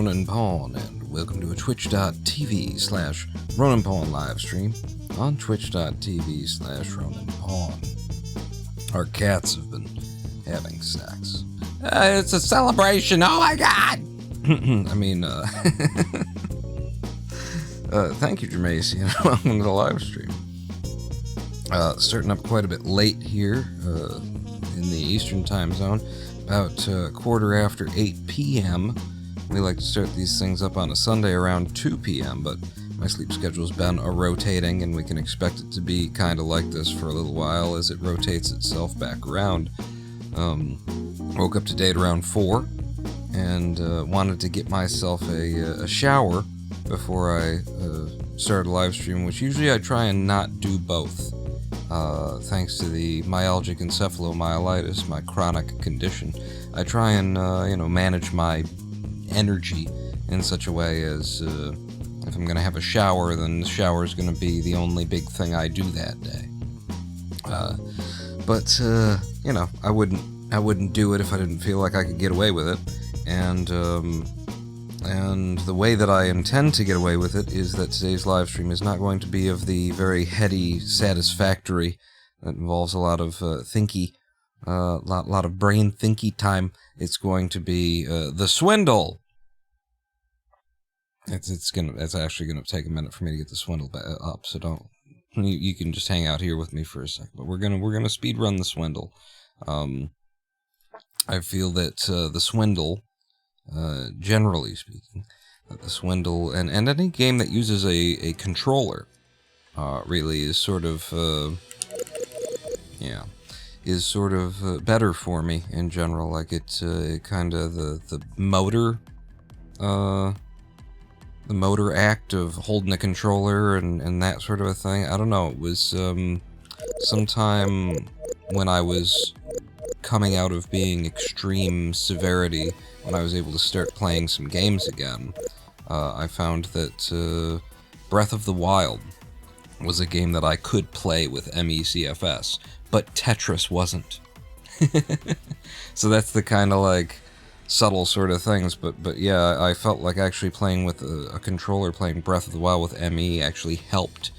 Ronan Pawn, and welcome to a twitch.tv/Ronan Pawn livestream on twitch.tv/Ronan Pawn. Our cats have been having sex. It's a celebration, oh my god! I mean, thank you, Jermacy, and welcome to the live stream. Starting up quite a bit late here in the Eastern time zone, about quarter after 8 p.m. We like to start these things up on a Sunday around 2 p.m., but my sleep schedule's been rotating, and we can expect it to be kind of like this for a little while as it rotates itself back around. Woke up today at around 4, and wanted to get myself a shower before I started a live stream, which usually I try and not do both. Thanks to the myalgic encephalomyelitis, my chronic condition, I try and, manage my energy in such a way as, if I'm gonna have a shower, then the shower is gonna be the only big thing I do that day. But I wouldn't do it if I didn't feel like I could get away with it, and the way that I intend to get away with it is that today's live stream is not going to be of the very heady Satisfactory that involves a lot of lot of brain thinky time. It's going to be the Swindle. It's actually gonna take a minute for me to get the Swindle up, so don't. You can just hang out here with me for a second. But we're gonna speed run the Swindle. I feel that the Swindle, generally speaking, the Swindle and any game that uses a controller, really is sort of better for me in general. Like it's kind of the motor act of holding a controller and that sort of a thing. I don't know. It was sometime when I was coming out of being extreme severity, when I was able to start playing some games again, I found that Breath of the Wild was a game that I could play with MECFS, but Tetris wasn't. So that's the kind of like subtle sort of things, but yeah, I felt like actually playing with a controller, playing Breath of the Wild with ME actually helped.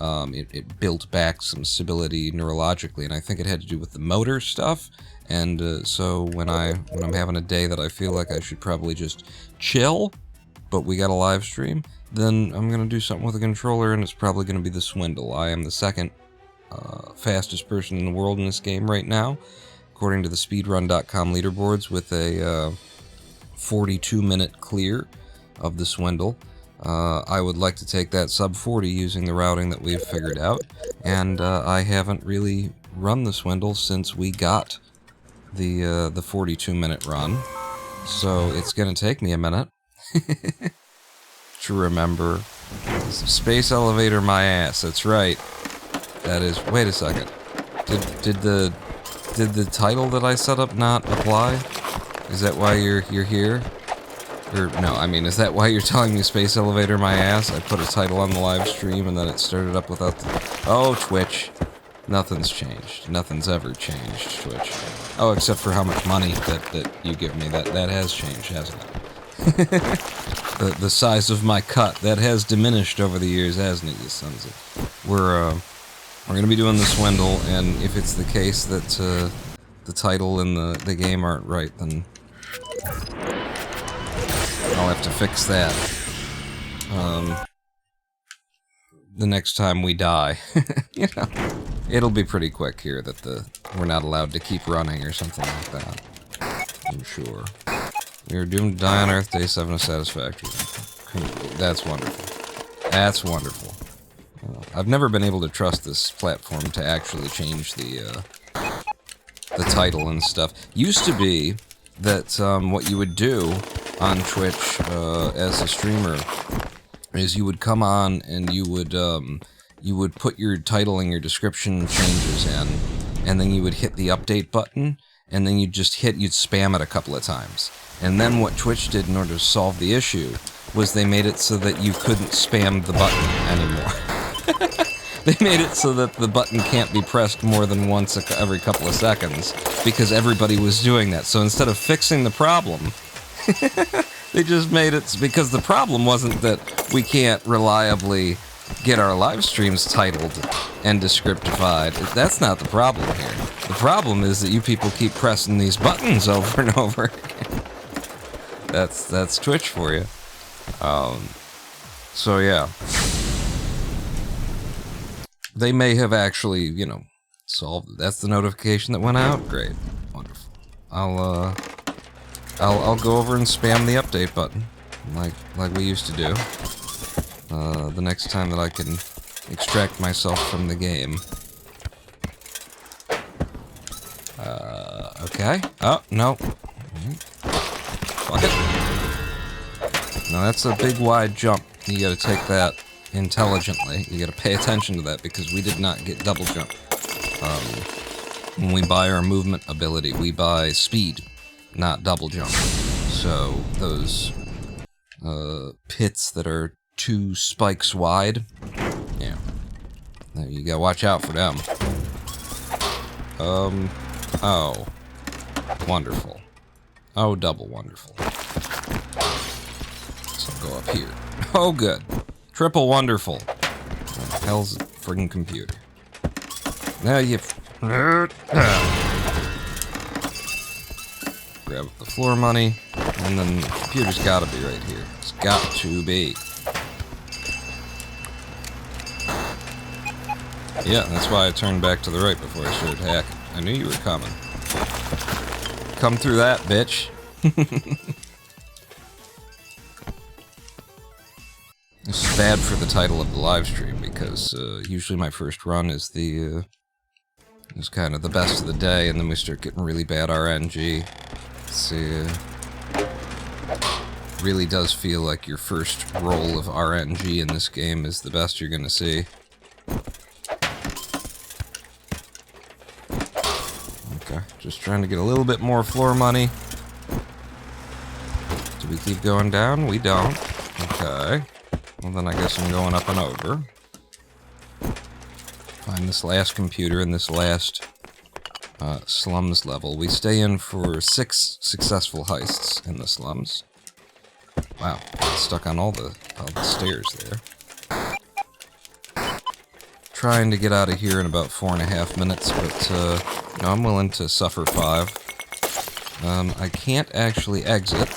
It built back some stability neurologically, and I think it had to do with the motor stuff. And so when I'm having a day that I feel like I should probably just chill, but we got a live stream, then I'm gonna do something with a controller, and it's probably gonna be the Swindle. I am the second fastest person in the world in this game right now, according to the Speedrun.com leaderboards, with a 42-minute clear of the Swindle. I would like to take that sub-40 using the routing that we've figured out, and I haven't really run the Swindle since we got the 42-minute run, so it's gonna take me a minute to remember. Space elevator my ass, that's right. That is, wait a second. Did the title that I set up not apply? Is that why you're here? Or, no, I mean, is that why you're telling me space elevator my ass? I put a title on the live stream and then it started up without the... Oh, Twitch. Nothing's changed. Nothing's ever changed, Twitch. Oh, except for how much money that you give me. That has changed, hasn't it? the size of my cut, that has diminished over the years, hasn't it, you sons of... We're gonna be doing the Swindle, and if it's the case that the title and the game aren't right, then I'll have to fix that the next time we die. It'll be pretty quick here that we're not allowed to keep running or something like that, I'm sure. We are doomed to die on Earth, Day 7 of Satisfactory. That's wonderful. That's wonderful. I've never been able to trust this platform to actually change the title and stuff. Used to be that what you would do on Twitch as a streamer is you would come on and you would put your title and your description changes in, and then you would hit the update button, and then you'd spam it a couple of times. And then what Twitch did in order to solve the issue was they made it so that you couldn't spam the button anymore. They made it so that the button can't be pressed more than once every couple of seconds, because everybody was doing that. So instead of fixing the problem, They just made it because the problem wasn't that we can't reliably get our live streams titled and descriptified. That's not the problem here. The problem is that you people keep pressing these buttons over and over again. That's Twitch for you. So yeah. They may have actually, you know, solved it. That's the notification that went out? Great. Wonderful. I'll go over and spam the update button, like we used to do. The next time that I can extract myself from the game. Okay. Oh, no. Fuck it. Now that's a big wide jump. You gotta take that intelligently. You gotta pay attention to that because we did not get double jump. When we buy our movement ability, we buy speed, not double jump. So those pits that are 2 spikes wide, yeah, you gotta watch out for them. Oh, wonderful. Oh, double wonderful. So go up here. Oh, good. Triple wonderful. What the hell's a friggin' computer? Now you... Grab up the floor money, and then the computer's gotta be right here. It's got to be. Yeah, that's why I turned back to the right before I started hacking. I knew you were coming. Come through that, bitch. This is bad for the title of the live stream because usually my first run is the is kind of the best of the day, and then we start getting really bad RNG. It's really does feel like your first roll of RNG in this game is the best you're gonna see. Okay, just trying to get a little bit more floor money. Do we keep going down? We don't. Okay. Well, then I guess I'm going up and over. Find this last computer in this last slums level. We stay in for 6 successful heists in the slums. Wow, got stuck on all the stairs there. Trying to get out of here in about 4.5 minutes, but you know, I'm willing to suffer 5. I can't actually exit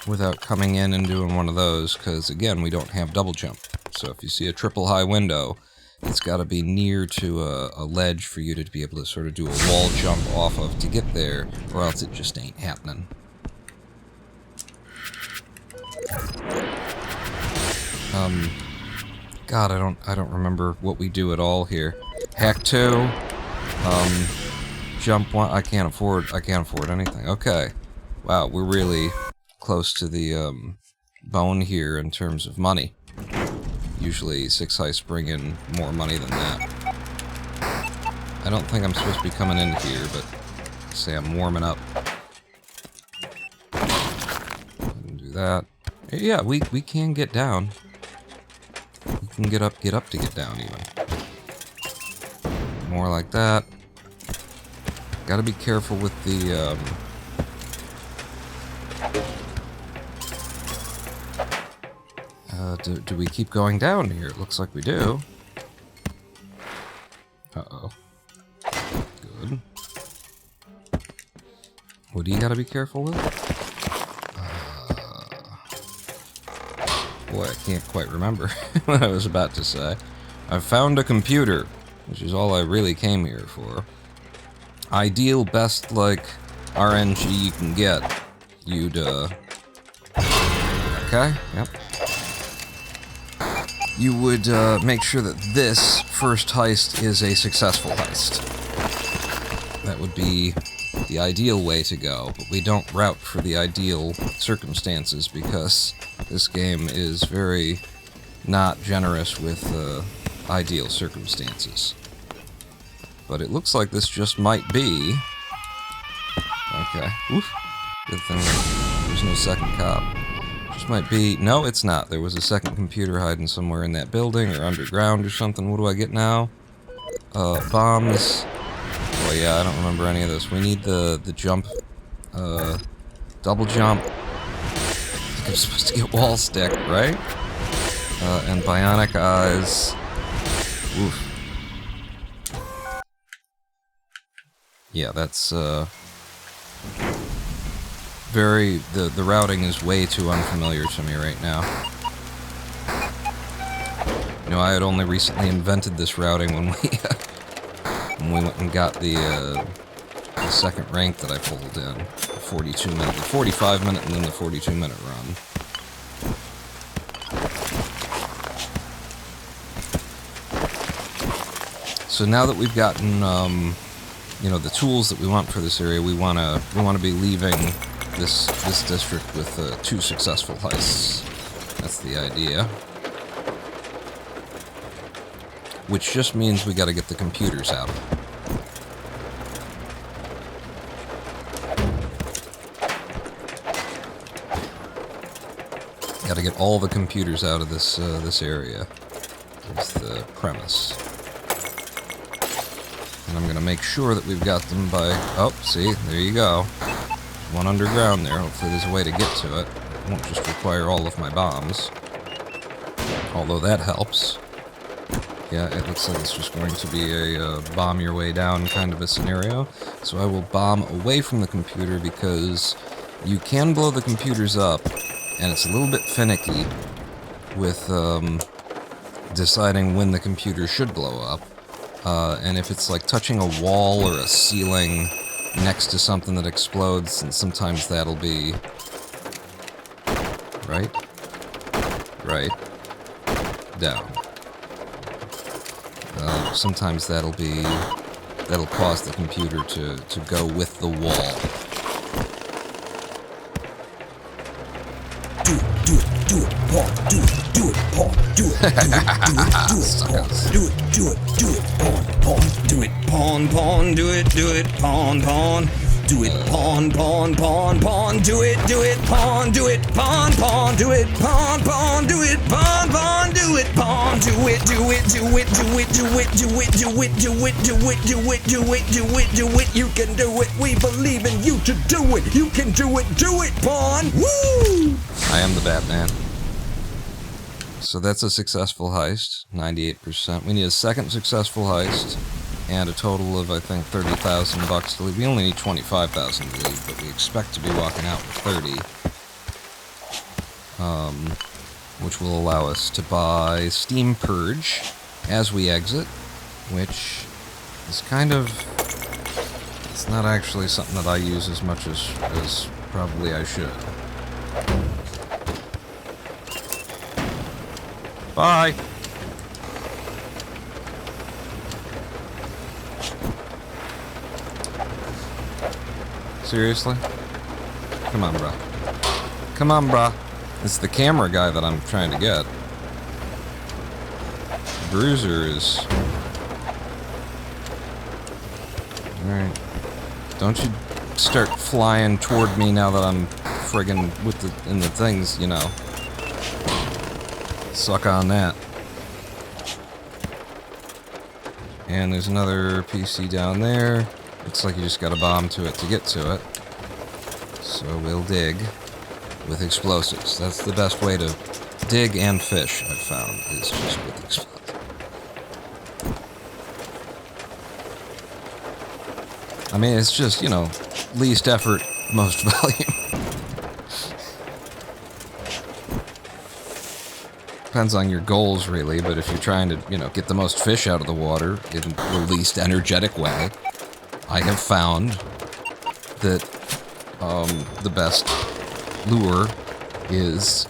without coming in and doing one of those, because again, we don't have double jump. So if you see a triple high window, it's got to be near to a ledge for you to be able to sort of do a wall jump off of to get there, or else it just ain't happening. God, I don't remember what we do at all here. Hack 2, jump 1. I can't afford anything. Okay, wow, we're really close to the bone here in terms of money. Usually 6 heists bring in more money than that. I don't think I'm supposed to be coming in here, but say I'm warming up. Do that. Yeah, we can get down. We can get up to get down even. More like that. Gotta be careful with the do we keep going down here? It looks like we do. Uh-oh. Good. What do you gotta be careful with? Boy, I can't quite remember what I was about to say. I found a computer, which is all I really came here for. Ideal, best, like, RNG you can get. You'd, okay, yep. You would make sure that this first heist is a successful heist. That would be the ideal way to go, but we don't route for the ideal circumstances because this game is very not generous with ideal circumstances. But it looks like this just might be... Okay. Oof. Good thing there's no second cop. Just might be... No, it's not. There was a second computer hiding somewhere in that building or underground or something. What do I get now? Bombs. Oh yeah, I don't remember any of this. We need the jump. Double jump. think I'm supposed to get wall stick, right? And bionic eyes. Oof. Yeah, that's, the routing is way too unfamiliar to me right now. You know, I had only recently invented this routing when we went and got the second rank that I pulled in. The 42-minute, the 45-minute, and then the 42-minute run. So now that we've gotten, you know, the tools that we want for this area, we wanna be leaving this district with 2 successful heists. That's the idea. Which just means we gotta get the computers out. Gotta get all the computers out of this this area. Is the premise. And I'm gonna make sure that we've got them by... Oh, see, there you go. One underground there. Hopefully there's a way to get to it. It won't just require all of my bombs. Although that helps. Yeah, it looks like it's just going to be a bomb your way down kind of a scenario. So I will bomb away from the computer because you can blow the computers up, and it's a little bit finicky with deciding when the computer should blow up. And if it's like touching a wall or a ceiling next to something that explodes, and sometimes that'll be... Right? Right. Down. Sometimes that'll cause the computer to go with the wall. Do it, Paul, do it, Paul, do it, Pawn, do it, Pawn, do it, Pawn. Do it, Pawn, Pawn, do it, Pawn, do it, Pawn, do it, Pawn, do it, Pawn, do it, Pawn, do it, do it, you can do it, we believe in you to do it, you can do it, Pawn, woo! I am the Batman. So that's a successful heist, 98%. We need a second successful heist, and a total of, I think, 30,000 bucks to leave. We only need 25,000 to leave, but we expect to be walking out with 30. Which will allow us to buy Steam Purge as we exit, which is kind of... It's not actually something that I use as much as probably I should. Bye! Seriously? Come on, bruh. Come on, bruh. It's the camera guy that I'm trying to get. Bruiser is... Alright. Don't you start flying toward me now that I'm friggin' in the things, you know. Suck on that. And there's another PC down there. Looks like you just got a bomb to it to get to it. So we'll dig with explosives. That's the best way to dig and fish, I've found, is just with explosives. I mean, it's just, you know, least effort, most volume. Depends on your goals, really, but if you're trying to, you know, get the most fish out of the water in the least energetic way, I have found that the best lure is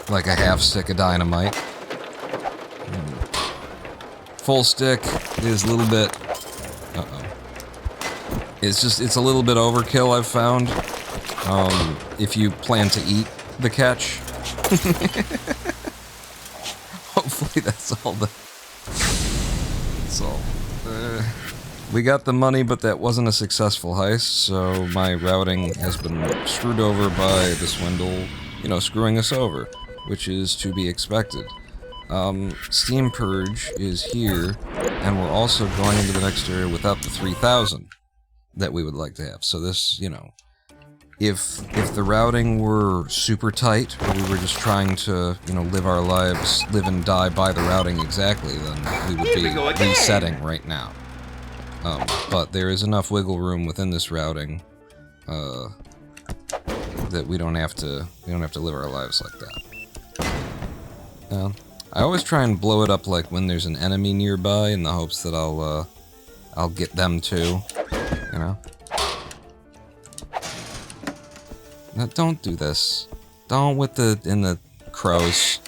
like a half stick of dynamite. Full stick is a little bit... It's a little bit overkill, I've found. If you plan to eat the catch. Hopefully that's all that's all. We got the money, but that wasn't a successful heist, so my routing has been screwed over by the Swindle, you know, screwing us over, which is to be expected. Steam Purge is here, and we're also going into the next area without the 3,000 that we would like to have. So this, you know, if the routing were super tight, or we were just trying to, you know, live our lives, live and die by the routing exactly, then we would be resetting right now. But there is enough wiggle room within this routing that we don't have to live our lives like that. I always try and blow it up like when there's an enemy nearby, in the hopes that I'll get them too, you know. Now, don't do this. Don't with the crows.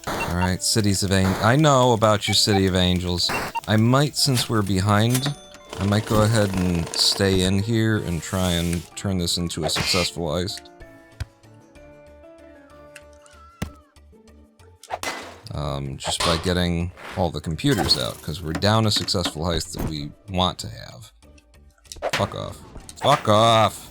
Alright, Cities of Angels. I know about your City of Angels. I might, since we're behind, I might go ahead and stay in here and try and turn this into a successful heist. Just by getting all the computers out, because we're down a successful heist that we want to have. Fuck off. Fuck off!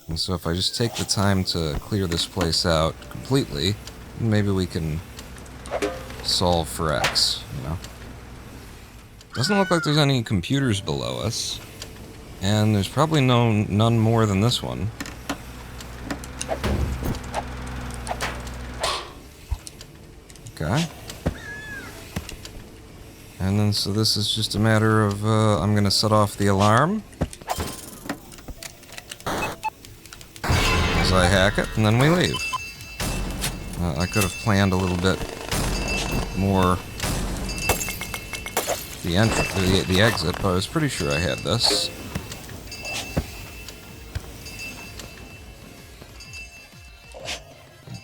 And so if I just take the time to clear this place out completely, maybe we can solve for X, you know? Doesn't look like there's any computers below us. And there's probably none more than this one. Okay. And then, so this is just a matter of, I'm gonna set off the alarm. As I hack it, and then we leave. I could have planned a little bit more the exit, but I was pretty sure I had this.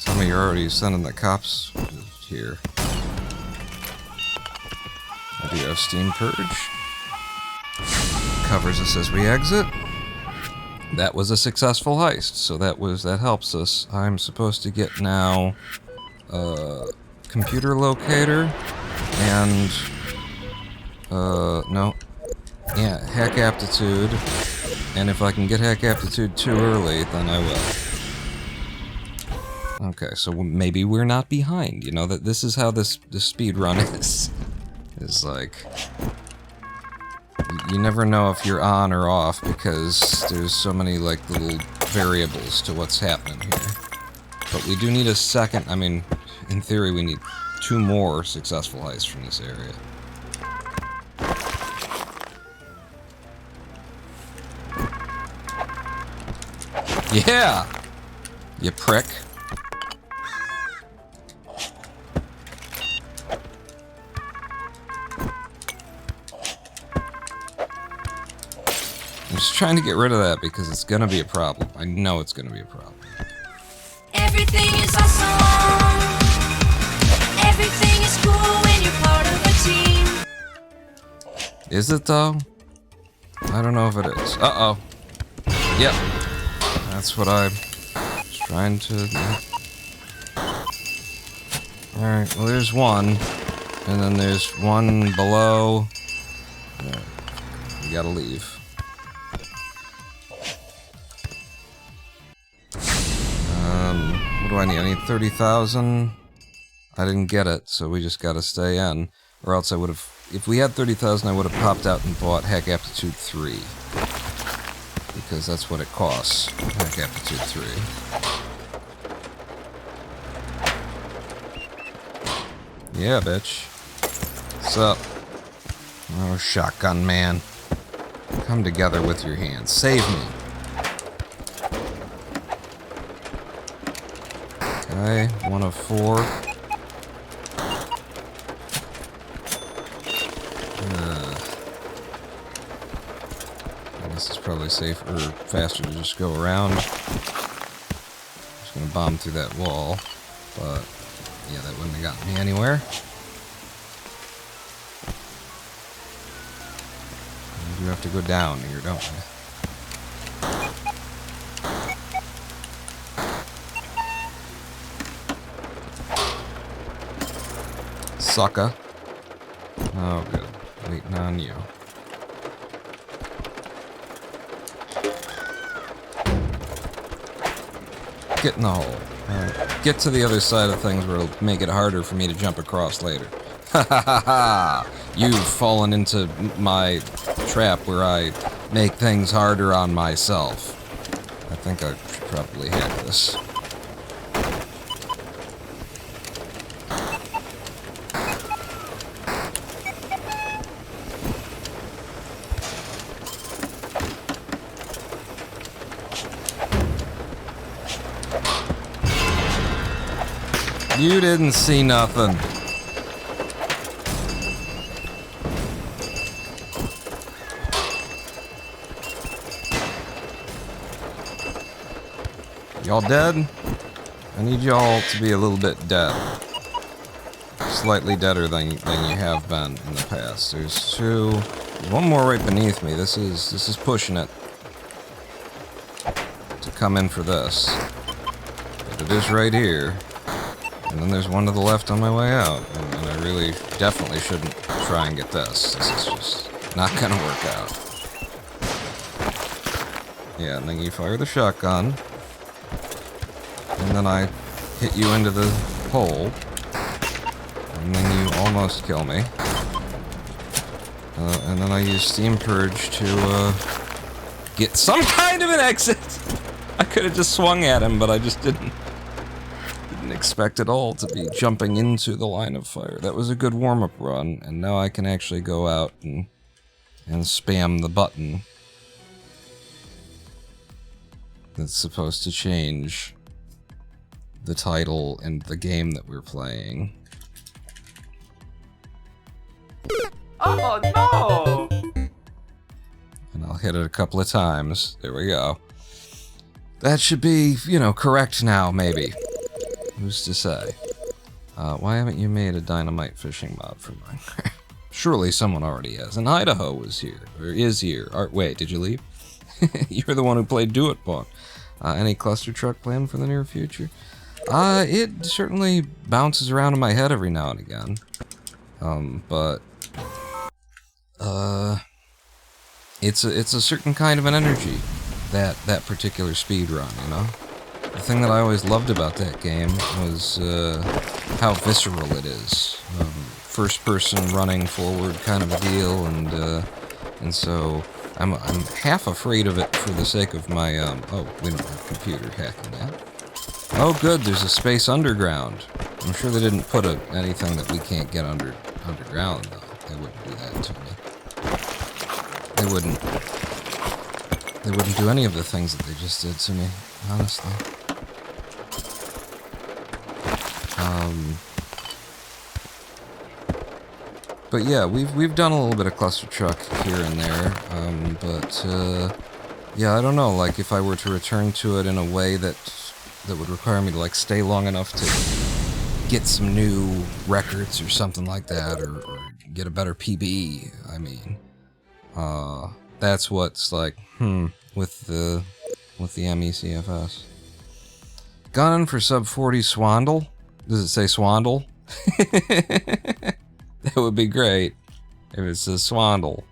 Tell me you're already sending the cops here. I do have Steam Purge. Covers us as we exit. That was a successful heist, so that helps us. I'm supposed to get now computer locator and no. Yeah, hack aptitude. And if I can get hack aptitude too early, then I will. Okay, so maybe we're not behind, you know, that this is how this speedrun is. It's like, you never know if you're on or off because there's so many, like, little variables to what's happening here. But we do need a second, I mean, in theory we need 2 more successful heists from this area. Yeah! You prick. I'm just trying to get rid of that because it's gonna be a problem. I know it's gonna be a problem. Everything is awesome. Everything is cool when you're part of a team. Is it though? I don't know if it is. Uh-oh. Yep. That's what I'm trying to... Alright, well there's one. And then there's one below. We gotta leave. What do I need? I need 30,000. I didn't get it, so we just gotta stay in. Or else I would have... If we had 30,000, I would have popped out and bought Hack Aptitude 3. Because that's what it costs. Hack Aptitude 3. Yeah, bitch. What's up? Oh, shotgun man. Come together with your hands. Save me. Okay, 1 of 4. This is probably safer, or faster to just go around. Just gonna bomb through that wall, but yeah, that wouldn't have gotten me anywhere. We do have to go down here, don't we? Sucker. Oh, good. Waiting on you. Get in the hole. Alright. Get to the other side of things where it'll make it harder for me to jump across later. Ha ha ha ha! You've fallen into my trap where I make things harder on myself. I think I should probably hack this. You didn't see nothing. Y'all dead? I need y'all to be a little bit dead. Slightly deader than you have been in the past. There's two. There's one more right beneath me. This is pushing it to come in for this. But it is right here. And then there's one to the left on my way out. And I really definitely shouldn't try and get this. This is just not gonna work out. Yeah, and then you fire the shotgun. And then I hit you into the hole. And then you almost kill me. And then I use Steam Purge to get some kind of an exit. I could have just swung at him, but I just didn't expect at all to be jumping into the line of fire. That was a good warm-up run, and now I can actually go out and spam the button that's supposed to change the title and the game that we're playing. Oh no! And I'll hit it a couple of times. There we go. That should be, you know, correct now, maybe. Who's to say? Why haven't you made a dynamite fishing mod for Minecraft? Surely someone already has. And Idaho was here, or is here. Wait, did you leave? You're the one who played Do It Pong. Any cluster truck plan for the near future? It certainly bounces around in my head every now and again. It's a certain kind of an energy, that particular speedrun, you know? The thing that I always loved about that game was how visceral it is. First person running forward kind of a deal, and so I'm half afraid of it for the sake of my oh, we don't have computer hacking that. Oh good, there's a space underground. I'm sure they didn't put anything that we can't get underground though. They wouldn't do that to me. They wouldn't do any of the things that they just did to me, honestly. But yeah, we've done a little bit of cluster truck here and there, yeah, I don't know, like if I were to return to it in a way that would require me to like stay long enough to get some new records or something like that, or get a better PB, I mean, that's what's like, with the MECFS. Gunning for Sub-40 Swindle? Does it say Swindle? That would be great if it says Swindle.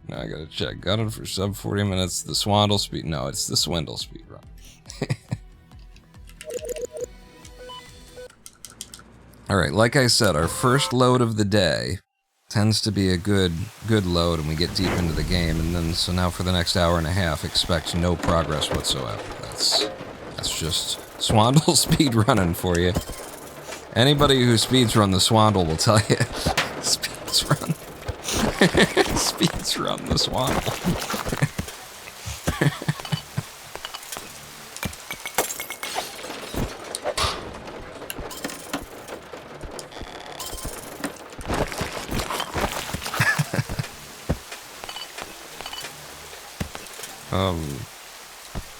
Now I gotta check. Gunning for Sub-40 minutes. The Swindle speed. No, it's the Swindle speed run. Alright, like I said, our first load of the day tends to be a good load, and we get deep into the game, and then so now for the next hour and a half, expect no progress whatsoever. That's just Swindle speed running for you. Anybody who speeds run the Swindle will tell you, speeds run, speeds run the Swindle.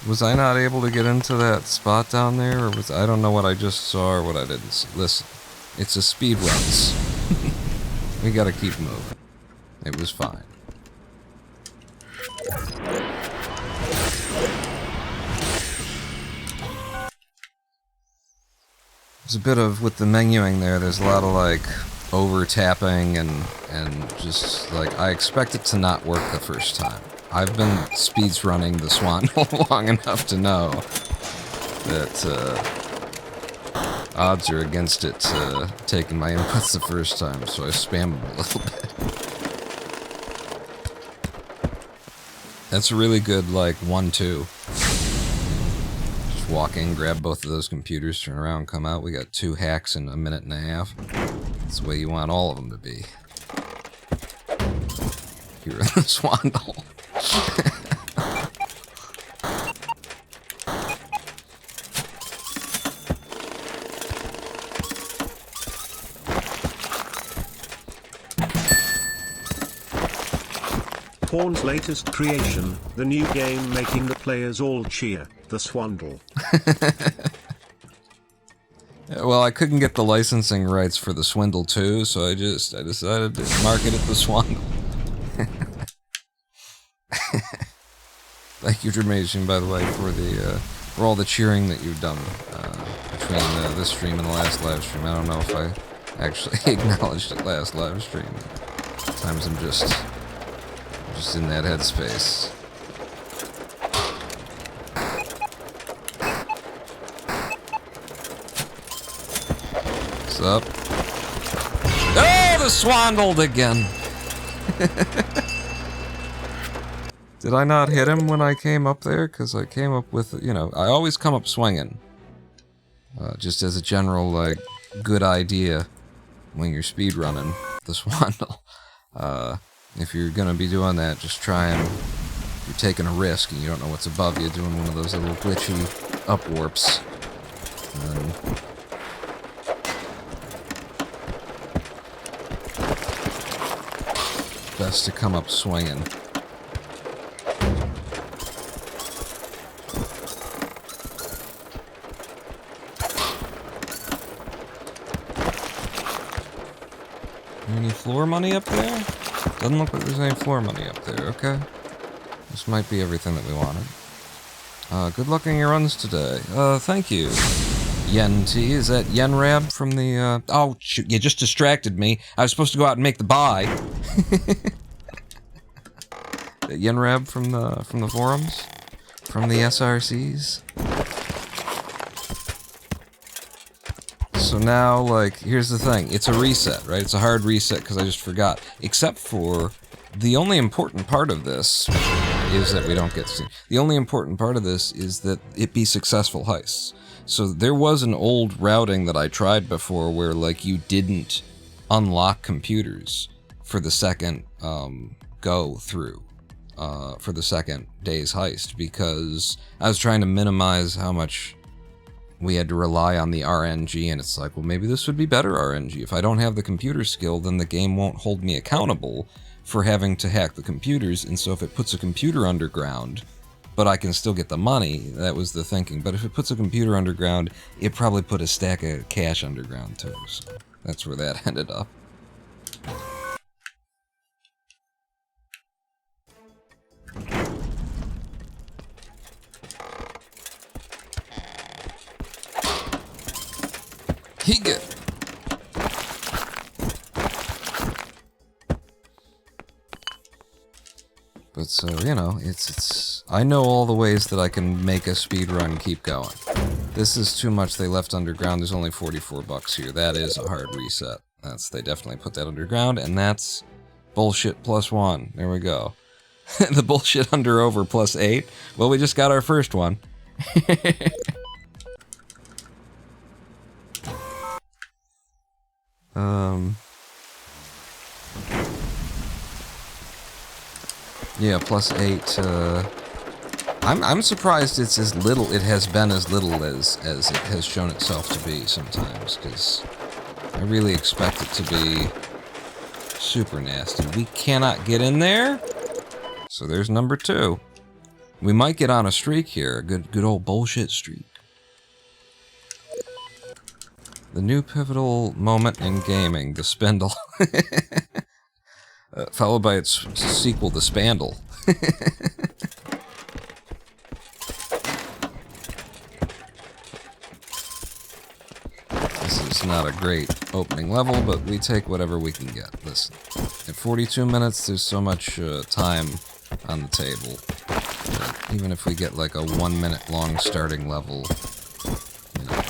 Was I not able to get into that spot down there, or was I don't know what I just saw or what I didn't see. Listen, it's a speedruns. We gotta keep moving. It was fine. There's a bit of, with the menuing there, there's a lot of like over tapping and just like, I expect it to not work the first time. I've been speeds running the Swindle long enough to know that odds are against it taking my inputs the first time, so I spam them a little bit. That's a really good, like, 1-2. Just walk in, grab both of those computers, turn around, come out. We got 2 hacks in a minute and a half. That's the way you want all of them to be. You're in the Swindle. Porn's latest creation, the new game making the players all cheer, the Swindle. Well, I couldn't get the licensing rights for the Swindle 2, so I decided to market it the Swindle. Thank you, Dramation, by the way, for all the cheering that you've done between this stream and the last live stream. I don't know if I actually acknowledged it last live stream. Sometimes I'm just in that headspace. What's up? Oh, the Swindled again! Did I not hit him when I came up there? Because I came up with, you know, I always come up swinging. Just as a general, like, good idea when you're speedrunning the Swindle. If you're gonna be doing that, just try and... If you're taking a risk and you don't know what's above you, doing one of those little glitchy up warps. And then best to come up swinging. Any floor money up there? Doesn't look like there's any floor money up there, okay. This might be everything that we wanted. Good luck in your runs today. Thank you. Yen T, is that Yen Rab from the, oh, shoot, you just distracted me. I was supposed to go out and make the buy. Yen Rab from the forums? From the SRCs? So now, like, here's the thing. It's a reset, right? It's a hard reset because I just forgot. Except for the only important part of this is that we don't get seen. The only important part of this is that it be successful heists. So there was an old routing that I tried before where, like, you didn't unlock computers for the second go through, for the second day's heist, because I was trying to minimize how much we had to rely on the RNG, and it's like, well, maybe this would be better RNG. If I don't have the computer skill, then the game won't hold me accountable for having to hack the computers, and so if it puts a computer underground, but I can still get the money, that was the thinking. But if it puts a computer underground, it probably put a stack of cash underground too, so that's where that ended up. He good. But so, you know, it's I know all the ways that I can make a speedrun keep going. This is too much they left underground. There's only 44 bucks here. That is a hard reset. They definitely put that underground, and that's bullshit +1. There we go. The bullshit under over +8. Well, we just got our first one. Yeah, +8, I'm surprised it's as little, it has been as little as it has shown itself to be sometimes, because I really expect it to be super nasty. We cannot get in there, so there's number 2. We might get on a streak here, a good old bullshit streak. The new pivotal moment in gaming, the Spindle. Followed by its sequel, the Spandle. This is not a great opening level, but we take whatever we can get. Listen, at 42 minutes, there's so much time on the table. Even if we get like a 1 minute long starting level, you know,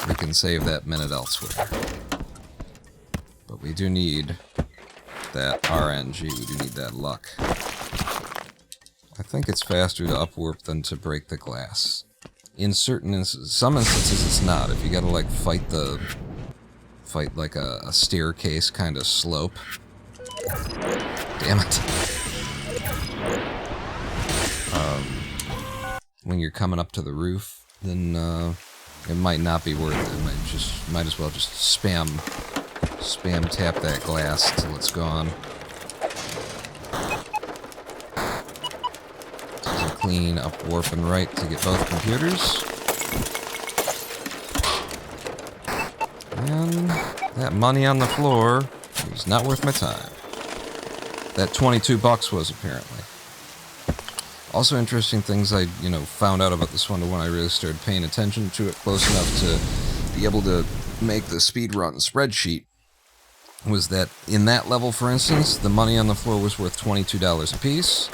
we can save that minute elsewhere. But we do need that RNG, we do need that luck. I think it's faster to upwarp than to break the glass. In some instances it's not. If you gotta like fight like a staircase kind of slope. Damn it. When you're coming up to the roof, then it might not be worth it. Might as well just spam tap that glass till it's gone. Clean up warp and right to get both computers. And that money on the floor is not worth my time. That 22 bucks was, apparently. Also interesting things I, found out about this one when I really started paying attention to it close enough to be able to make the speedrun spreadsheet was that in that level, for instance, the money on the floor was worth $22 a piece.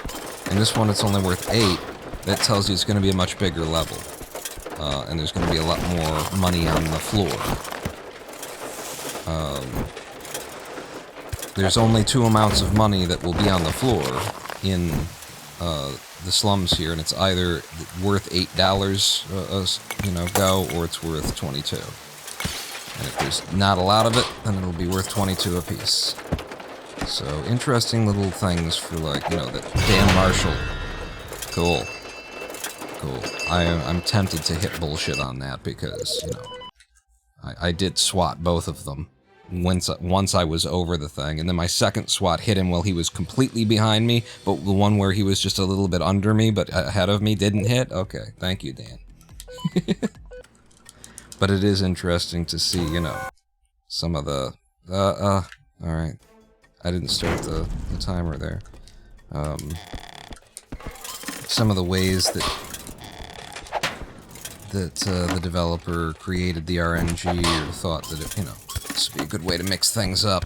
And this one, it's only worth 8. That tells you it's going to be a much bigger level. And there's going to be a lot more money on the floor. There's only 2 amounts of money that will be on the floor in the slums here, and it's either worth $8 go, or it's worth 22. And if there's not a lot of it, then it'll be worth 22 apiece. So, interesting little things for, like, that Dan Marshall. Cool. Cool. I'm tempted to hit bullshit on that because, I did swat both of them once I was over the thing, and then my second swat hit him while he was completely behind me, but the one where he was just a little bit under me but ahead of me didn't hit? Okay, thank you, Dan. But it is interesting to see, some of the... alright. I didn't start the timer there. Some of the ways that the developer created the RNG or thought that it, this would be a good way to mix things up.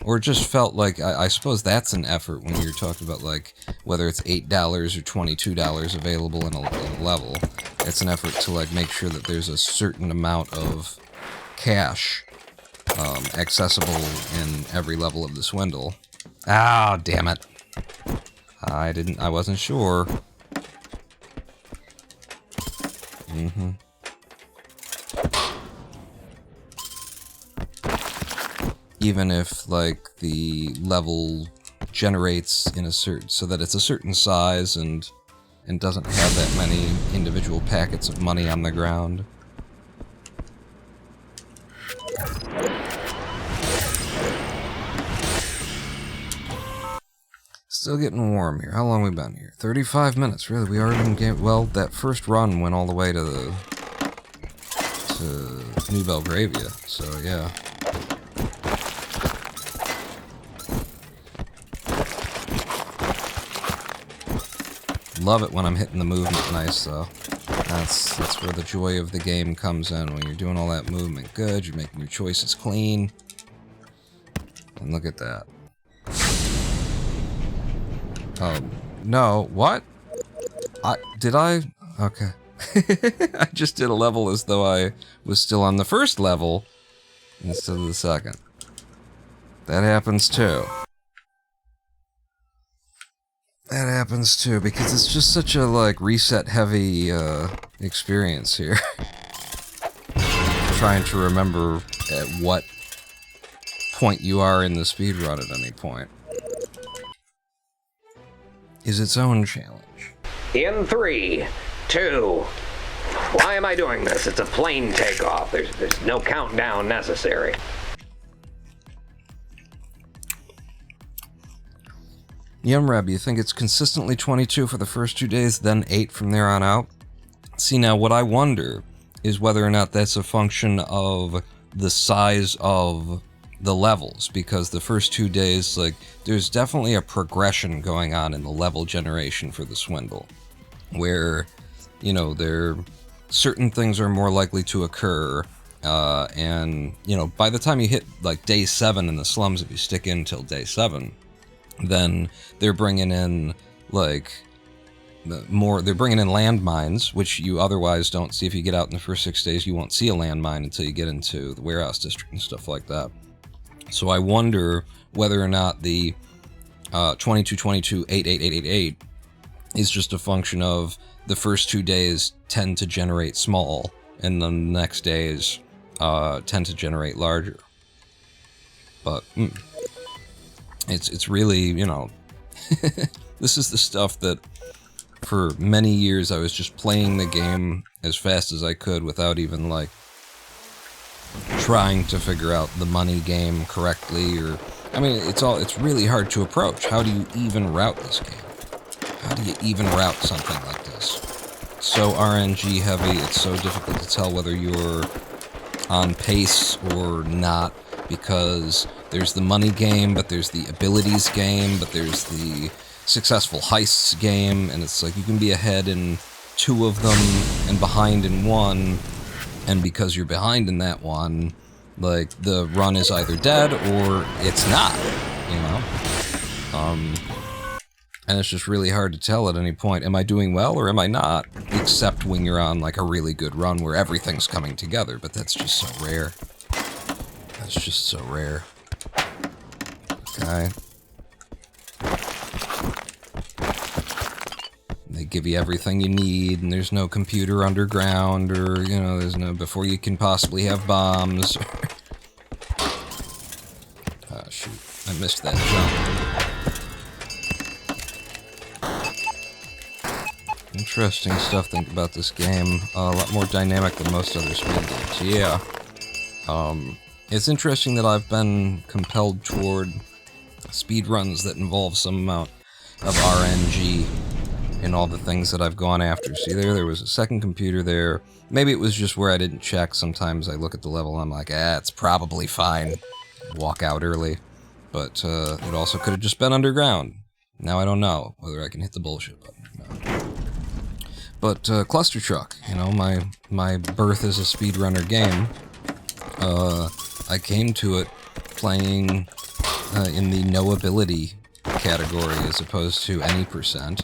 Or it just felt like, I suppose that's an effort when you're talking about, like, whether it's $8 or $22 available in a level. It's an effort to, like, make sure that there's a certain amount of cash accessible in every level of the Swindle. Ah, damn it. I wasn't sure. Even if, like, the level generates in a certain, so that it's a certain size and doesn't have that many individual packets of money on the ground. Still getting warm here. How long have we been here? 35 minutes, really. We already been game. Well, that first run went all the way to New Belgravia, so yeah. Love it when I'm hitting the movement nice, though. That's where the joy of the game comes in. When you're doing all that movement good, you're making your choices clean. And look at that. No, what? Okay. I just did a level as though I was still on the first level instead of the second. That happens too. That happens too, because it's just such a, like, reset-heavy, experience here. Trying to remember at what point you are in the speedrun at any point is its own challenge. In 3, 2... Why am I doing this? It's a plane takeoff. There's no countdown necessary. Yumrab, you think it's consistently 22 for the first 2 days, then 8 from there on out? See, now what I wonder is whether or not that's a function of the size of the levels, because the first 2 days, like, there's definitely a progression going on in the level generation for the Swindle, where, certain things are more likely to occur, and, by the time you hit, like, day 7 in the slums, if you stick in till day 7, then they're bringing in, like, they're bringing in landmines, which you otherwise don't see. If you get out in the first 6 days, you won't see a landmine until you get into the warehouse district and stuff like that. So I wonder whether or not the 2222-88888 is just a function of the first 2 days tend to generate small, and the next days tend to generate larger. But it's really, you know, this is the stuff that for many years I was just playing the game as fast as I could without even like trying to figure out the money game correctly, or I mean, it's really hard to approach. How do you even route this game? How do you even route something like this? It's so RNG heavy, it's so difficult to tell whether you're on pace or not, because there's the money game, but there's the abilities game, but there's the successful heists game, and it's like you can be ahead in 2 of them and behind in 1, and because you're behind in that one, like, the run is either dead or it's not, you know? And it's just really hard to tell at any point, am I doing well or am I not? Except when you're on, like, a really good run where everything's coming together, but that's just so rare. That's just so rare. Okay. They give you everything you need, and there's no computer underground, or, you know, there's no, before you can possibly have bombs. Oh, shoot. I missed that jump. Interesting stuff to think about this game. A lot more dynamic than most other speed games. Yeah. It's interesting that I've been compelled toward speedruns that involve some amount of RNG in all the things that I've gone after. See, there was a second computer there. Maybe it was just where I didn't check. Sometimes I look at the level and I'm like, it's probably fine. Walk out early. But it also could have just been underground. Now I don't know whether I can hit the bullshit button. No. But Cluster Truck, you know, my birth as a speedrunner game, I came to it playing in the no ability category as opposed to any percent.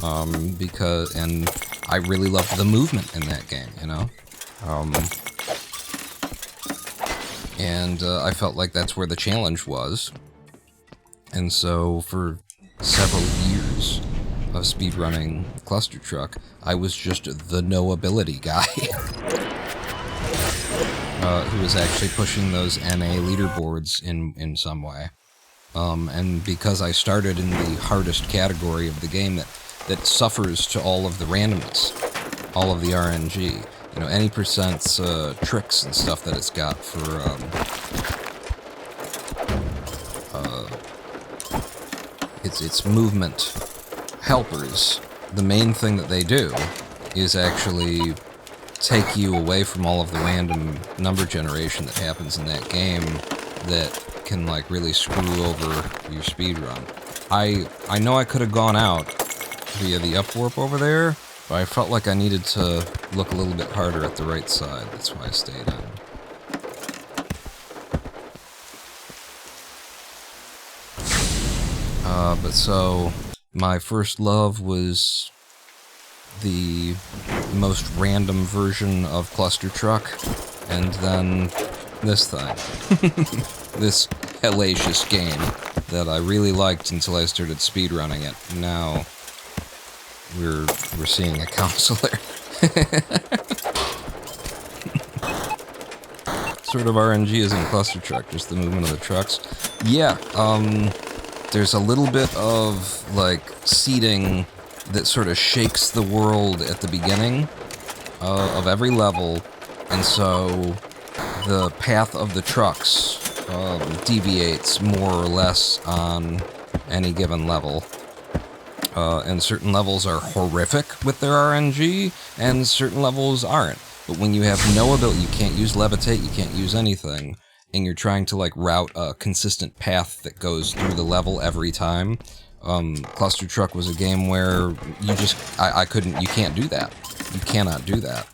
And I really loved the movement in that game, you know? And I felt like that's where the challenge was. And so for several years of speedrunning Cluster Truck, I was just the no ability guy. Who was actually pushing those NA leaderboards in some way. And because I started in the hardest category of the game that suffers to all of the randomness, all of the RNG. You know, any percent's tricks and stuff that it's got for its movement helpers. The main thing that they do is actually take you away from all of the random number generation that happens in that game that can, like, really screw over your speedrun. I know I could have gone out via the upwarp over there, but I felt like I needed to look a little bit harder at the right side. That's why I stayed on. But so, my first love was the most random version of Cluster Truck, and then this thing. This hellacious game that I really liked until I started speedrunning it. Now we're seeing a counselor. Sort of RNG is in Cluster Truck, just the movement of the trucks. Yeah, there's a little bit of, like, seeding that sort of shakes the world at the beginning of every level, and so the path of the trucks deviates more or less on any given level. And certain levels are horrific with their RNG, and certain levels aren't. But when you have no ability, you can't use levitate, you can't use anything, and you're trying to, like, route a consistent path that goes through the level every time. Cluster Truck was a game where you just, you can't do that. You cannot do that.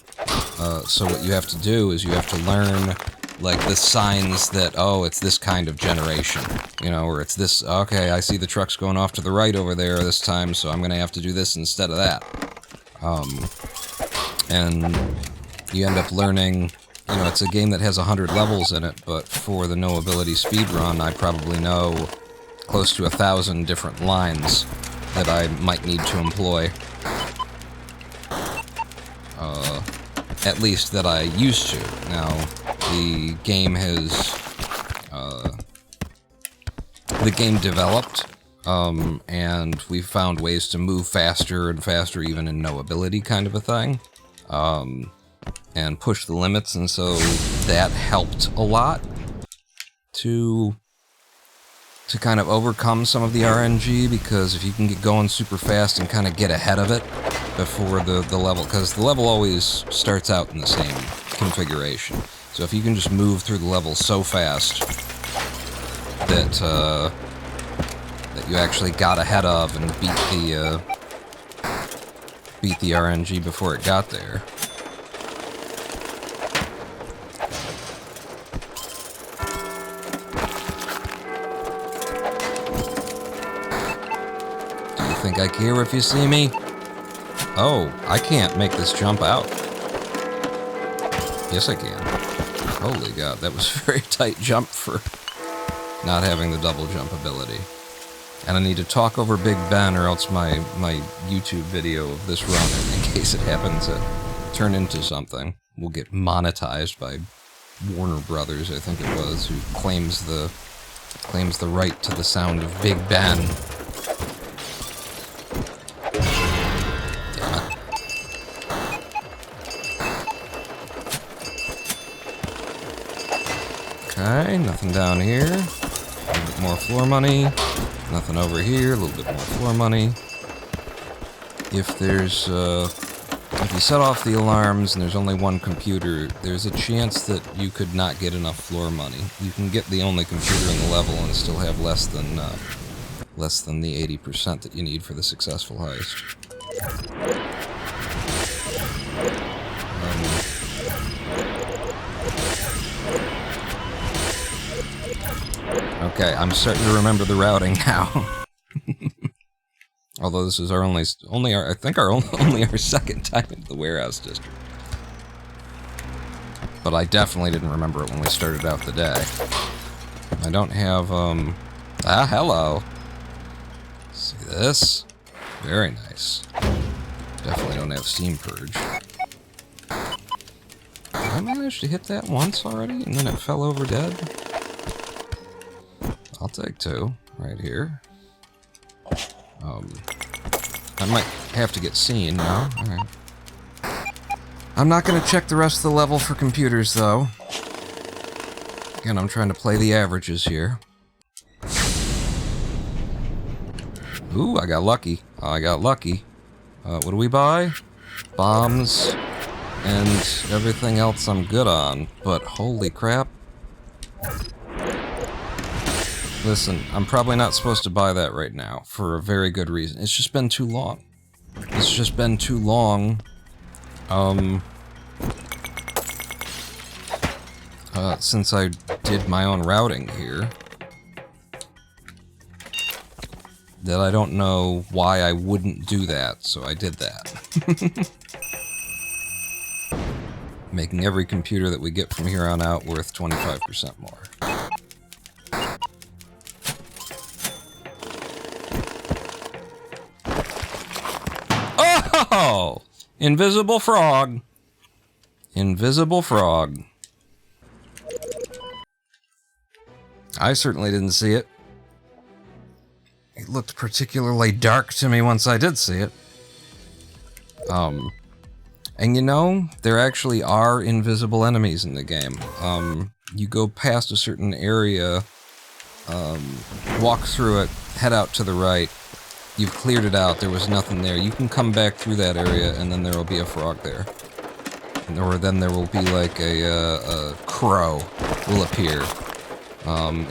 So what you have to do is you have to learn like the signs that, oh, it's this kind of generation, you know, or it's this, okay, I see the trucks going off to the right over there this time, so I'm gonna have to do this instead of that. And you end up learning, you know, it's a game that has 100 levels in it, but for the no ability speedrun, I probably know close to 1,000 different lines that I might need to employ. At least that I used to. Now, the game has, the game developed, and we've found ways to move faster and faster, even in no ability kind of a thing, and push the limits, and so that helped a lot to kind of overcome some of the RNG, because if you can get going super fast and kind of get ahead of it before the level, because the level always starts out in the same configuration. So if you can just move through the level so fast that that you actually got ahead of and beat the RNG before it got there. Do you think I care if you see me? Oh, I can't make this jump out. Yes, I can. Holy God, that was a very tight jump for not having the double jump ability. And I need to talk over Big Ben, or else my YouTube video of this run, in case it happens to turn into something, will get monetized by Warner Brothers, I think it was, who claims the right to the sound of Big Ben. Okay, nothing down here. A little bit more floor money. Nothing over here. A little bit more floor money. If there's, if you set off the alarms and there's only one computer, there's a chance that you could not get enough floor money. You can get the only computer in the level and still have less than the 80% that you need for the successful heist. Okay, I'm starting to remember the routing now. Although this is our only our second time into the warehouse district. But I definitely didn't remember it when we started out the day. I don't have, hello. See this? Very nice. Definitely don't have Steam Purge. Did I manage to hit that once already, and then it fell over dead? I'll take two, right here. I might have to get seen now. Alright. I'm not gonna check the rest of the level for computers, though. Again, I'm trying to play the averages here. Ooh, I got lucky. I got lucky. What do we buy? Bombs and everything else I'm good on. But holy crap. Listen, I'm probably not supposed to buy that right now, for a very good reason. It's just been too long. It's just been too long, since I did my own routing here, that I don't know why I wouldn't do that, so I did that. Making every computer that we get from here on out worth 25% more. Oh! Invisible frog. Invisible frog. I certainly didn't see it. It looked particularly dark to me once I did see it. And you know, there actually are invisible enemies in the game. You go past a certain area, walk through it, head out to the right. You've cleared it out, there was nothing there. You can come back through that area and then there will be a frog there. Or then there will be like a crow will appear.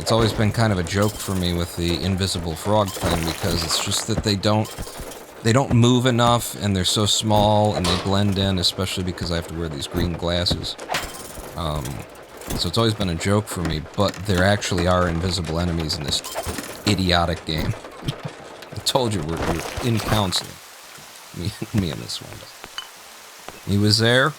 It's always been kind of a joke for me with the invisible frog thing, because it's just that they don't move enough and they're so small and they blend in, especially because I have to wear these green glasses. So it's always been a joke for me, but there actually are invisible enemies in this idiotic game. I told you, we're in counseling. Me and this one. He was there?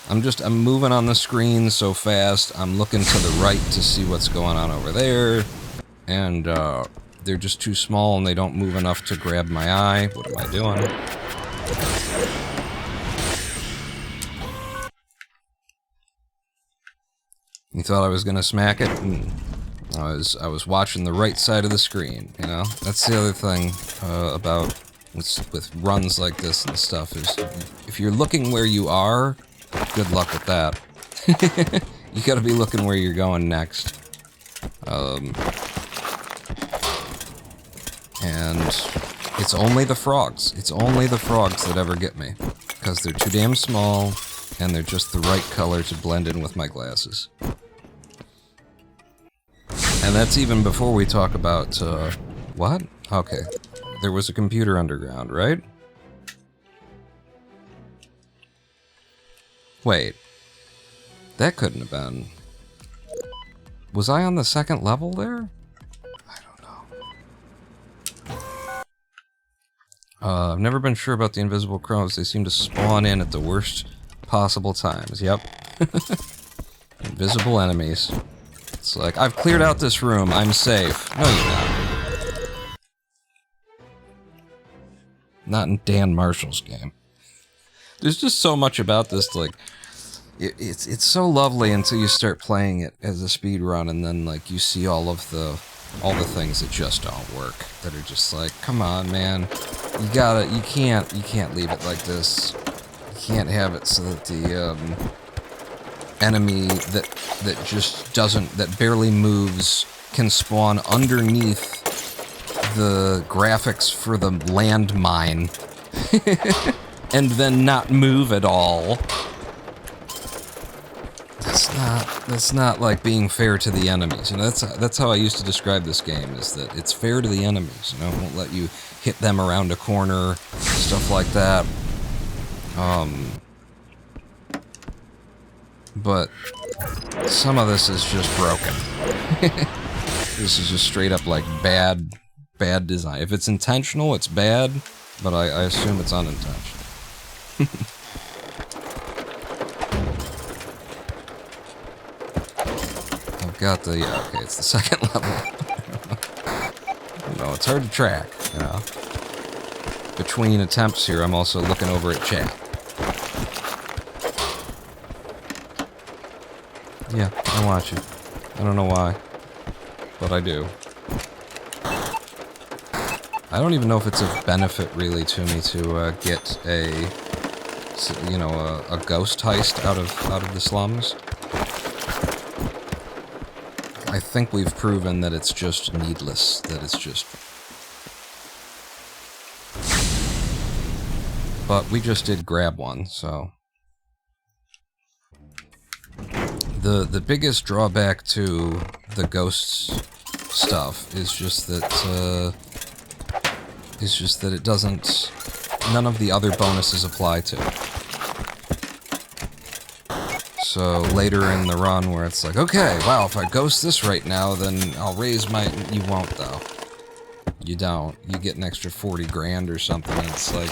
I'm moving on the screen so fast, I'm looking to the right to see what's going on over there, and they're just too small and they don't move enough to grab my eye. What am I doing? You thought I was gonna smack it? I was watching the right side of the screen, you know? That's the other thing about with runs like this and stuff, is if you're looking where you are, good luck with that. You gotta be looking where you're going next. And it's only the frogs. It's only the frogs that ever get me. Because they're too damn small, and they're just the right color to blend in with my glasses. And that's even before we talk about, what? Okay. There was a computer underground, right? Wait. That couldn't have been... Was I on the second level there? I don't know. I've never been sure about the invisible crows. They seem to spawn in at the worst possible times. Yep. Invisible enemies. It's like, I've cleared out this room, I'm safe. No, you're not. Not in Dan Marshall's game. There's just so much about this, like, it's so lovely until you start playing it as a speedrun, and then, like, you see all the things that just don't work, that are just like, come on, man, you can't leave it like this. You can't have it so that the, enemy that just that barely moves can spawn underneath the graphics for the landmine and then not move at all. That's not like being fair to the enemies. You know, that's how I used to describe this game, is that it's fair to the enemies. You know, it won't let you hit them around a corner, stuff like that. But some of this is just broken. This is just straight up like bad design. If it's intentional, it's bad, but I assume it's unintentional. I've got the, yeah, okay, it's the second level. You know, it's hard to track, you know. Between attempts here, I'm also looking over at chat. Yeah, I watch it. I don't know why, but I do. I don't even know if it's a benefit really to me to get a, you know, a ghost heist out of the slums. I think we've proven that it's just needless, that it's just... But we just did grab one, so... The biggest drawback to the ghosts stuff is just that it doesn't... None of the other bonuses apply to it. So later in the run where it's like, okay, wow, if I ghost this right now, then I'll raise my... You won't, though. You don't. You get an extra 40 grand or something, and it's like,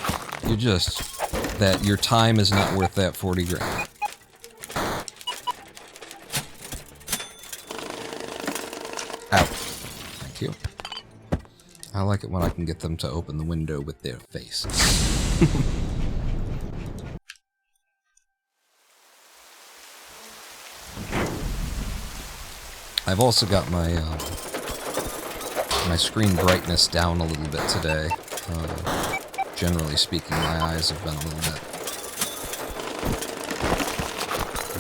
you just... That your time is not worth that 40 grand. Out. Thank you. I like it when I can get them to open the window with their faces. I've also got my my screen brightness down a little bit today. Generally speaking, my eyes have been a little bit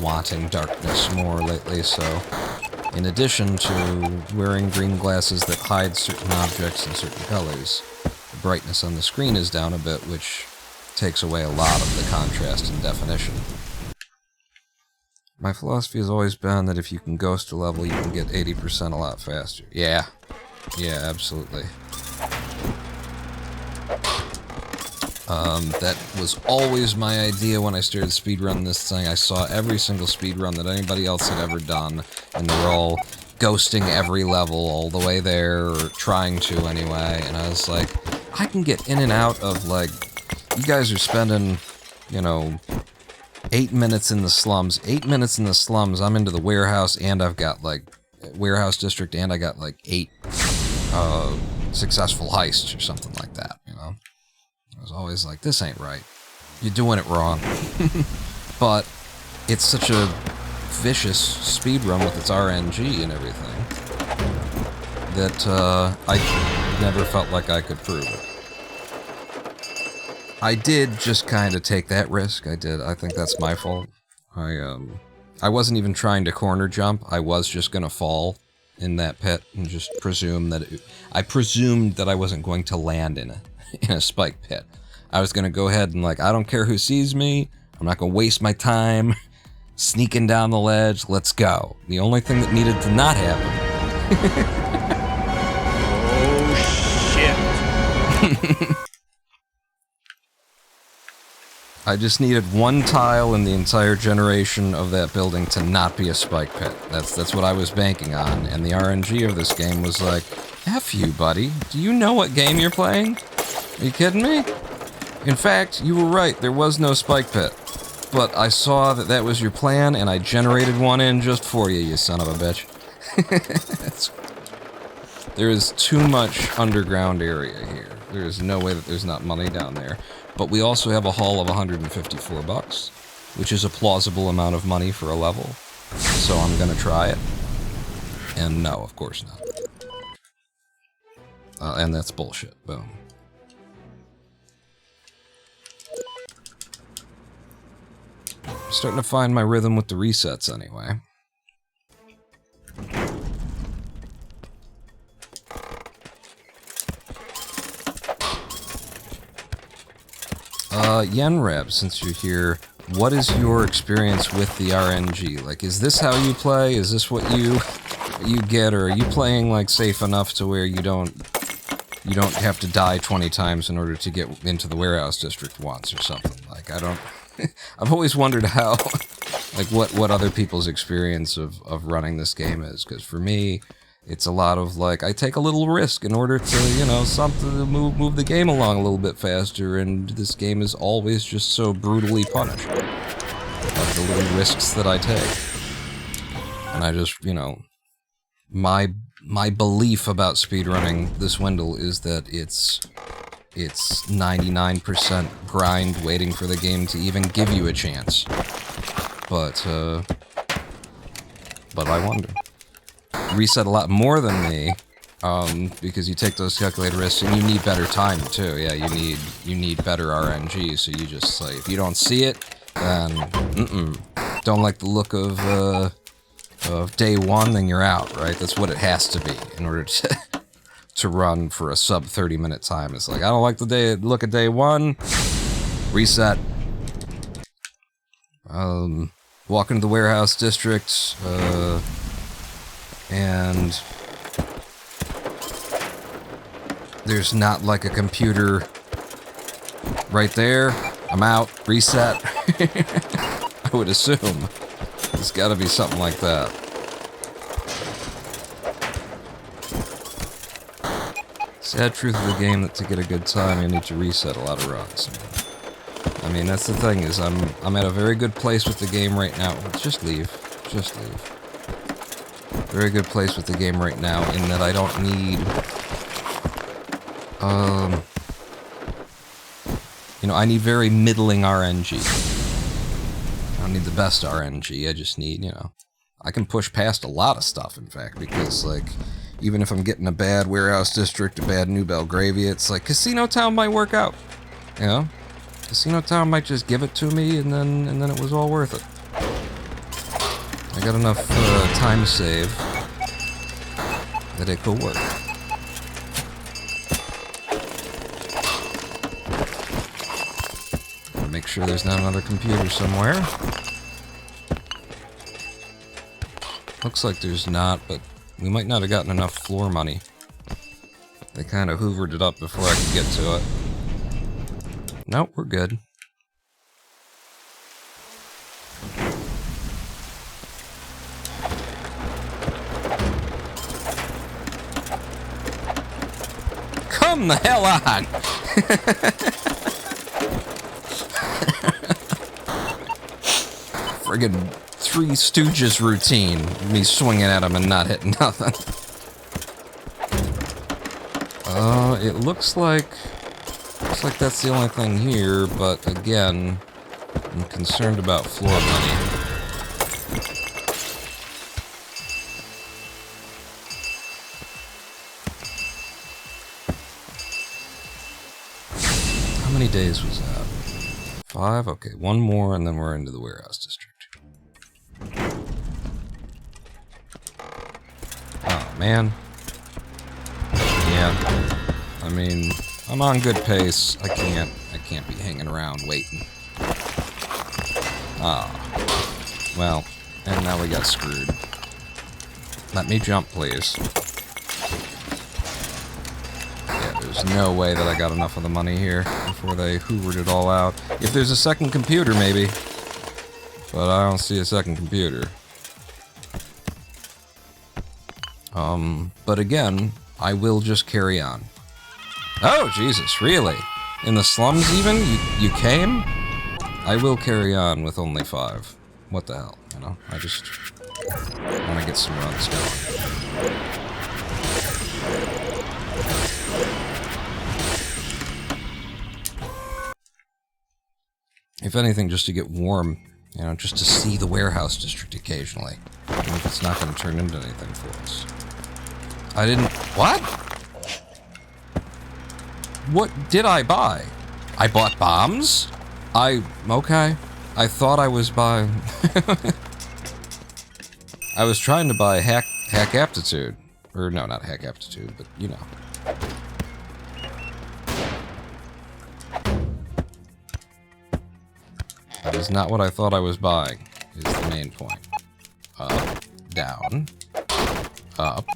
wanting darkness more lately, so in addition to wearing green glasses that hide certain objects in certain colors, the brightness on the screen is down a bit, which takes away a lot of the contrast and definition. My philosophy has always been that if you can ghost a level, you can get 80% a lot faster. Yeah. Yeah, absolutely. That was always my idea when I started speedrunning this thing. I saw every single speedrun that anybody else had ever done, and they were all ghosting every level all the way there, or trying to anyway, and I was like, I can get in and out of, like, you guys are spending, you know, 8 minutes in the slums. 8 minutes in the slums, I'm into the warehouse, and I've got, like, warehouse district, and I got, like, 8, successful heists or something like that, you know? I was always like, this ain't right. You're doing it wrong. But it's such a vicious speedrun with its RNG and everything that I never felt like I could prove it. I did just kind of take that risk. I did. I think that's my fault. I wasn't even trying to corner jump. I was just gonna fall in that pit and just presume that I presumed that I wasn't going to land in a spike pit. I was gonna go ahead and, like, I don't care who sees me. I'm not gonna waste my time sneaking down the ledge. Let's go. The only thing that needed to not happen. Oh, shit. I just needed one tile in the entire generation of that building to not be a spike pit. That's what I was banking on, and the RNG of this game was like, F you, buddy. Do you know what game you're playing? Are you kidding me? In fact, you were right, there was no spike pit. But I saw that that was your plan, and I generated one in just for you, you son of a bitch. There is too much underground area here. There is no way that there's not money down there. But we also have a haul of 154 bucks, which is a plausible amount of money for a level. So I'm gonna try it. And no, of course not. And that's bullshit. Boom. I'm starting to find my rhythm with the resets anyway. Yenreb, since you're here, what is your experience with the RNG? Like, is this how you play? Is this what you get, or are you playing, like, safe enough to where you don't have to die 20 times in order to get into the warehouse district once or something? Like, I don't... I've always wondered how, like, what other people's experience of running this game is, because for me, it's a lot of, like, I take a little risk in order to, you know, something to move the game along a little bit faster, and this game is always just so brutally punished of the little risks that I take. And I just, you know, my belief about speedrunning the Swindle is that it's 99% grind waiting for the game to even give you a chance. But I wonder. Reset a lot more than me, because you take those calculated risks, and you need better time too. Yeah, you need better RNG. So you just, like, if you don't see it, then don't like the look of day one, then you're out, right? That's what it has to be in order to run for a sub 30-minute time. It's like, I don't like the look at day one. Reset. Walk into the warehouse district. And there's not, like, a computer right there. I'm out. Reset. I would assume. There's gotta be something like that. Sad truth of the game that to get a good time, you need to reset a lot of runs. I mean, that's the thing, is I'm at a very good place with the game right now. Just leave. Just leave. Very good place with the game right now, in that I don't need, you know, I need very middling RNG. I don't need the best RNG, I just need, you know, I can push past a lot of stuff, in fact, because, like, even if I'm getting a bad warehouse district, a bad New Belgravia, it's like, Casino Town might work out, you know? Casino Town might just give it to me, and then it was all worth it. I got enough time save that it could work. Make sure there's not another computer somewhere. Looks like there's not, but we might not have gotten enough floor money. They kind of hoovered it up before I could get to it. Nope, we're good. Come the hell on! Friggin' Three Stooges routine. Me swinging at him and not hitting nothing. It looks like that's the only thing here, but again, I'm concerned about floor money. How many days was that? 5? Okay, one more and then we're into the warehouse district. Oh, man. Yeah. I mean, I'm on good pace. I can't be hanging around waiting. Ah. Well, and now we got screwed. Let me jump, please. Yeah, there's no way that I got enough of the money here before they hoovered it all out. If there's a second computer, maybe. But I don't see a second computer. But again, I will just carry on. Oh, Jesus, really? In the slums even? You came? I will carry on with only 5. What the hell, you know? I just want to get some runs going. If anything, just to get warm, you know, just to see the warehouse district occasionally. Even if it's not going to turn into anything for us. I didn't... What? What did I buy? I bought bombs? Okay. I thought I was buying... I was trying to buy hack aptitude. Or, no, not hack aptitude, but, you know. That is not what I thought I was buying, is the main point. Up, down, up.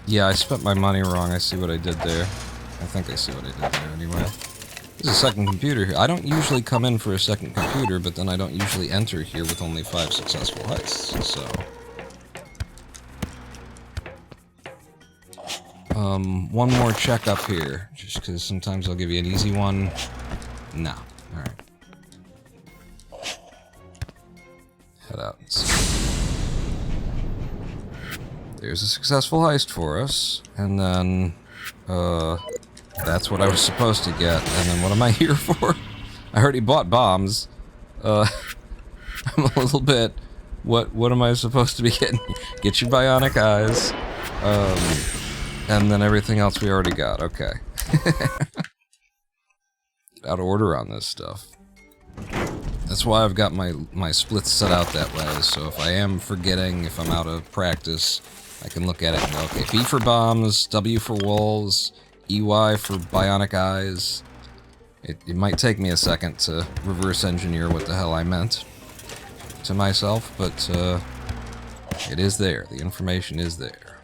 Yeah, I spent my money wrong. I see what I did there. I think I see what I did there anyway. There's a second computer here. I don't usually come in for a second computer, but then I don't usually enter here with only 5 successful heists, so... one more check up here, just because sometimes I'll give you an easy one. No. Alright. Head out and see. There's a successful heist for us, and then, that's what I was supposed to get, and then what am I here for? I already bought bombs. I'm a little bit... What am I supposed to be getting? Get your bionic eyes. And then everything else we already got. Okay. Out of order on this stuff. That's why I've got my splits set out that way, so if I am forgetting, if I'm out of practice, I can look at it and go, okay, B for bombs, W for wolves, EY for bionic eyes. It might take me a second to reverse engineer what the hell I meant to myself, but it is there. The information is there.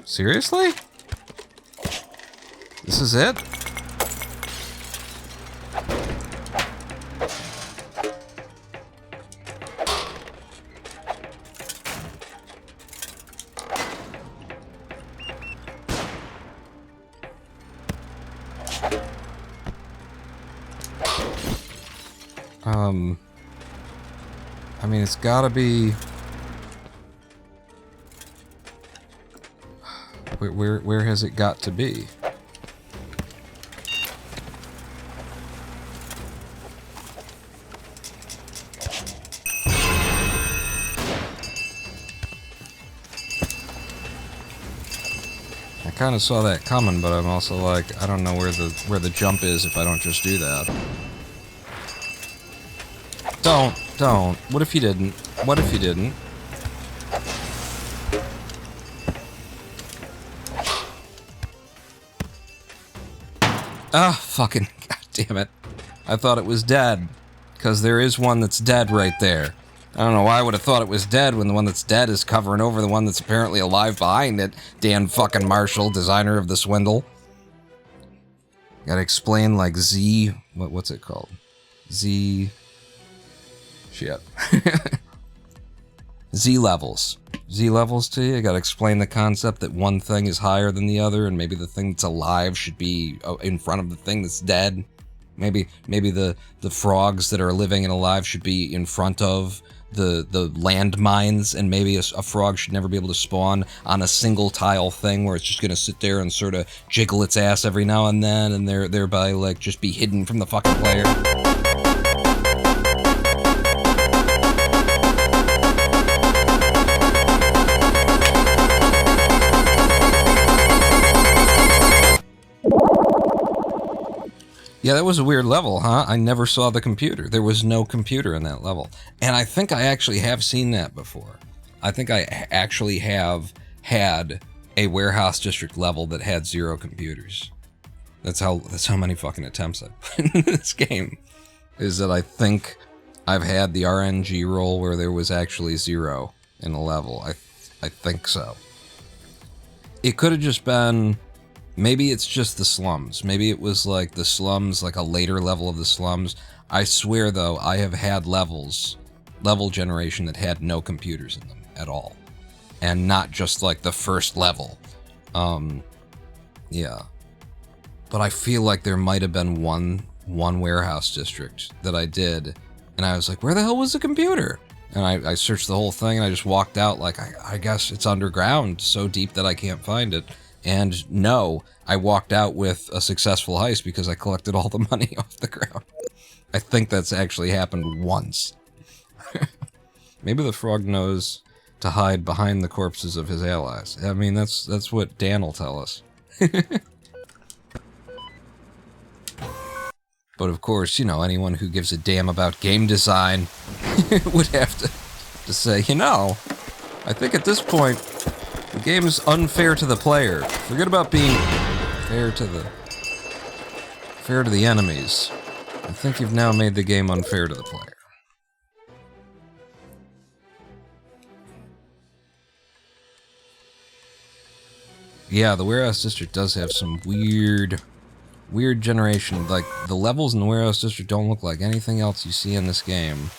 Seriously? This is it? I mean, it's gotta be... Where has it got to be? I kind of saw that coming, but I'm also like, I don't know where the jump is if I don't just do that. Don't. What if you didn't? What if you didn't? Ah, fucking, god damn it. I thought it was dead. Because there is one that's dead right there. I don't know why I would have thought it was dead when the one that's dead is covering over the one that's apparently alive behind it. Dan fucking Marshall, designer of the Swindle. Gotta explain, like, Z... What's it called? Z... Shit. Z levels. Z levels to you. Gotta explain the concept that one thing is higher than the other, and maybe the thing that's alive should be in front of the thing that's dead. Maybe the frogs that are living and alive should be in front of the landmines, and maybe a frog should never be able to spawn on a single tile thing where it's just gonna sit there and sort of jiggle its ass every now and then, and thereby like just be hidden from the fucking player. Yeah, that was a weird level, huh? I never saw the computer. There was no computer in that level. And I think I actually have seen that before. I think I actually have had a warehouse district level that had 0 computers. That's how many fucking attempts I've put in this game. Is that I think I've had the RNG roll where there was actually 0 in a level. I think so. It could have just been... Maybe it's just the slums. Maybe it was like the slums, like a later level of the slums. I swear, though, I have had level generation that had no computers in them at all. And not just like the first level. Yeah. But I feel like there might have been one warehouse district that I did, and I was like, where the hell was the computer? And I searched the whole thing, and I just walked out like, I guess it's underground, so deep that I can't find it. And no, I walked out with a successful heist because I collected all the money off the ground. I think that's actually happened once. Maybe the frog knows to hide behind the corpses of his allies. I mean, that's what Dan will tell us. But of course, you know, anyone who gives a damn about game design would have to say, you know, I think at this point, the game is unfair to the player. Forget about being fair to the enemies. I think you've now made the game unfair to the player. Yeah, the warehouse district does have some weird generation. Like, the levels in the warehouse district don't look like anything else you see in this game.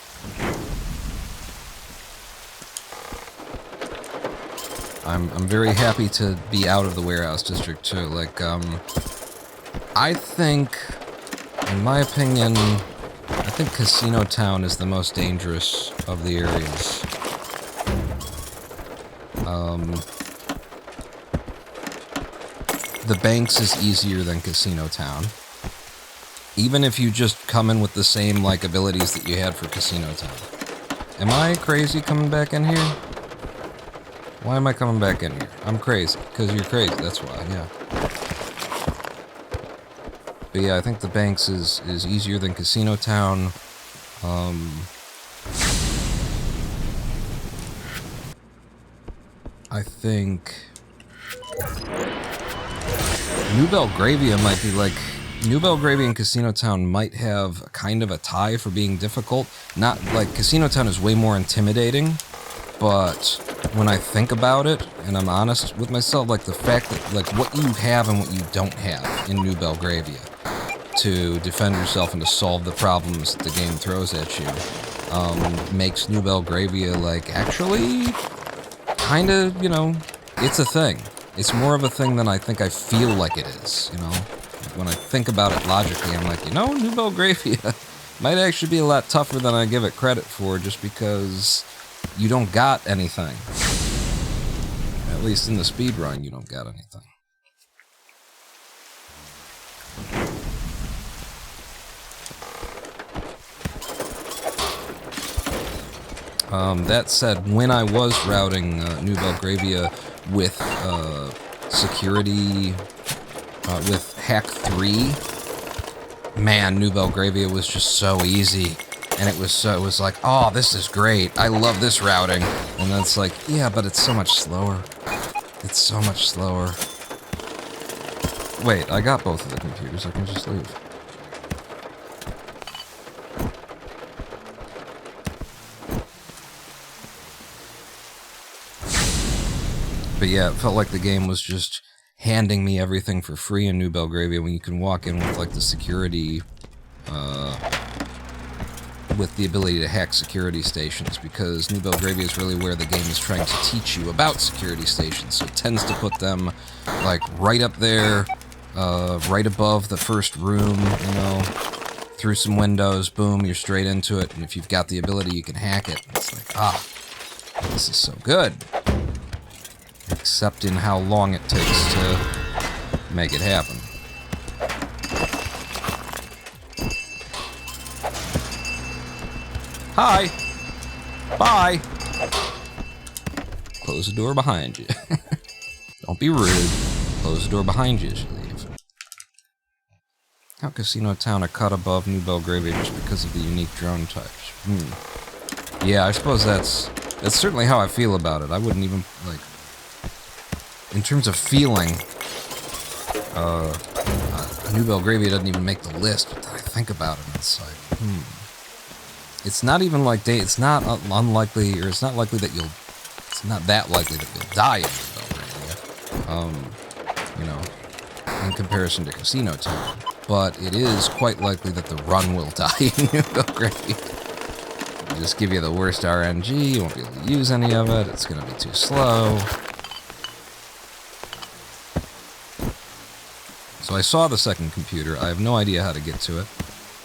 I'm very happy to be out of the warehouse district too. Like, I think, in my opinion, I think Casino Town is the most dangerous of the areas. The Banks is easier than Casino Town. Even if you just come in with the same, like, abilities that you had for Casino Town. Am I crazy coming back in here? Why am I coming back in here? I'm crazy. Because you're crazy, that's why, yeah. But yeah, I think the Banks is easier than Casino Town. I think... New Belgravia might be like... New Belgravia and Casino Town might have kind of a tie for being difficult. Not, like, Casino Town is way more intimidating, but... when I think about it, and I'm honest with myself, like the fact that, like, what you have and what you don't have in New Belgravia to defend yourself and to solve the problems that the game throws at you, makes New Belgravia, like, actually kind of, you know, it's a thing. It's more of a thing than I think I feel like it is, you know? When I think about it logically, I'm like, you know, New Belgravia might actually be a lot tougher than I give it credit for, just because... you don't got anything. At least in the speedrun, you don't got anything. That said, when I was routing New Belgravia with security, with Hack 3, man, New Belgravia was just so easy. And it was like, oh, this is great. I love this routing. And then it's like, yeah, but it's so much slower. It's so much slower. Wait, I got both of the computers. I can just leave. But yeah, it felt like the game was just handing me everything for free in New Belgravia when you can walk in with, like, the security, with the ability to hack security stations, because New Belgravia is really where the game is trying to teach you about security stations, so it tends to put them, like, right up there, right above the first room, you know, through some windows, boom, you're straight into it, and if you've got the ability, you can hack it. It's like, this is so good. Except in how long it takes to make it happen. Hi! Bye! Close the door behind you. Don't be rude. Close the door behind you as you leave. How Casino Town are cut above New Belgravia just because of the unique drone types. Yeah, I suppose that's certainly how I feel about it. I wouldn't even, like... In terms of feeling, New Belgravia doesn't even make the list, but then I think about it, and it's like, It's not even like it's not unlikely, or it's not likely that it's not that likely that you'll die in New Belgravia, you know, in comparison to Casino Town. But it is quite likely that the run will die in New Belgravia. It'll just give you the worst RNG, you won't be able to use any of it, it's going to be too slow. So I saw the second computer. I have no idea how to get to it.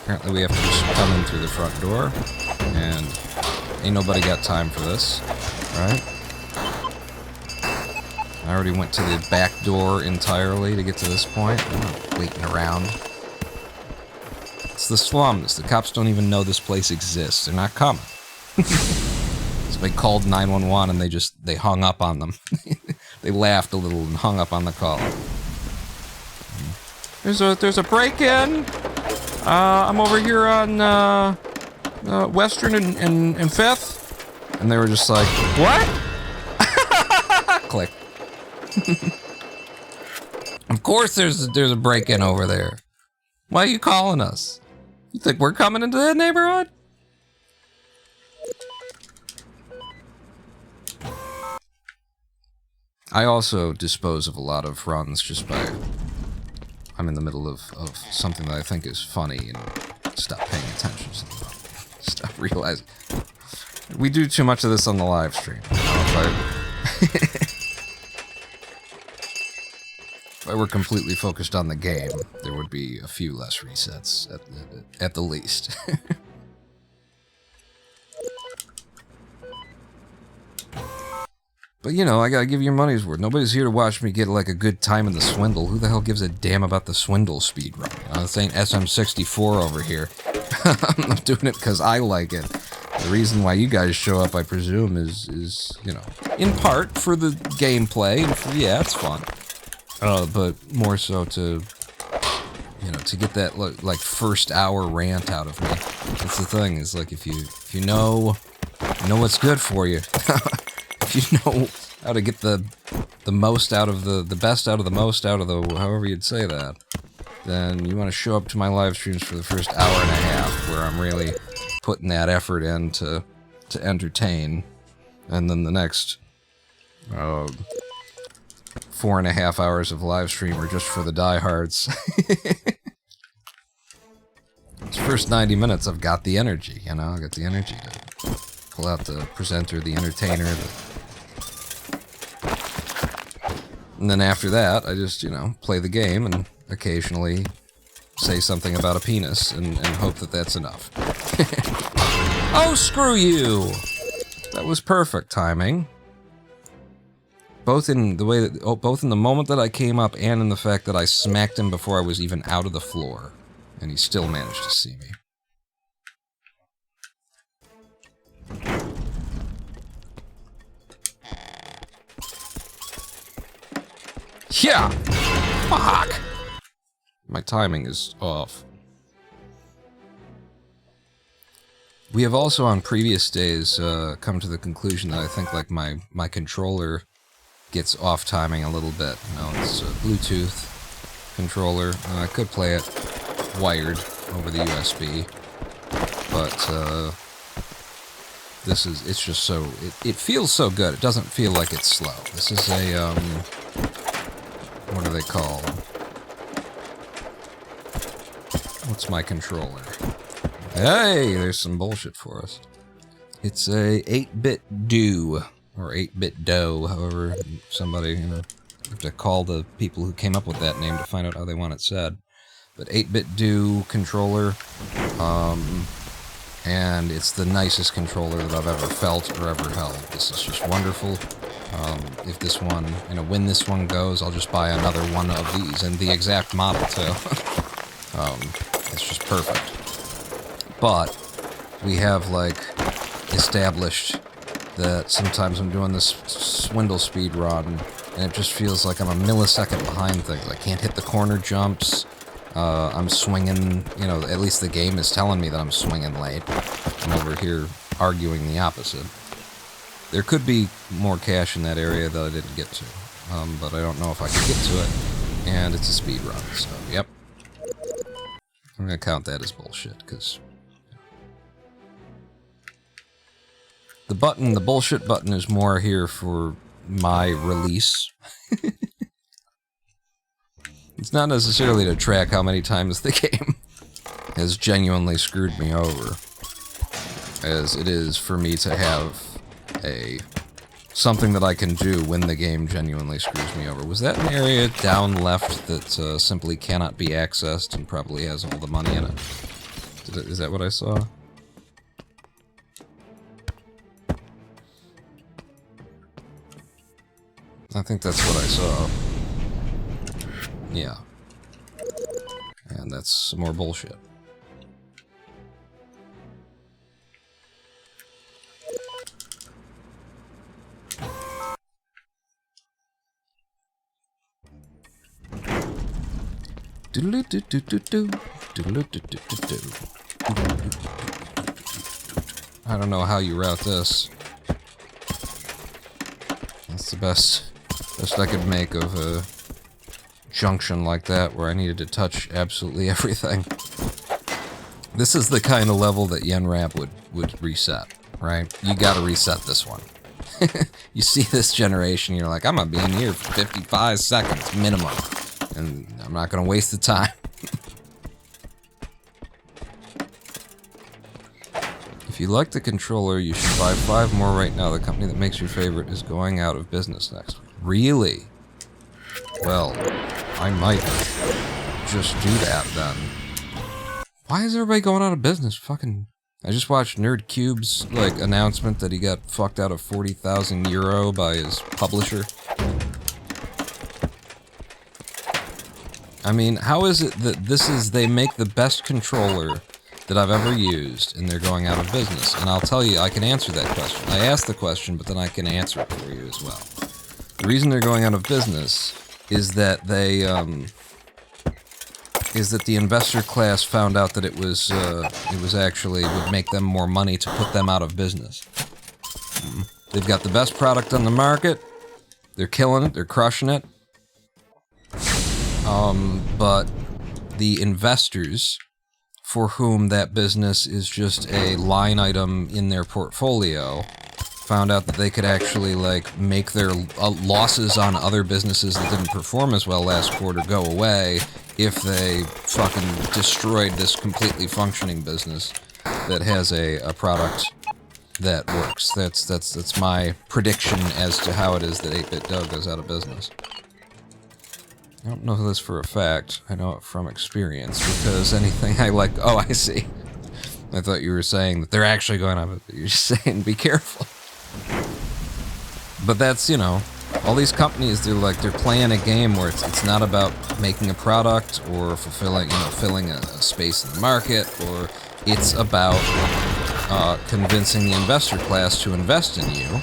Apparently we have to just come in through the front door, and ain't nobody got time for this, right? I already went to the back door entirely to get to this point. I'm not waiting around. It's the slums. The cops don't even know this place exists. They're not coming. Somebody called 911 and they hung up on them. They laughed a little and hung up on the call. There's a break-in. I'm over here on Western and 5th. And they were just like, what? Click. Of course there's a break-in over there. Why are you calling us? You think we're coming into that neighborhood? I also dispose of a lot of runs just by... I'm in the middle of something that I think is funny and stop paying attention to them. Stop realizing. We do too much of this on the live stream. If I were completely focused on the game, there would be a few less resets, at the least. But, you know, I gotta give you your money's worth. Nobody's here to watch me get, like, a good time in the Swindle. Who the hell gives a damn about the Swindle speedrun? This ain't SM64 over here. I'm doing it because I like it. The reason why you guys show up, I presume, is, you know, in part for the gameplay, and for, yeah, it's fun. But more so to, you know, to get that, like, first hour rant out of me. That's the thing, is, like, if you know what's good for you... If you know how to get the most out of the best out of the most out of the, however you'd say that, then you want to show up to my live streams for the first hour and a half, where I'm really putting that effort in to entertain, and then the next 4.5 hours of live stream are just for the diehards. These first 90 minutes, I've got the energy, you know, I got the energy to pull out the presenter, the entertainer, and then after that, I just, you know, play the game and occasionally say something about a penis and hope that that's enough. Oh, screw you! That was perfect timing. Both in the way that, both in the moment that I came up and in the fact that I smacked him before I was even out of the floor, and he still managed to see me. Yeah! Fuck! My timing is off. We have also on previous days come to the conclusion that I think like my controller gets off timing a little bit. You know, it's a Bluetooth controller. I could play it wired over the USB, but it's just so, it feels so good. It doesn't feel like it's slow. This is a, what are they called? What's my controller? Hey, there's some bullshit for us. It's a 8-bit do, or 8-bit dough, however somebody, you know, have to call the people who came up with that name to find out how they want it said. But 8-bit do controller, and it's the nicest controller that I've ever felt or ever held. This is just wonderful. If this one, you know, when this one goes, I'll just buy another one of these, and the exact model too. It's just perfect. But we have, like, established that sometimes I'm doing this Swindle speed run, and it just feels like I'm a millisecond behind things. I can't hit the corner jumps. I'm swinging, you know, at least the game is telling me that I'm swinging late. I'm over here arguing the opposite. There could be more cash in that area that I didn't get to, but I don't know if I could get to it, and it's a speed run, so, yep. I'm gonna count that as bullshit, because the button, the bullshit button, is more here for my release. It's not necessarily to track how many times the game has genuinely screwed me over, as it is for me to have something that I can do when the game genuinely screws me over. Was that an area down left that simply cannot be accessed and probably has all the money in it? Is that what I saw? I think that's what I saw. Yeah. And that's some more bullshit. I don't know how you route this. That's the best I could make of a junction like that where I needed to touch absolutely everything. This is the kind of level that Yenrap would reset, right? You gotta reset this one. You see this generation, you're like, I'm gonna be in here for 55 seconds minimum, and I'm not gonna waste the time. If you like the controller, you should buy 5 more right now. The company that makes your favorite is going out of business next week. Really? Well, I might just do that then. Why is everybody going out of business? Fucking... I just watched Nerd Cube's, like, announcement that he got fucked out of 40,000 euro by his publisher. I mean, how is it that they make the best controller that I've ever used, and they're going out of business? And I'll tell you, I can answer that question. I asked the question, but then I can answer it for you as well. The reason they're going out of business is that they, is that the investor class found out that it was actually would make them more money to put them out of business. They've got the best product on the market. They're killing it. They're crushing it. But the investors, for whom that business is just a line item in their portfolio, found out that they could actually, like, make their losses on other businesses that didn't perform as well last quarter go away if they fucking destroyed this completely functioning business that has a product that works. That's my prediction as to how it is that 8-Bit Dough goes out of business. I don't know this for a fact. I know it from experience, because anything I like... Oh, I see. I thought you were saying that they're actually going out of it. You're just saying be careful. But that's, you know, all these companies, they're playing a game where it's not about making a product or fulfilling, you know, filling a space in the market, or it's about convincing the investor class to invest in you.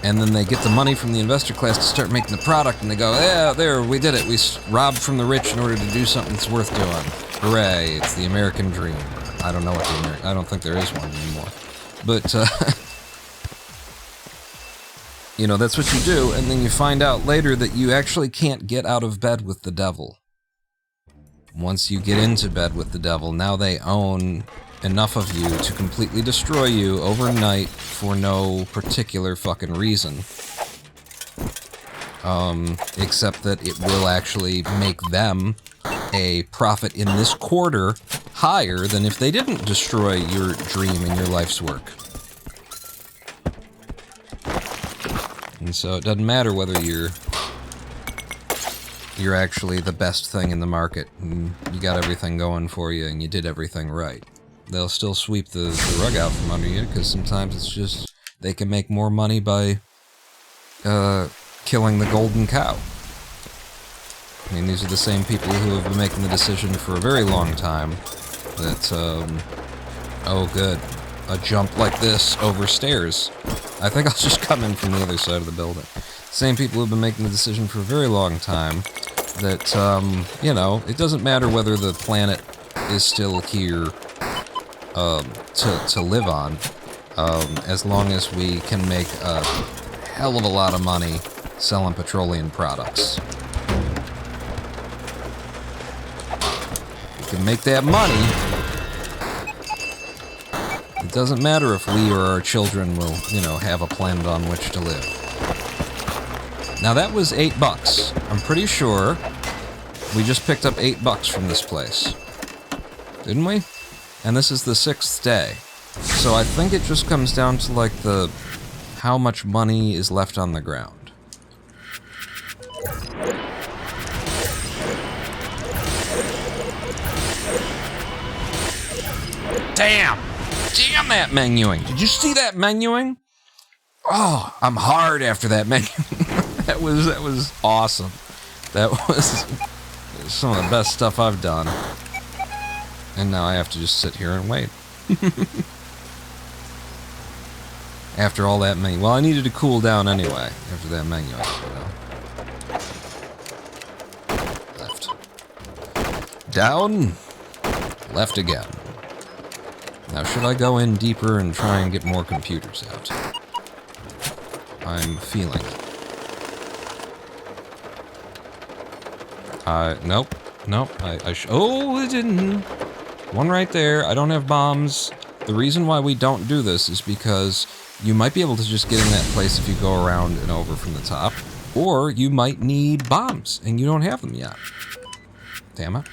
And then they get the money from the investor class to start making the product, and they go, yeah, there, we did it. We robbed from the rich in order to do something that's worth doing. Hooray, it's the American dream. I don't know what I don't think there is one anymore. But, you know, that's what you do, and then you find out later that you actually can't get out of bed with the devil. Once you get into bed with the devil, now they own enough of you to completely destroy you overnight for no particular fucking reason. Except that it will actually make them a profit in this quarter higher than if they didn't destroy your dream and your life's work. And so it doesn't matter whether you're actually the best thing in the market and you got everything going for you and you did everything right. They'll still sweep the rug out from under you because sometimes it's just they can make more money by killing the golden cow. I mean, these are the same people who have been making the decision for a very long time that, oh good, a jump like this over stairs. I think I'll just come in from the other side of the building. Same people who have been making the decision for a very long time that, you know, it doesn't matter whether the planet is still here to live on, as long as we can make a hell of a lot of money selling petroleum products. We can make that money. It doesn't matter if we or our children will, you know, have a planet on which to live. Now that was $8. I'm pretty sure we just picked up $8 from this place. Didn't we? And this is the 6th day. So I think it just comes down to like how much money is left on the ground. Damn! Damn that menuing! Did you see that menuing? Oh, I'm hard after that menuing. that was awesome. That was some of the best stuff I've done. And now I have to just sit here and wait. After all that menu. Well, I needed to cool down anyway after that menu, you know. Left. Down. Left again. Now, should I go in deeper and try and get more computers out? I'm feeling it. Nope. Nope. Oh, it didn't. One right there. I don't have bombs. The reason why we don't do this is because you might be able to just get in that place if you go around and over from the top. Or you might need bombs, and you don't have them yet. Damn it.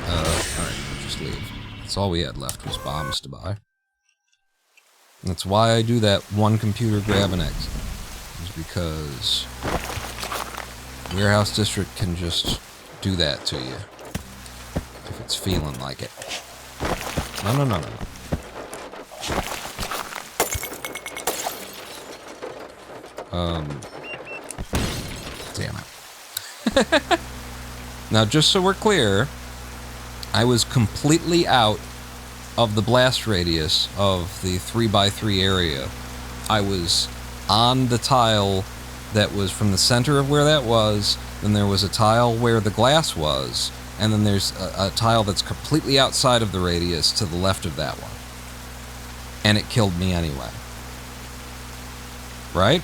Alright, just leave. That's all we had left was bombs to buy. And that's why I do that one computer grab and exit. Is because Warehouse District can just do that to you. If it's feeling like it. No. Damn it. Now, just so we're clear, I was completely out of the blast radius of the 3x3 area. I was on the tile that was from the center of where that was, then there was a tile where the glass was, and then there's a tile that's completely outside of the radius to the left of that one. And it killed me anyway. Right?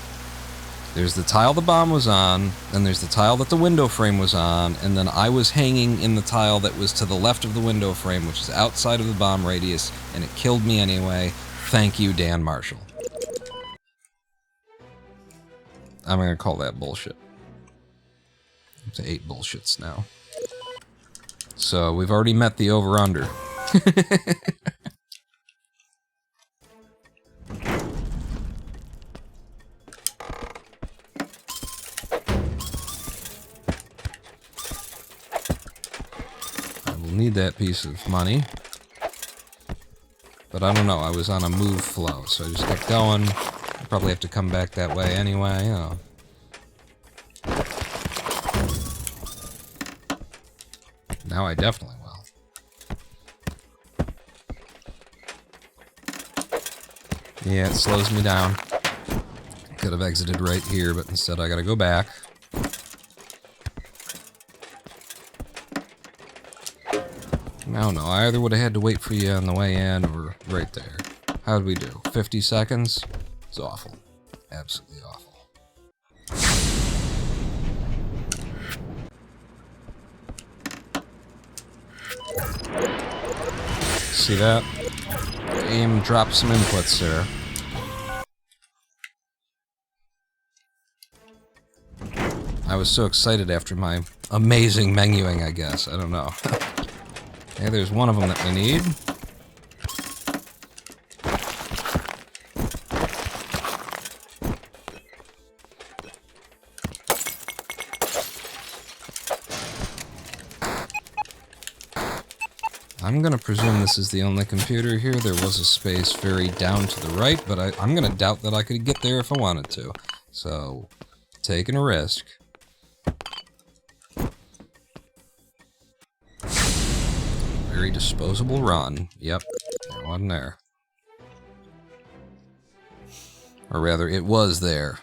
There's the tile the bomb was on, then there's the tile that the window frame was on, and then I was hanging in the tile that was to the left of the window frame, which is outside of the bomb radius, and it killed me anyway. Thank you, Dan Marshall. I'm gonna call that bullshit. Up to 8 bullshits now. So, we've already met the over-under. Need that piece of money, but I don't know, I was on a move flow, so I just kept going. I probably have to come back that way anyway. Oh. Now I definitely will. Yeah, it slows me down. Could have exited right here, but instead I gotta go back. I don't know, I either would have had to wait for you on the way in or right there. How'd we do? 50 seconds? It's awful. Absolutely awful. See that? Game dropped some inputs there. I was so excited after my amazing menuing, I guess. I don't know. Okay, there's one of them that we need. I'm gonna presume this is the only computer here. There was a space very down to the right, but I'm gonna doubt that I could get there if I wanted to. So, taking a risk. Very disposable run. Yep, that one there. Or rather, it was there.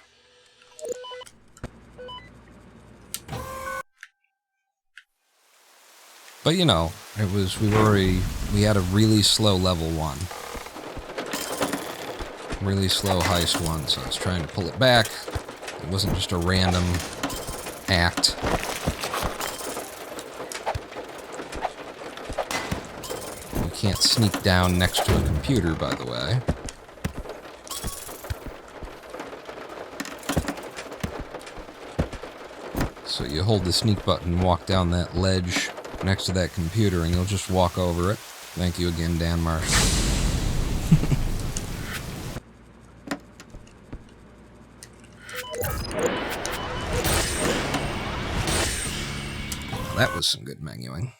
But you know, it was, we had a really slow level 1. Really slow heist 1, so I was trying to pull it back. It wasn't just a random act. You can't sneak down next to a computer, by the way. So you hold the sneak button and walk down that ledge next to that computer, and you'll just walk over it. Thank you again, Dan Marshall. That was some good menuing.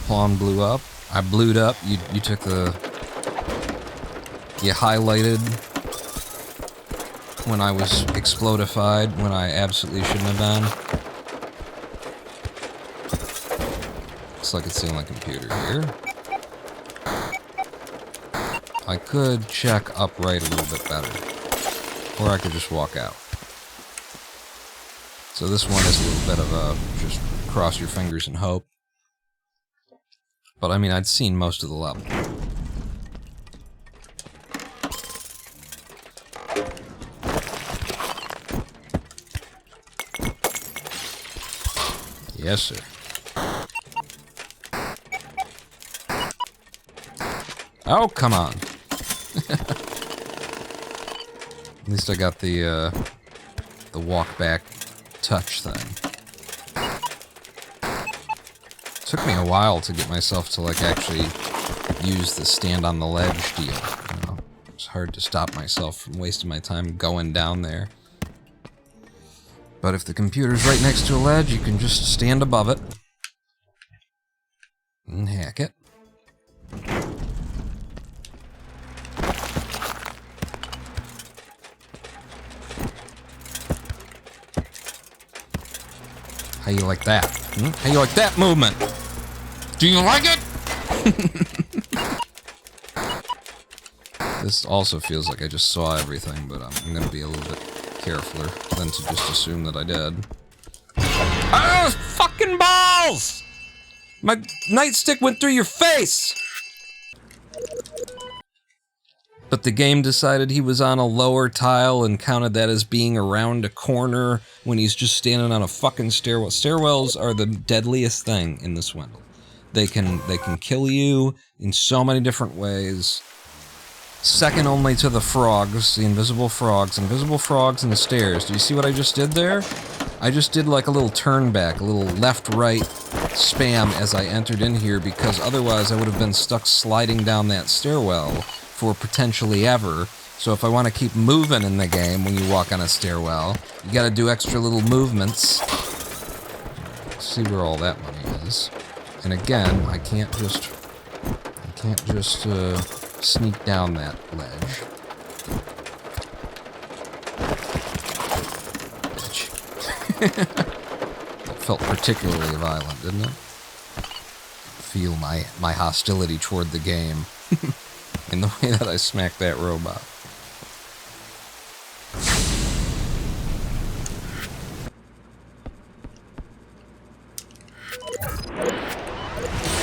Pawn blew up. I blued up. You took the... You highlighted when I was explodified, when I absolutely shouldn't have been. Looks like it's the only computer here. I could check upright a little bit better. Or I could just walk out. So this one is a little bit of a just cross your fingers and hope. But I mean, I'd seen most of the level. Yes, sir. Oh, come on. At least I got the walk back touch thing. Took me a while to get myself to, like, actually use the stand on the ledge deal. You know, it's hard to stop myself from wasting my time going down there. But if the computer's right next to a ledge, you can just stand above it and hack it. How you like that? Hmm? How you like that movement? Do you like it? This also feels like I just saw everything, but I'm gonna be a little bit carefuler than to just assume that I did. Oh, fucking balls! My nightstick went through your face! But the game decided he was on a lower tile and counted that as being around a corner when he's just standing on a fucking stairwell. Stairwells are the deadliest thing in the Swindle. They can kill you in so many different ways. Second only to the frogs, the invisible frogs. Invisible frogs and the stairs. Do you see what I just did there? I just did like a little turn back, a little left-right spam as I entered in here, because otherwise I would have been stuck sliding down that stairwell for potentially ever. So if I want to keep moving in the game when you walk on a stairwell, you gotta do extra little movements. Let's see where all that money is. And again, I can't just sneak down that ledge. That felt particularly violent, didn't it? Feel my hostility toward the game in the way that I smacked that robot.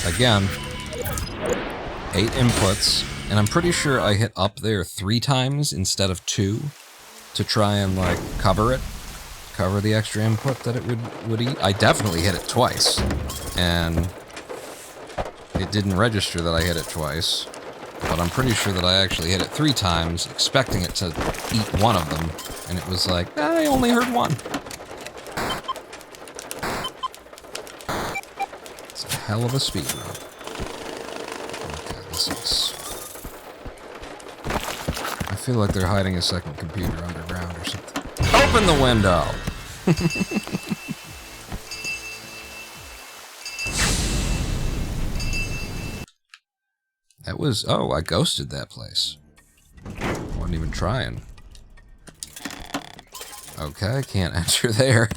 Again, 8 inputs, and I'm pretty sure I hit up there 3 times instead of 2 to try and, like, cover the extra input that it would eat. I definitely hit it twice, and it didn't register that I hit it twice, but I'm pretty sure that I actually hit it 3 times, expecting it to eat one of them, and it was like, I only heard one. It's a hell of a speedrun. Okay, this is... I feel like they're hiding a second computer underground or something. Open the window! That was... Oh, I ghosted that place. Wasn't even trying. Okay, can't enter there.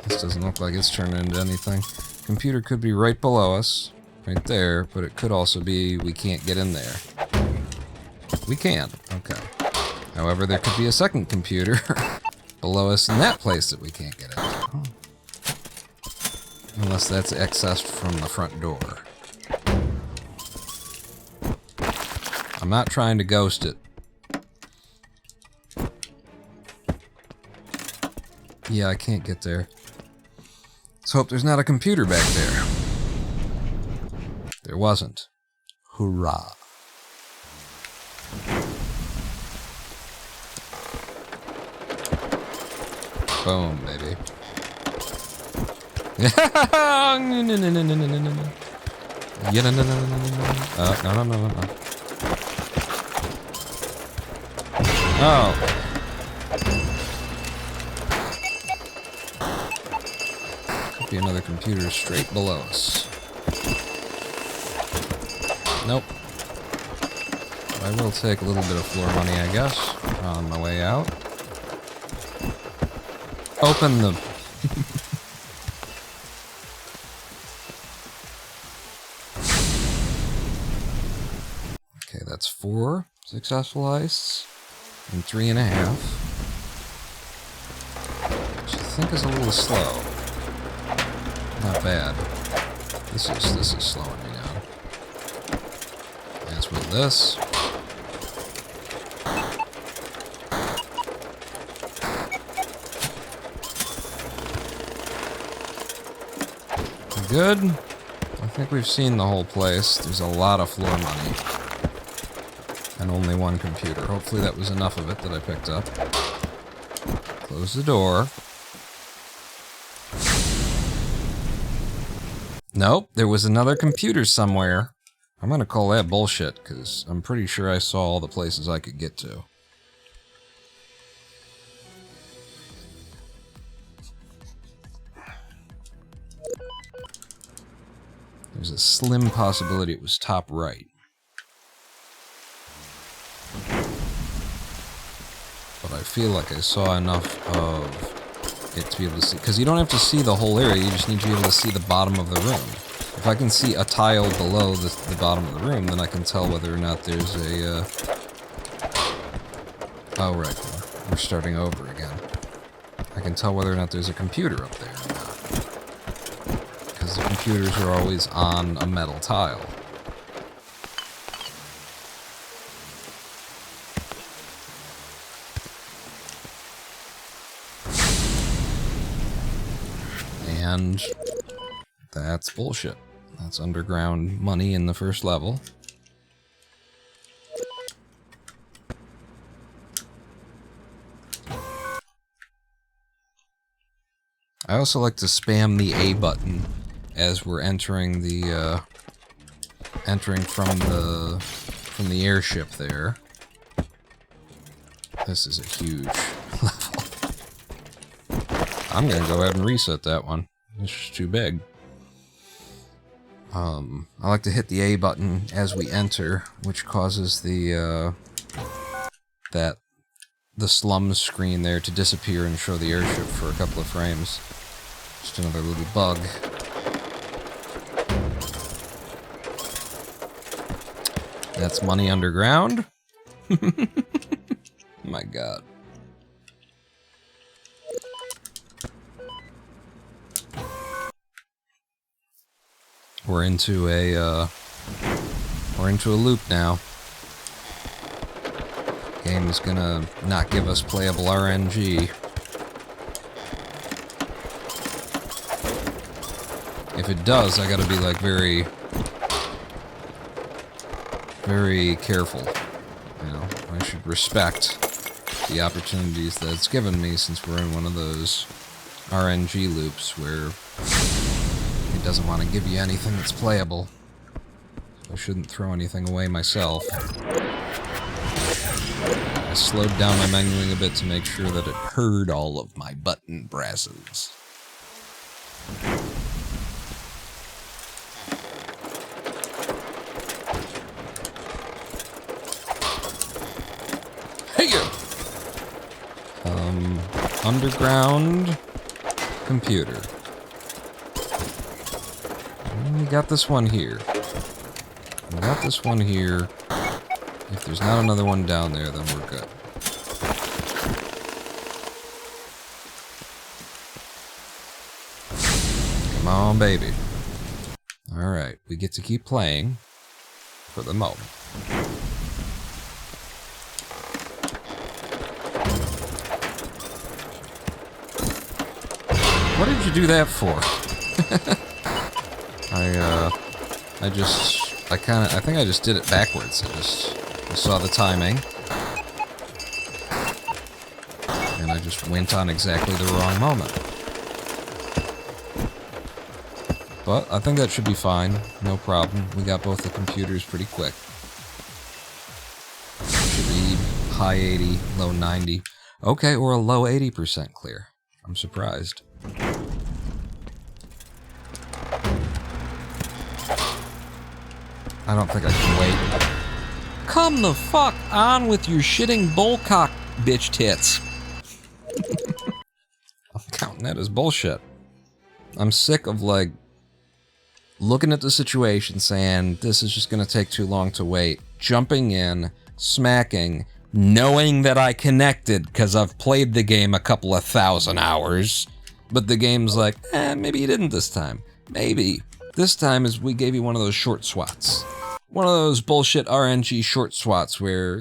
This doesn't look like it's turning into anything. Computer could be right below us, right there, but it could also be we can't get in there. We can, okay. However, there could be a second computer below us in that place that we can't get into. Oh. Unless that's accessed from the front door. I'm not trying to ghost it. Yeah, I can't get there. Let's hope there's not a computer back there. There wasn't. Hurrah. Boom, baby. Yeah, no. Oh. Could be another computer straight below us. Nope. I will take a little bit of floor money, I guess, on my way out. Open the... Okay, that's 4 successful heists. And 3.5. Which I think is a little slow. Not bad. This is slowing me down. As with this. Good. I think we've seen the whole place. There's a lot of floor money. And only one computer. Hopefully that was enough of it that I picked up. Close the door. Nope, there was another computer somewhere. I'm gonna call that bullshit, because I'm pretty sure I saw all the places I could get to. There's a slim possibility it was top right. But I feel like I saw enough of it to be able to see. Because you don't have to see the whole area, you just need to be able to see the bottom of the room. If I can see a tile below the bottom of the room, then I can tell whether or not there's a... Oh, right. We're starting over again. I can tell whether or not there's a computer up there or not. Because the computers are always on a metal tile. And that's bullshit. That's underground money in the first level. I also like to spam the A button as we're entering the from the airship there. This is a huge level. I'm gonna go ahead and reset that one. It's just too big. I like to hit the A button as we enter, which causes the the slums screen there to disappear and show the airship for a couple of frames. Just another little bug. That's money underground. My God. We're into a loop now. game is gonna not give us playable RNG. If it does, I gotta be, like, very careful. You know, I should respect the opportunities that it's given me since we're in one of those RNG loops where it doesn't want to give you anything that's playable. I shouldn't throw anything away myself. I slowed down my menuing a bit to make sure that it heard all of my button presses. Underground computer. We got this one here. We got this one here. If there's not another one down there, then we're good. Come on, baby. Alright, we get to keep playing for the moment. What did you do that for? I think I just did it backwards. I saw the timing. And I just went on exactly the wrong moment. But I think that should be fine. No problem. We got both the computers pretty quick. Should be high 80, low 90. Okay, or a low 80% clear. I'm surprised. I don't think I can wait. Come the fuck on with your shitting bullcock bitch tits. I'm counting that as bullshit. I'm sick of, like, looking at the situation saying, this is just gonna take too long to wait, jumping in, smacking, knowing that I connected because I've played the game a couple of 1,000 hours, but the game's like, maybe you didn't this time. Maybe. This time is we gave you one of those short swats. One of those bullshit RNG short swats where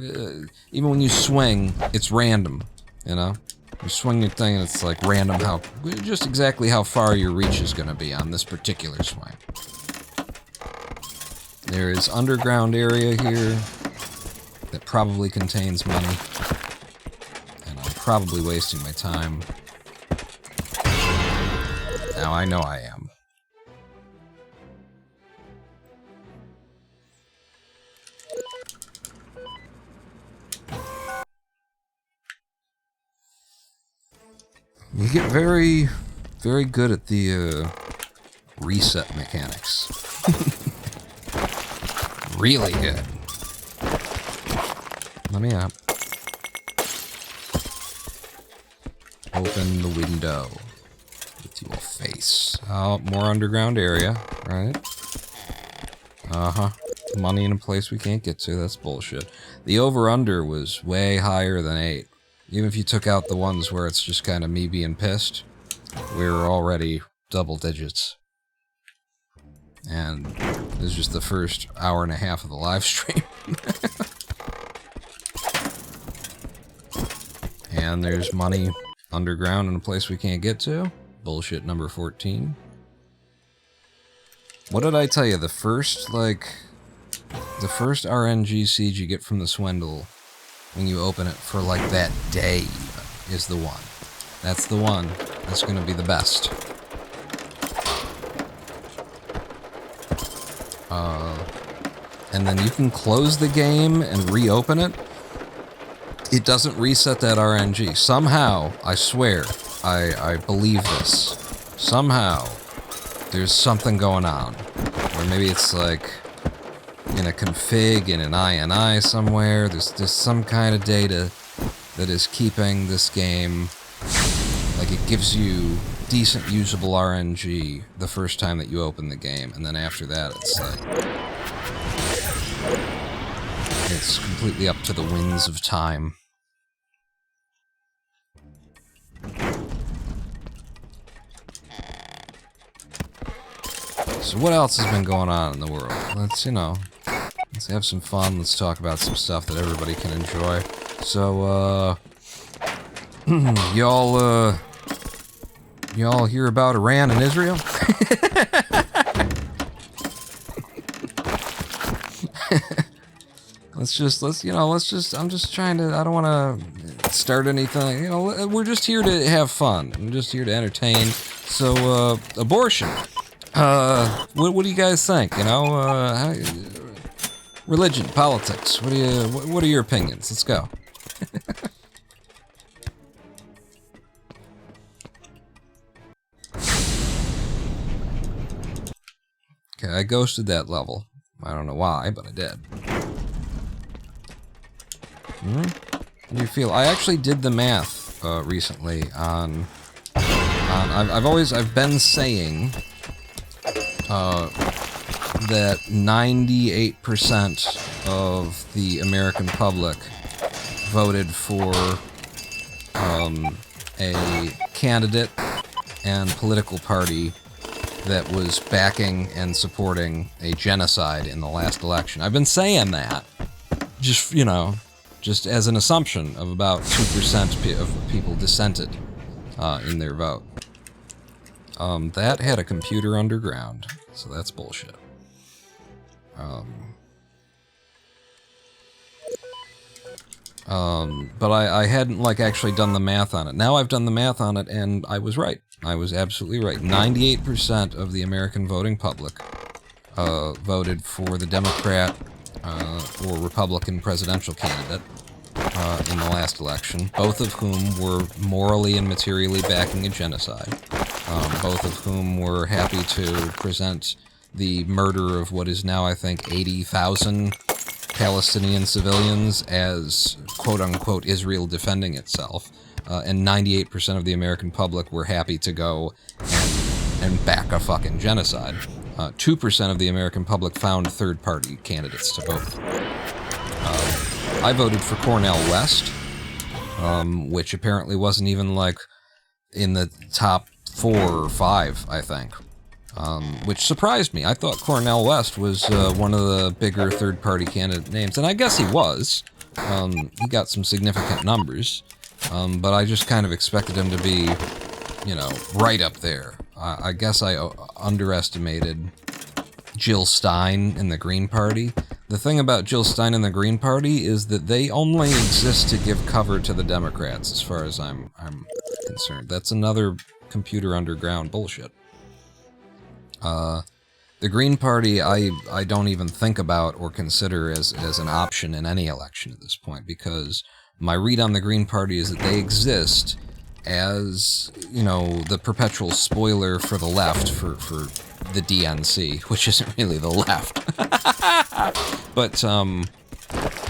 even when you swing, it's random, you know? You swing your thing and it's like random just exactly how far your reach is gonna be on this particular swing. There is underground area here that probably contains money, and I'm probably wasting my time. Now I know I am. You get very, very good at the reset mechanics. Really good. Let me out. Open the window with your face. Oh, more underground area, right? Uh-huh. Money in a place we can't get to, that's bullshit. The over-under was way higher than 8. Even if you took out the ones where it's just kind of me being pissed, we were already double digits. And this is just the first hour and a half of the live stream. And there's money underground in a place we can't get to. Bullshit number 14. What did I tell you? The first RNG seed you get from the Swindle, when you open it for, like, that day, even, is the one. That's the one that's gonna be the best. And then you can close the game and reopen it. It doesn't reset that RNG. Somehow, I swear, I believe this. Somehow, there's something going on. Or maybe it's like in a config, in an INI somewhere. There's some kind of data that is keeping this game, like, it gives you decent usable RNG the first time that you open the game, and then after that it's like, it's completely up to the winds of time. So what else has been going on in the world? Let's have some fun. Let's talk about some stuff that everybody can enjoy. So, y'all hear about Iran and Israel? I'm just trying to, I don't want to start anything, we're just here to have fun. I'm just here to entertain. So, abortion. What do you guys think, religion, politics, what are your opinions? Let's go. Okay, I ghosted that level. I don't know why, but I did. How do you feel? I actually did the math recently on I've been saying that 98% of the American public voted for a candidate and political party that was backing and supporting a genocide in the last election. I've been saying that, just as an assumption of about 2% of people dissented in their vote. That had a computer underground, so that's bullshit. But I hadn't, actually done the math on it. Now I've done the math on it, and I was right. I was absolutely right. 98% of the American voting public voted for the Democrat or Republican presidential candidate in the last election, both of whom were morally and materially backing a genocide, both of whom were happy to present the murder of what is now, I think, 80,000 Palestinian civilians as quote-unquote Israel defending itself, and 98% of the American public were happy to go and back a fucking genocide. 2% of the American public found third-party candidates to vote. I voted for Cornel West, which apparently wasn't even, in the top 4 or 5, I think. Which surprised me. I thought Cornel West was one of the bigger third-party candidate names, and I guess he was. He got some significant numbers, but I just kind of expected him to be, right up there. I guess I underestimated Jill Stein in the Green Party. The thing about Jill Stein and the Green Party is that they only exist to give cover to the Democrats, as far as I'm concerned. That's another computer underground bullshit. The Green Party, I don't even think about or consider as an option in any election at this point, because my read on the Green Party is that they exist as, the perpetual spoiler for the left, for the DNC, which isn't really the left. But,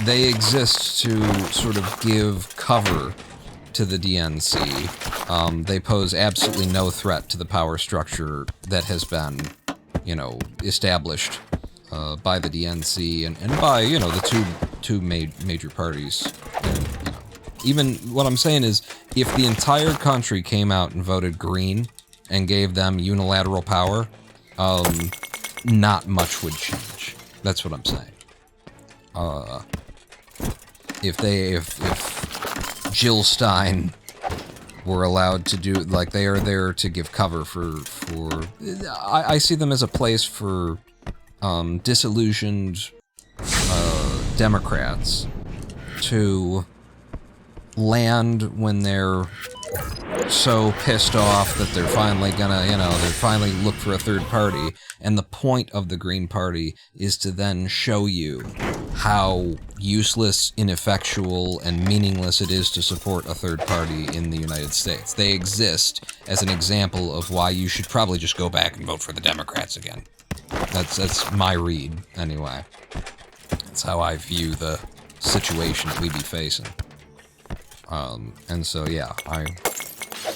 they exist to sort of give cover to the DNC. They pose absolutely no threat to the power structure that has been, established by the DNC and by, the two major parties. And, even what I'm saying is, if the entire country came out and voted Green and gave them unilateral power, not much would change. That's what I'm saying. If Jill Stein were allowed to do, they are there to give cover for I see them as a place for disillusioned Democrats to land when they're so pissed off that they're finally gonna, they're finally look for a third party, and the point of the Green Party is to then show you how useless, ineffectual, and meaningless it is to support a third party in the United States. They exist as an example of why you should probably just go back and vote for the Democrats again. That's my read, anyway. That's how I view the situation that we'd be facing. And so, yeah,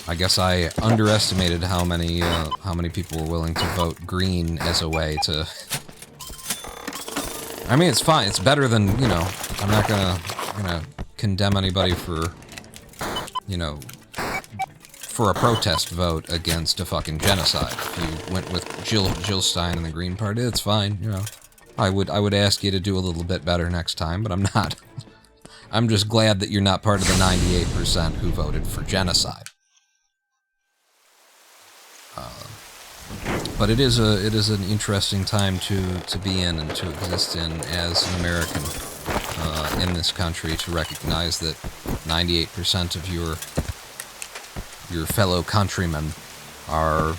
I guess I underestimated how many people were willing to vote Green as a way to... I mean, it's fine. It's better than, I'm not gonna condemn anybody for, for a protest vote against a fucking genocide. If you went with Jill Stein and the Green Party, it's fine, I would ask you to do a little bit better next time, but I'm I'm just glad that you're not part of the 98% who voted for genocide. But it is an interesting time to be in and to exist in as an American in this country, to recognize that 98% of your fellow countrymen are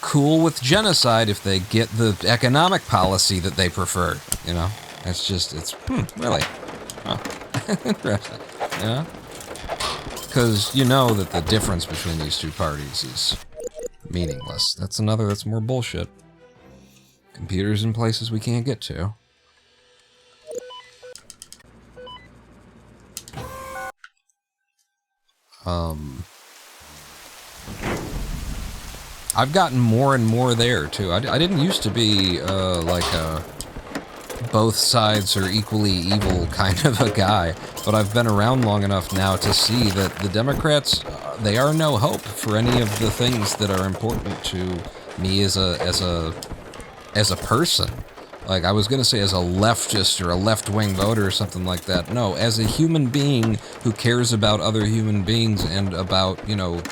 cool with genocide if they get the economic policy that they prefer. You know, it's really interesting. Yeah, because you know that the difference between these two parties is meaningless. That's more bullshit. Computers in places we can't get to. I've gotten more and more there, too. I didn't used to be, like a both sides are equally evil kind of a guy, but I've been around long enough now to see that the Democrats, they are no hope for any of the things that are important to me as a person. Like, I was gonna say as a leftist or a left-wing voter or something like that. No, as a human being who cares about other human beings and about, you know,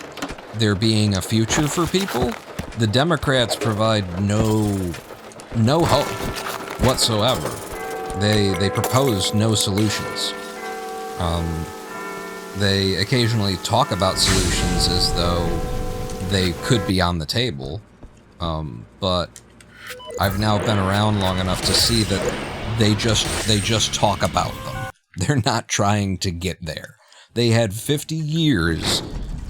there being a future for people, the Democrats provide no hope whatsoever. They propose no solutions. They occasionally talk about solutions as though they could be on the table, but I've now been around long enough to see that they just talk about them. They're not trying to get there. They had 50 years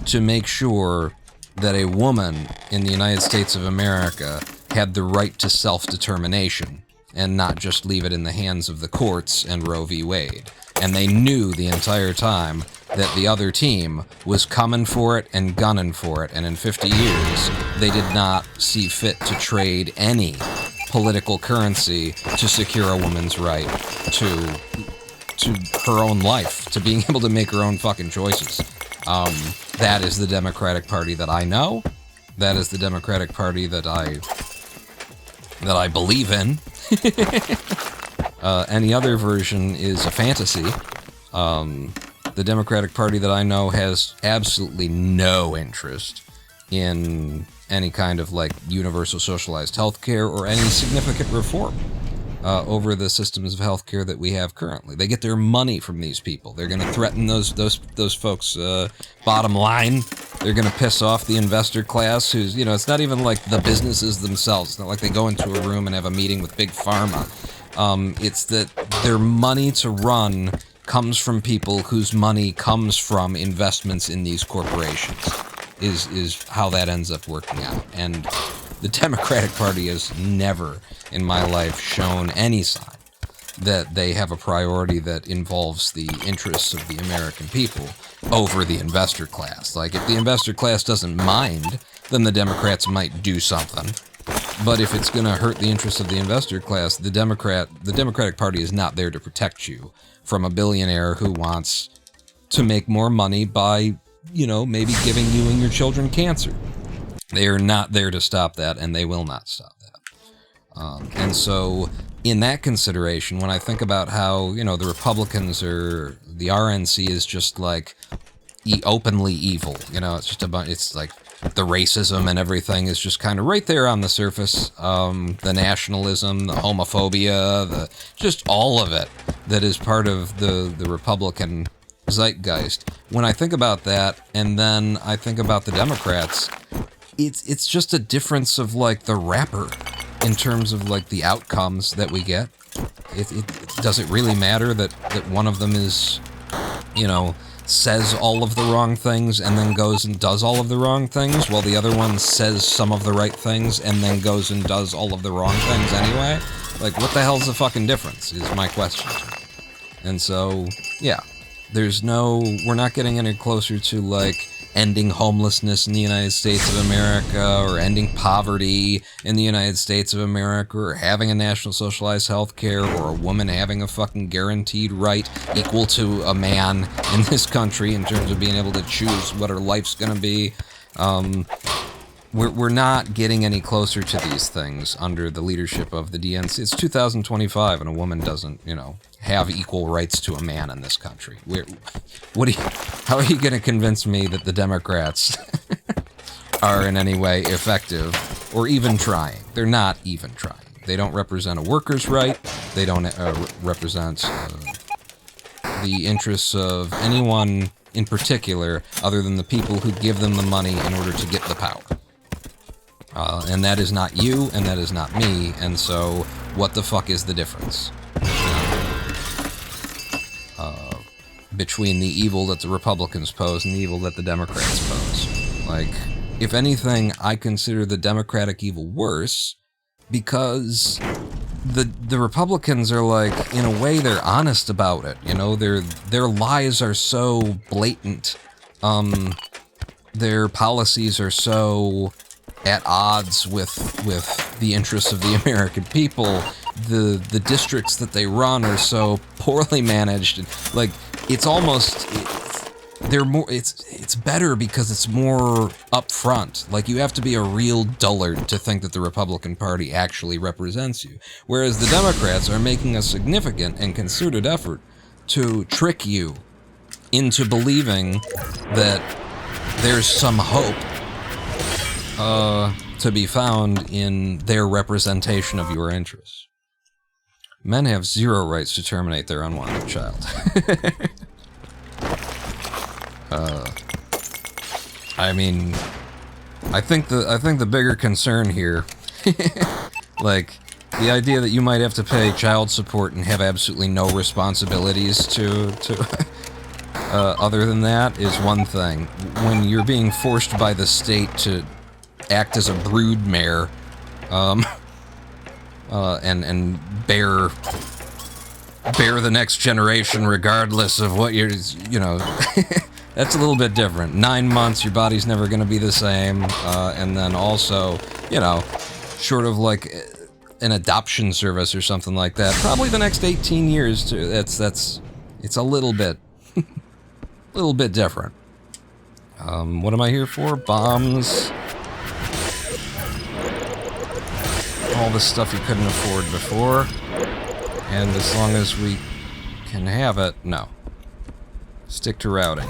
to make sure that a woman in the United States of America had the right to self-determination, and not just leave it in the hands of the courts and Roe v. Wade. And they knew the entire time that the other team was coming for it and gunning for it, and in 50 years, they did not see fit to trade any political currency to secure a woman's right to her own life, to being able to make her own fucking choices. That is the Democratic Party that I know. That is the Democratic Party that I believe in. Any other version is a fantasy. The Democratic Party that I know has absolutely no interest in any kind of, like, universal socialized healthcare or any significant reform over the systems of healthcare that we have currently. They get their money from these people. They're going to threaten those folks' bottom line. They're going to piss off the investor class who's, you know, it's not even like the businesses themselves. It's not like they go into a room and have a meeting with Big Pharma. It's that their money to run comes from people whose money comes from investments in these corporations, is how that ends up working out. And the Democratic Party has never in my life shown any sign that they have a priority that involves the interests of the American people over the investor class. Like, if the investor class doesn't mind, then the Democrats might do something. But if it's going to hurt the interests of the investor class, the Democratic Party is not there to protect you from a billionaire who wants to make more money by, you know, maybe giving you and your children cancer. They are not there to stop that, and they will not stop that. And so, in that consideration, when I think about how, you know, the Republicans or the RNC is just like openly evil, you know, it's just it's like the racism and everything is just kind of right there on the surface. The nationalism, the homophobia, just all of it that is part of the Republican zeitgeist. When I think about that, and then I think about the Democrats, it's just a difference of, like, the wrapper in terms of, like, the outcomes that we get. Does it really matter that one of them is, you know, says all of the wrong things and then goes and does all of the wrong things, while the other one says some of the right things and then goes and does all of the wrong things anyway? Like, what the hell's the fucking difference, is my question. And so, yeah, we're not getting any closer to, like, ending homelessness in the United States of America, or ending poverty in the United States of America, or having a national socialized health care, or a woman having a fucking guaranteed right equal to a man in this country in terms of being able to choose what her life's gonna be. we're not getting any closer to these things under the leadership of the DNC. It's 2025, and a woman doesn't, you know, have equal rights to a man in this country. How are you going to convince me that the Democrats are in any way effective or even trying? They're not even trying. They don't represent a worker's right. They don't represent the interests of anyone in particular other than the people who give them the money in order to get the power. And that is not you, and that is not me, and so what the fuck is the difference between the evil that the Republicans pose and the evil that the Democrats pose? Like, if anything, I consider the Democratic evil worse because the Republicans are, like, in a way, they're honest about it, you know? Their lies are so blatant. Their policies are so at odds with the interests of the American people. The districts that they run are so poorly managed. And, like, it's almost they're more. It's better because it's more upfront. Like, you have to be a real dullard to think that the Republican Party actually represents you, whereas the Democrats are making a significant and concerted effort to trick you into believing that there's some hope to be found in their representation of your interests. Men have zero rights to terminate their unwanted child. I mean, I think the bigger concern here, like, the idea that you might have to pay child support and have absolutely no responsibilities to other than that is one thing. When you're being forced by the state to act as a broodmare, and bear the next generation regardless of what you're, you know, that's a little bit different. 9 months, your body's never going to be the same, and then also, you know, short of like an adoption service or something like that, probably the next 18 years too. It's a little bit different. What am I here for? Bombs. All the stuff you couldn't afford before, and as long as we can have it, no. Stick to routing.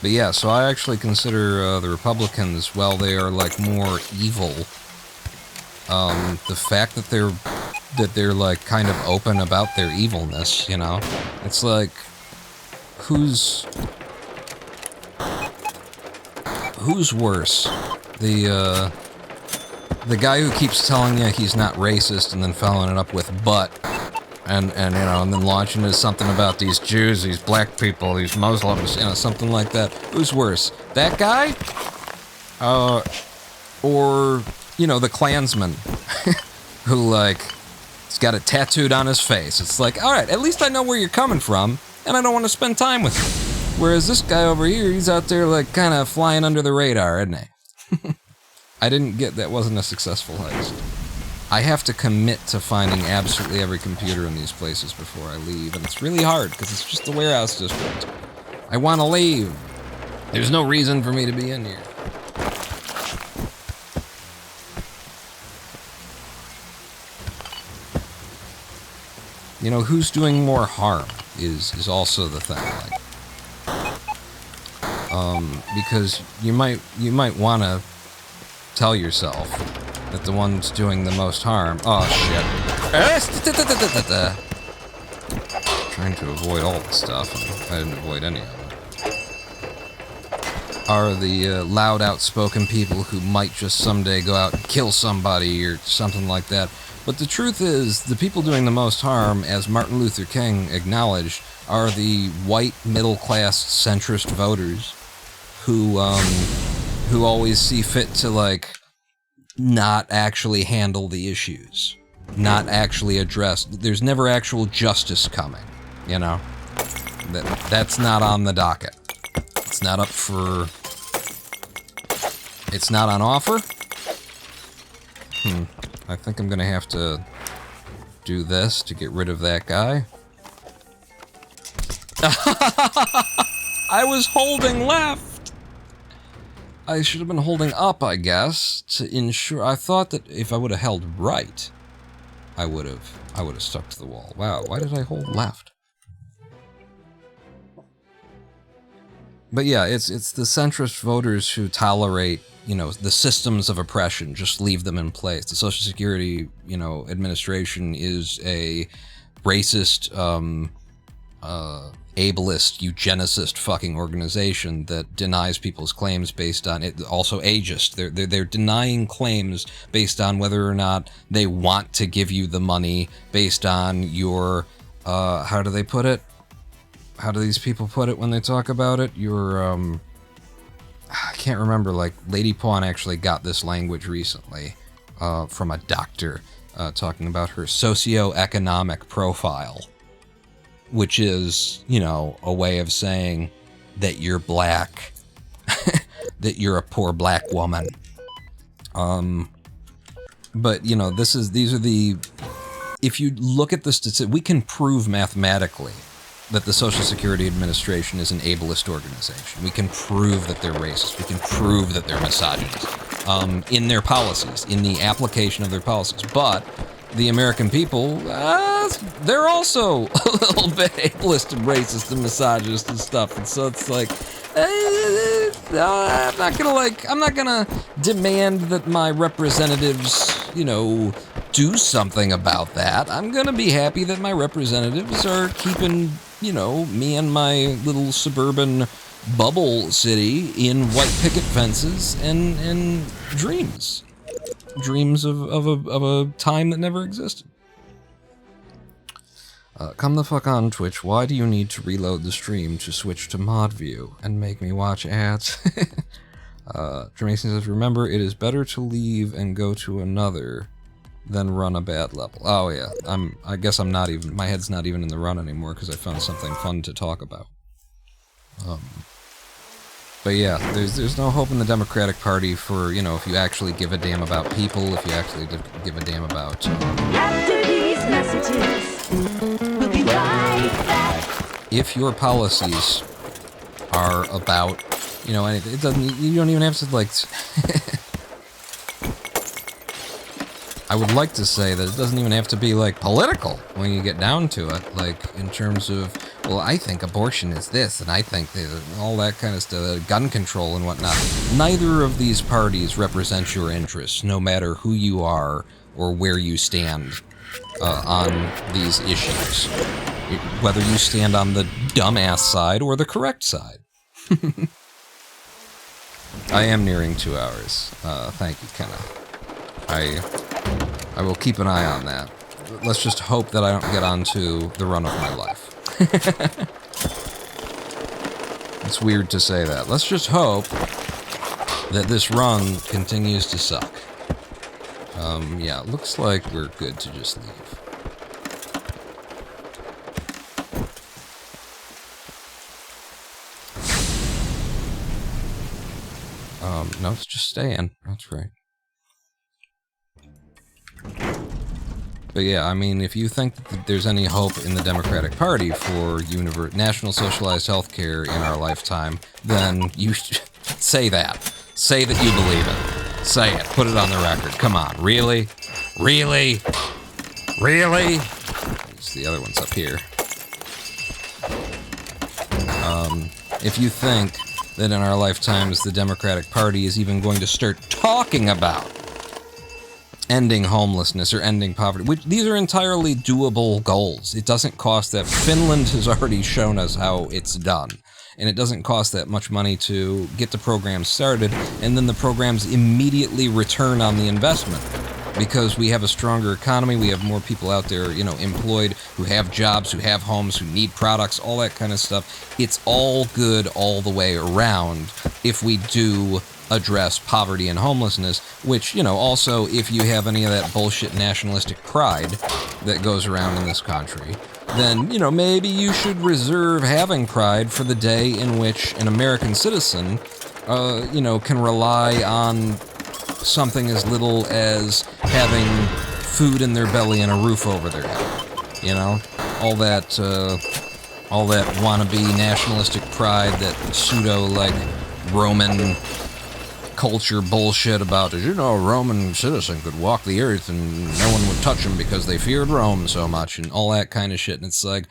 But yeah, so I actually consider the Republicans, while they are like more evil, the fact that they're like kind of open about their evilness, you know, it's like, who's worse, the guy who keeps telling you he's not racist and then following it up with but, and you know, and then launching into something about these Jews, these black people, these Muslims, you know, something like that? Who's worse, that guy, or, you know, the Klansman who, like, he's got it tattooed on his face? It's like, all right, at least I know where you're coming from, and I don't want to spend time with you. Whereas this guy over here, he's out there, like, kind of flying under the radar, isn't he? That wasn't a successful heist. I have to commit to finding absolutely every computer in these places before I leave, and it's really hard, because it's just the warehouse district. I want to leave. There's no reason for me to be in here. You know, who's doing more harm is also the thing. Like, because you might want to tell yourself that the one's doing the most harm. Oh shit! Trying to avoid all the stuff, and I didn't avoid any of it. Are the loud, outspoken people who might just someday go out and kill somebody or something like that. But the truth is, the people doing the most harm, as Martin Luther King acknowledged, are the white, middle-class, centrist voters who always see fit to, like, not actually handle the issues, not actually address. There's never actual justice coming, you know? That's not on the docket. It's not up for... It's not on offer. I think I'm gonna have to do this to get rid of that guy. I was holding left! I should have been holding up, I guess, to ensure. I thought that if I would have held right, I would have stuck to the wall. Wow, why did I hold left? But yeah, it's the centrist voters who tolerate, you know, the systems of oppression, just leave them in place. The Social Security, you know, administration is a racist, ableist, eugenicist fucking organization that denies people's claims based on it. Also ageist. They're denying claims based on whether or not they want to give you the money based on your, how do they put it? How do these people put it when they talk about it? Your, I can't remember, like, Lady Pawn actually got this language recently from a doctor talking about her socioeconomic profile, which is, you know, a way of saying that you're black, that you're a poor black woman. But, you know, these are the, if you look at the statistics, we can prove mathematically that the Social Security Administration is an ableist organization. We can prove that they're racist. We can prove that they're misogynist in their policies, in the application of their policies. But the American people, they're also a little bit ableist and racist and misogynist and stuff. And so it's like, I'm not gonna demand that my representatives, you know, do something about that. I'm gonna be happy that my representatives are keeping, you know, me and my little suburban bubble city in white picket fences and dreams of a time that never existed. Come the fuck on, Twitch. Why do you need to reload the stream to switch to mod view and make me watch ads? Jermaine says, remember, it is better to leave and go to another than run a bad level. Oh yeah, I guess I'm not even, my head's not even in the run anymore because I found something fun to talk about. But yeah, there's no hope in the Democratic Party for, you know, if you actually give a damn about people, if you actually give a damn about... After these messages, we'll be right back. If your policies are about, you know, it doesn't, you don't even have to, like... I would like to say that it doesn't even have to be, like, political when you get down to it, like, in terms of, well, I think abortion is this, and I think all that kind of stuff, gun control and whatnot. Neither of these parties represents your interests, no matter who you are or where you stand on these issues. Whether you stand on the dumbass side or the correct side. I am nearing 2 hours. Thank you, Kenneth. I will keep an eye on that. Let's just hope that I don't get onto the run of my life. It's weird to say that. Let's just hope that this run continues to suck. Yeah, it looks like we're good to just leave. No, it's just staying. That's right. But yeah, I mean, if you think that there's any hope in the Democratic Party for national socialized health care in our lifetime, then you say that. Say that you believe it. Say it. Put it on the record. Come on. Really? Really? Really? The other one's up here. If you think that in our lifetimes the Democratic Party is even going to start talking about ending homelessness or ending poverty, which these are entirely doable goals. It doesn't cost that. Finland has already shown us how it's done. And it doesn't cost that much money to get the programs started, and then the programs immediately return on the investment. Because we have a stronger economy, we have more people out there, you know, employed, who have jobs, who have homes, who need products, all that kind of stuff. It's all good all the way around if we do address poverty and homelessness, which, you know, also, if you have any of that bullshit nationalistic pride that goes around in this country, then, you know, maybe you should reserve having pride for the day in which an American citizen, you know, can rely on something as little as having food in their belly and a roof over their head. You know? All that wannabe nationalistic pride, that pseudo, like, Roman culture bullshit about, did you know a Roman citizen could walk the earth and no one would touch him because they feared Rome so much, and all that kind of shit. And it's like,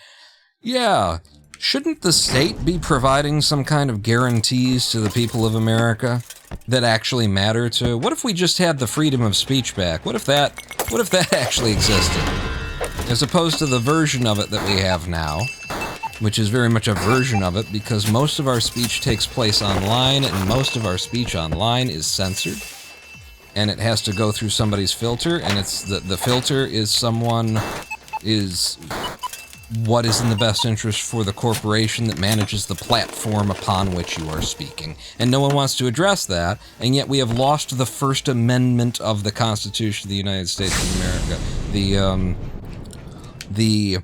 yeah, shouldn't the state be providing some kind of guarantees to the people of America that actually matter to? What if we just had the freedom of speech back? What if that actually existed? As opposed to the version of it that we have now, which is very much a version of it, because most of our speech takes place online, and most of our speech online is censored, and it has to go through somebody's filter, and it's the filter is what is in the best interest for the corporation that manages the platform upon which you are speaking. And no one wants to address that, and yet we have lost the First Amendment of the Constitution of the United States of America. The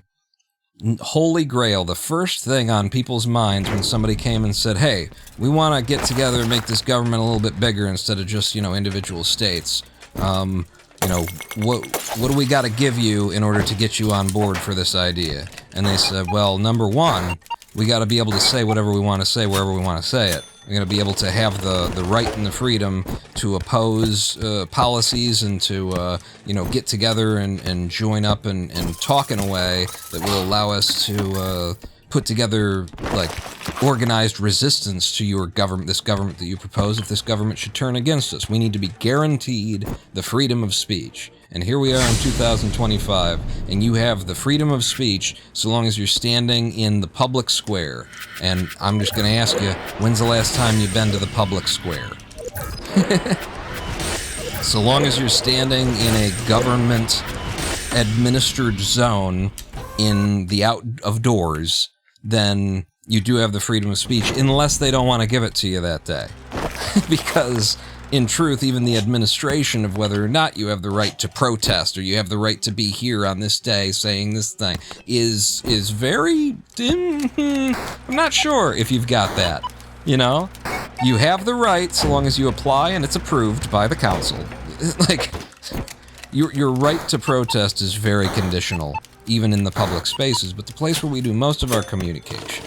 Holy Grail, the first thing on people's minds when somebody came and said, hey, we want to get together and make this government a little bit bigger instead of just, individual states. What do we got to give you in order to get you on board for this idea? And they said, well, number one, we got to be able to say whatever we want to say wherever we want to say it. We're going to be able to have the right and the freedom to oppose policies and to, get together and join up and talk in a way that will allow us to put together, like, organized resistance to your government, this government that you propose, if this government should turn against us. We need to be guaranteed the freedom of speech. And here we are in 2025, and you have the freedom of speech so long as you're standing in the public square. And I'm just going to ask you, when's the last time you've been to the public square? So long as you're standing in a government-administered zone in the out of doors, then you do have the freedom of speech, unless they don't want to give it to you that day. Because, in truth, even the administration of whether or not you have the right to protest, or you have the right to be here on this day saying this thing, is very... I'm not sure if you've got that, You have the right, so long as you apply and it's approved by the council. Like, your right to protest is very conditional, even in the public spaces, but the place where we do most of our communication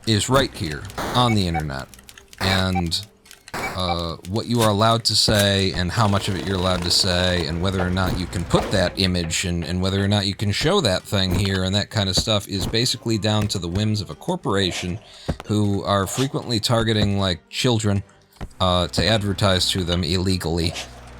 is right here on the internet. And what you are allowed to say and how much of it you're allowed to say and whether or not you can put that image and whether or not you can show that thing here and that kind of stuff is basically down to the whims of a corporation who are frequently targeting, like, children to advertise to them illegally.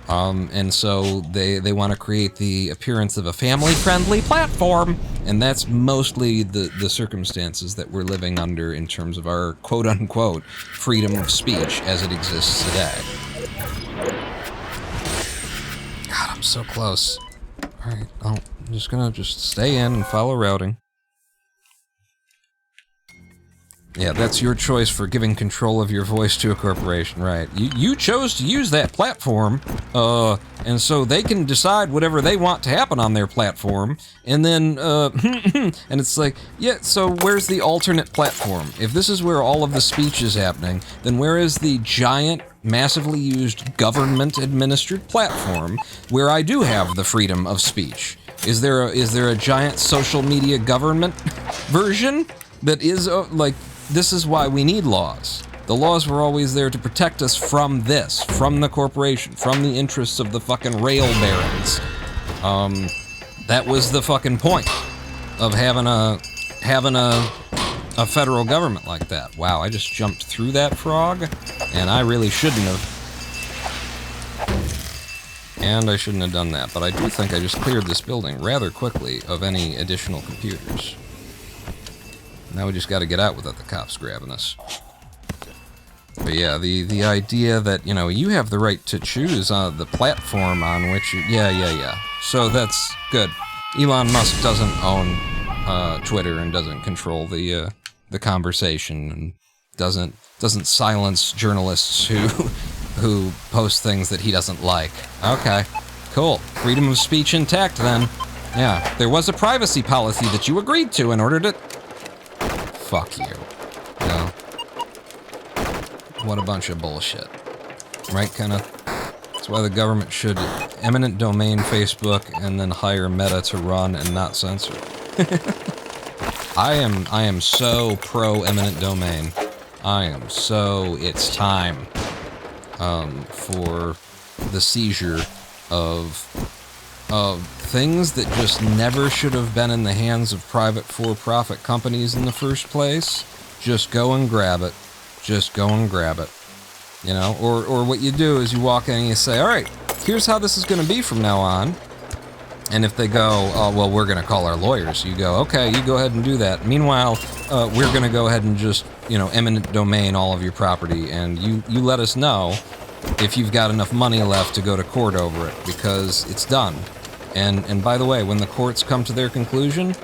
And so they want to create the appearance of a family-friendly platform, and that's mostly the circumstances that we're living under in terms of our quote-unquote freedom of speech as it exists today. God, I'm so close. Alright, I'm just gonna stay in and follow routing. Yeah, that's your choice for giving control of your voice to a corporation, right? You chose to use that platform, and so they can decide whatever they want to happen on their platform, and then, and it's like, yeah, so where's the alternate platform? If this is where all of the speech is happening, then where is the giant, massively used, government-administered platform where I do have the freedom of speech? Is there a giant social media government version that is, like... This is why we need laws. The laws were always there to protect us from this, from the corporation, from the interests of the fucking rail barons. That was the fucking point of having a federal government like that. Wow, I just jumped through that frog, and I really shouldn't have. And I shouldn't have done that, but I do think I just cleared this building rather quickly of any additional computers. Now we just gotta get out without the cops grabbing us. But yeah, the idea that, you have the right to choose the platform on which you... Yeah. So that's good. Elon Musk doesn't own Twitter and doesn't control the conversation and doesn't silence journalists who post things that he doesn't like. Okay, cool. Freedom of speech intact then. Yeah, there was a privacy policy that you agreed to in order to... Fuck you. No. What a bunch of bullshit. Right, kinda? That's why the government should eminent domain Facebook and then hire Meta to run and not censor. I am so pro eminent domain. It's time for the seizure of things that just never should have been in the hands of private for-profit companies in the first place. Just go and grab it. Just go and grab it. You know, or what you do is you walk in and you say, all right, here's how this is going to be from now on. And if they go, oh, well, we're going to call our lawyers, you go, okay, you go ahead and do that. Meanwhile, we're going to go ahead and just, you know, eminent domain all of your property, and you let us know if you've got enough money left to go to court over it, because it's done. And by the way, when the courts come to their conclusion,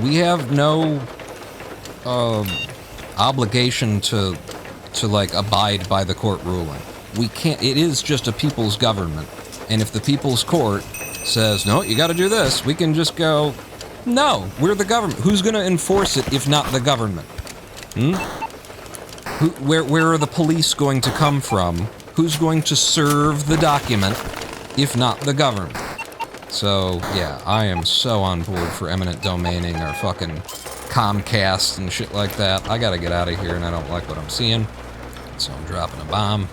we have no obligation to like abide by the court ruling. We can't. It is just a people's government, and if the people's court says no, you got to do this, we can just go, no, we're the government. Who's going to enforce it if not the government? Where are the police going to come from? Who's going to serve the document if not the government? So yeah, I am so on board for eminent domaining our fucking Comcast and shit like that. I gotta get out of here, and I don't like what I'm seeing, so I'm dropping a bomb.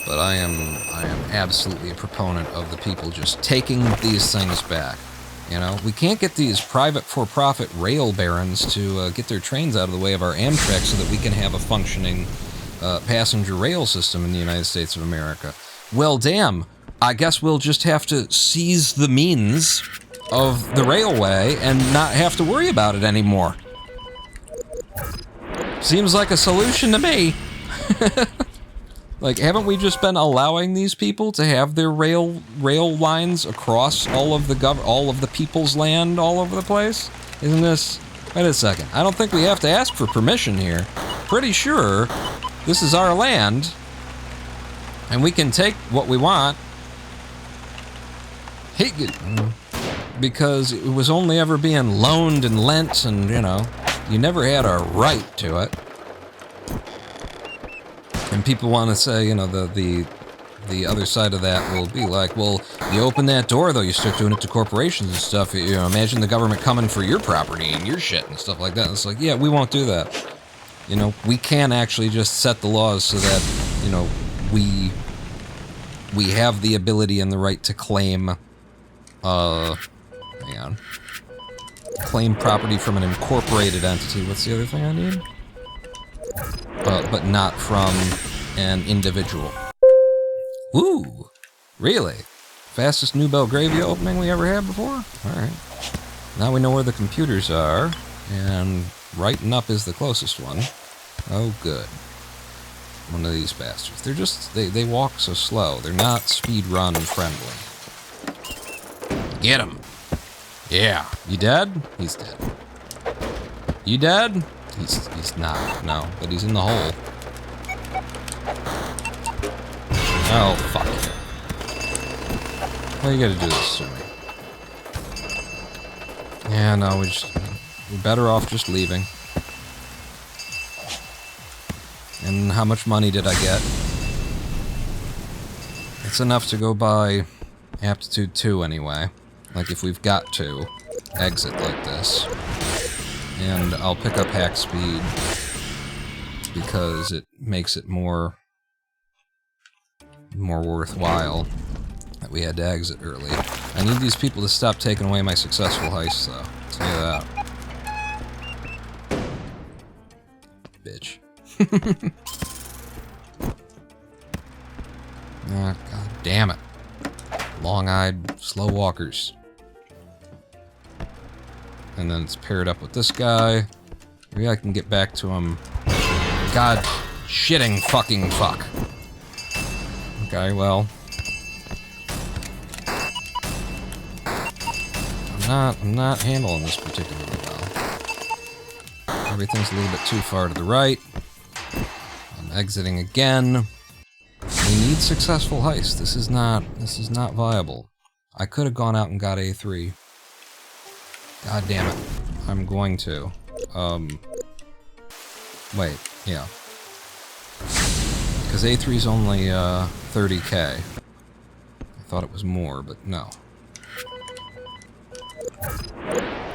But I am absolutely a proponent of the people just taking these things back. You know, we can't get these private for-profit rail barons to get their trains out of the way of our Amtrak so that we can have a functioning passenger rail system in the United States of America. Well, damn, I guess we'll just have to seize the means of the railway and not have to worry about it anymore. Seems like a solution to me. Like, haven't we just been allowing these people to have their rail lines across all of the people's land all over the place? Isn't this... Wait a second. I don't think we have to ask for permission here. Pretty sure this is our land, and we can take what we want. Because it was only ever being loaned and lent, and, you know, you never had a right to it. And people want to say, you know, the other side of that will be like, well, you open that door, though, you start doing it to corporations and stuff, you know, imagine the government coming for your property and your shit and stuff like that. And it's like, yeah, we won't do that. You know, we can actually just set the laws so that, you know, we have the ability and the right to claim, hang on, claim property from an incorporated entity. What's the other thing I need? But not from an individual. Ooh, really? Fastest New Belgravia opening we ever had before? Alright. Now we know where the computers are, and Writing Up is the closest one. Oh, good. One of these bastards. They're just, they walk so slow. They're not speedrun friendly. Get him! Yeah. You dead? He's dead. You dead? He's not, no, but he's in the hole. Oh, fuck. Why you gotta do this to me? Yeah, no, we're better off just leaving. And how much money did I get? It's enough to go buy Aptitude 2 anyway. Like, if we've got to exit like this. And I'll pick up Hack Speed because it makes it more worthwhile that we had to exit early. I need these people to stop taking away my successful heist, though. I'll tell you that. Bitch. Ah, god damn it. Long-eyed slow walkers. And then it's paired up with this guy. Maybe I can get back to him. God shitting fucking fuck. Okay, well. I'm not handling this particularly well. Everything's a little bit too far to the right. I'm exiting again. We need successful heist. This is not viable. I could have gone out and got A3. God damn it. I'm going to. Wait, yeah. because A3's only 30K. I thought it was more, but no.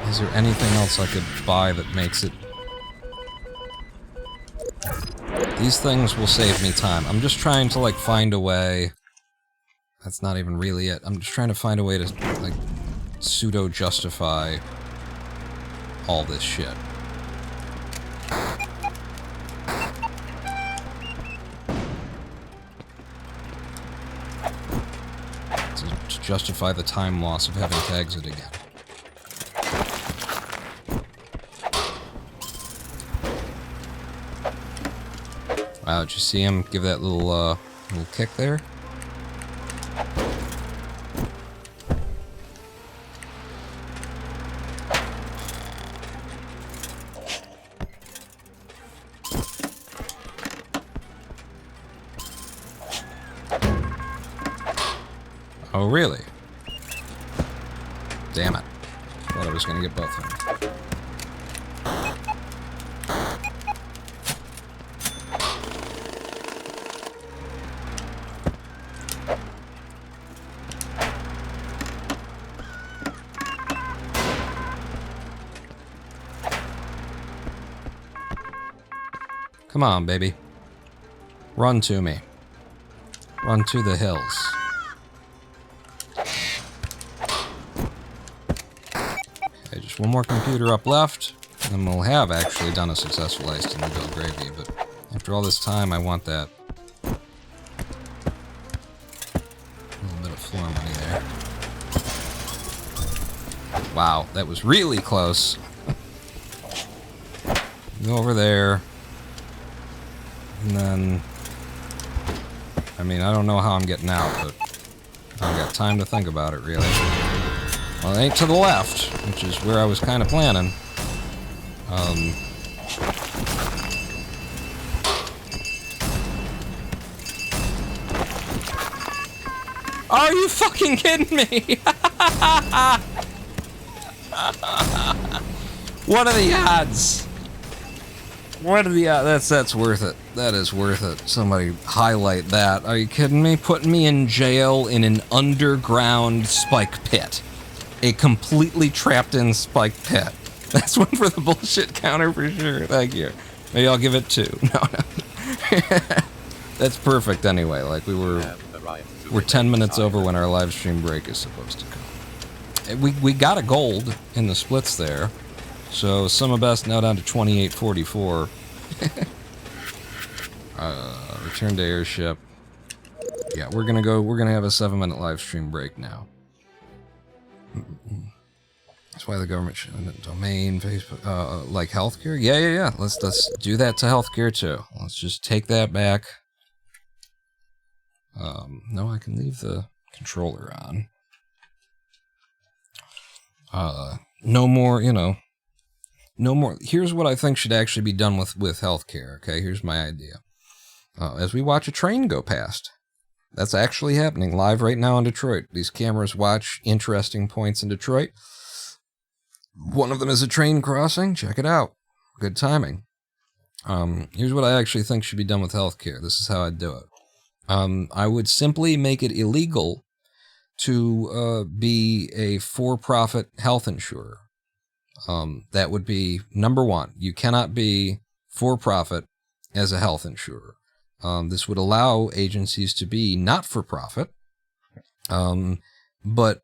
Is there anything else I could buy that makes it... These things will save me time. I'm just trying to, like, find a way... That's not even really it. I'm just trying to find a way to, like, pseudo-justify all this shit. To justify the time loss of having to exit again. Wow, did you see him give that little kick there? Oh, really? Damn it. Thought I was gonna get both of them. Come on, baby. Run to me. Run to the hills. Okay, just one more computer up left, and then we'll have actually done a successful heist in the Belgravia, but after all this time, I want that little bit of floor money there. Wow, that was really close. Go over there. And then, I mean, I don't know how I'm getting out, but I don't got time to think about it, really. Well, it ain't to the left, which is where I was kind of planning. Are you fucking kidding me? What are the odds? What are the odds? That's worth it. That is worth it. Somebody highlight that. Are you kidding me? Putting me in jail in an underground spike pit. A completely trapped-in spike pit. That's one for the bullshit counter for sure. Thank you. Maybe I'll give it 2. No. That's perfect anyway. Like, we're 10 minutes over when our live stream break is supposed to come. We got a gold in the splits there. So, sum of best now down to 28.44. Return to airship. Yeah, we're gonna have a 7-minute live stream break now. That's why the government should have a domain, Facebook, like healthcare? Yeah. Let's do that to healthcare too. Let's just take that back. No, I can leave the controller on. No more, no more. Here's what I think should actually be done with healthcare, okay? Here's my idea. As we watch a train go past, that's actually happening live right now in Detroit. These cameras watch interesting points in Detroit. One of them is a train crossing. Check it out. Good timing. Here's what I actually think should be done with healthcare. This is how I'd do it. I would simply make it illegal to be a for-profit health insurer. That would be number one. You cannot be for-profit as a health insurer. This would allow agencies to be not-for-profit, but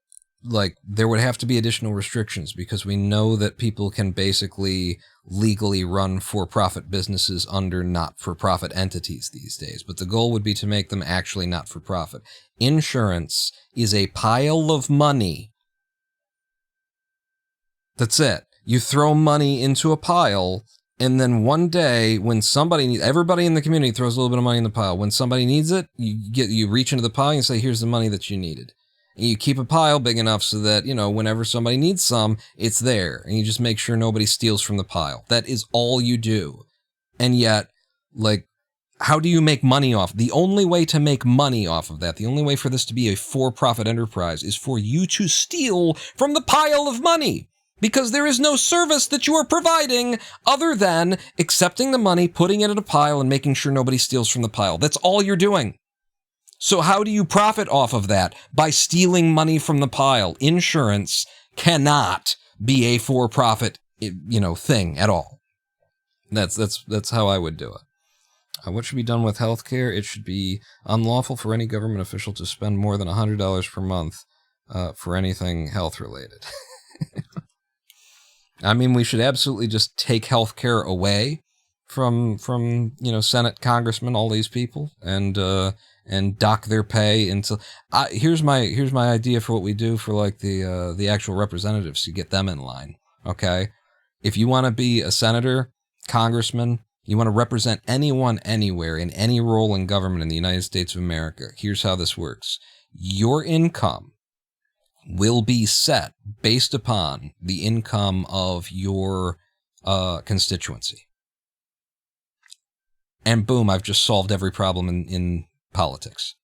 like there would have to be additional restrictions because we know that people can basically legally run for-profit businesses under not-for-profit entities these days. But the goal would be to make them actually not-for-profit. Insurance is a pile of money. That's it. You throw money into a pile, and then one day when somebody needs, everybody in the community throws a little bit of money in the pile. When somebody needs it, you reach into the pile and say, here's the money that you needed. And you keep a pile big enough so that, whenever somebody needs some, it's there. And you just make sure nobody steals from the pile. That is all you do. And yet, like, how do you make money off? The only way to make money off of that, the only way for this to be a for-profit enterprise is for you to steal from the pile of money. because there is no service that you are providing other than accepting the money, putting it in a pile, and making sure nobody steals from the pile. That's all you're doing. So how do you profit off of that? By stealing money from the pile. Insurance cannot be a for-profit, thing at all. That's how I would do it. What should be done with healthcare? It should be unlawful for any government official to spend more than $100 per month for anything health-related. I mean, we should absolutely just take healthcare away from Senate, congressmen, all these people, and dock their pay into. Here's my idea for what we do for like the actual representatives to get them in line. Okay, if you want to be a senator, congressman, you want to represent anyone, anywhere, in any role in government in the United States of America, here's how this works. Your income will be set based upon the income of your constituency. And boom, I've just solved every problem in politics.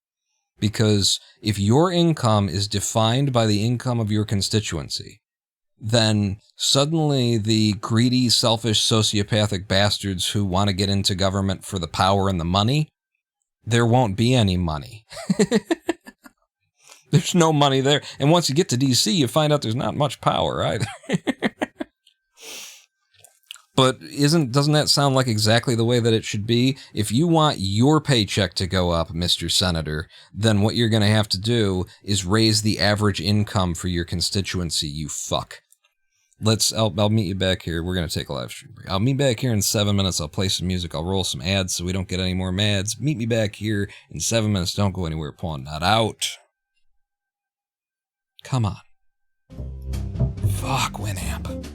Because if your income is defined by the income of your constituency, then suddenly the greedy, selfish, sociopathic bastards who want to get into government for the power and the money, there won't be any money. There's no money there. And once you get to DC, you find out there's not much power either. But doesn't that sound like exactly the way that it should be? If you want your paycheck to go up, Mr. Senator, then what you're going to have to do is raise the average income for your constituency, you fuck. I'll meet you back here. We're going to take a live stream break. I'll meet back here in 7 minutes. I'll play some music. I'll roll some ads so we don't get any more mads. Meet me back here in 7 minutes. Don't go anywhere. Pawn not out. Come on. Fuck, Winamp.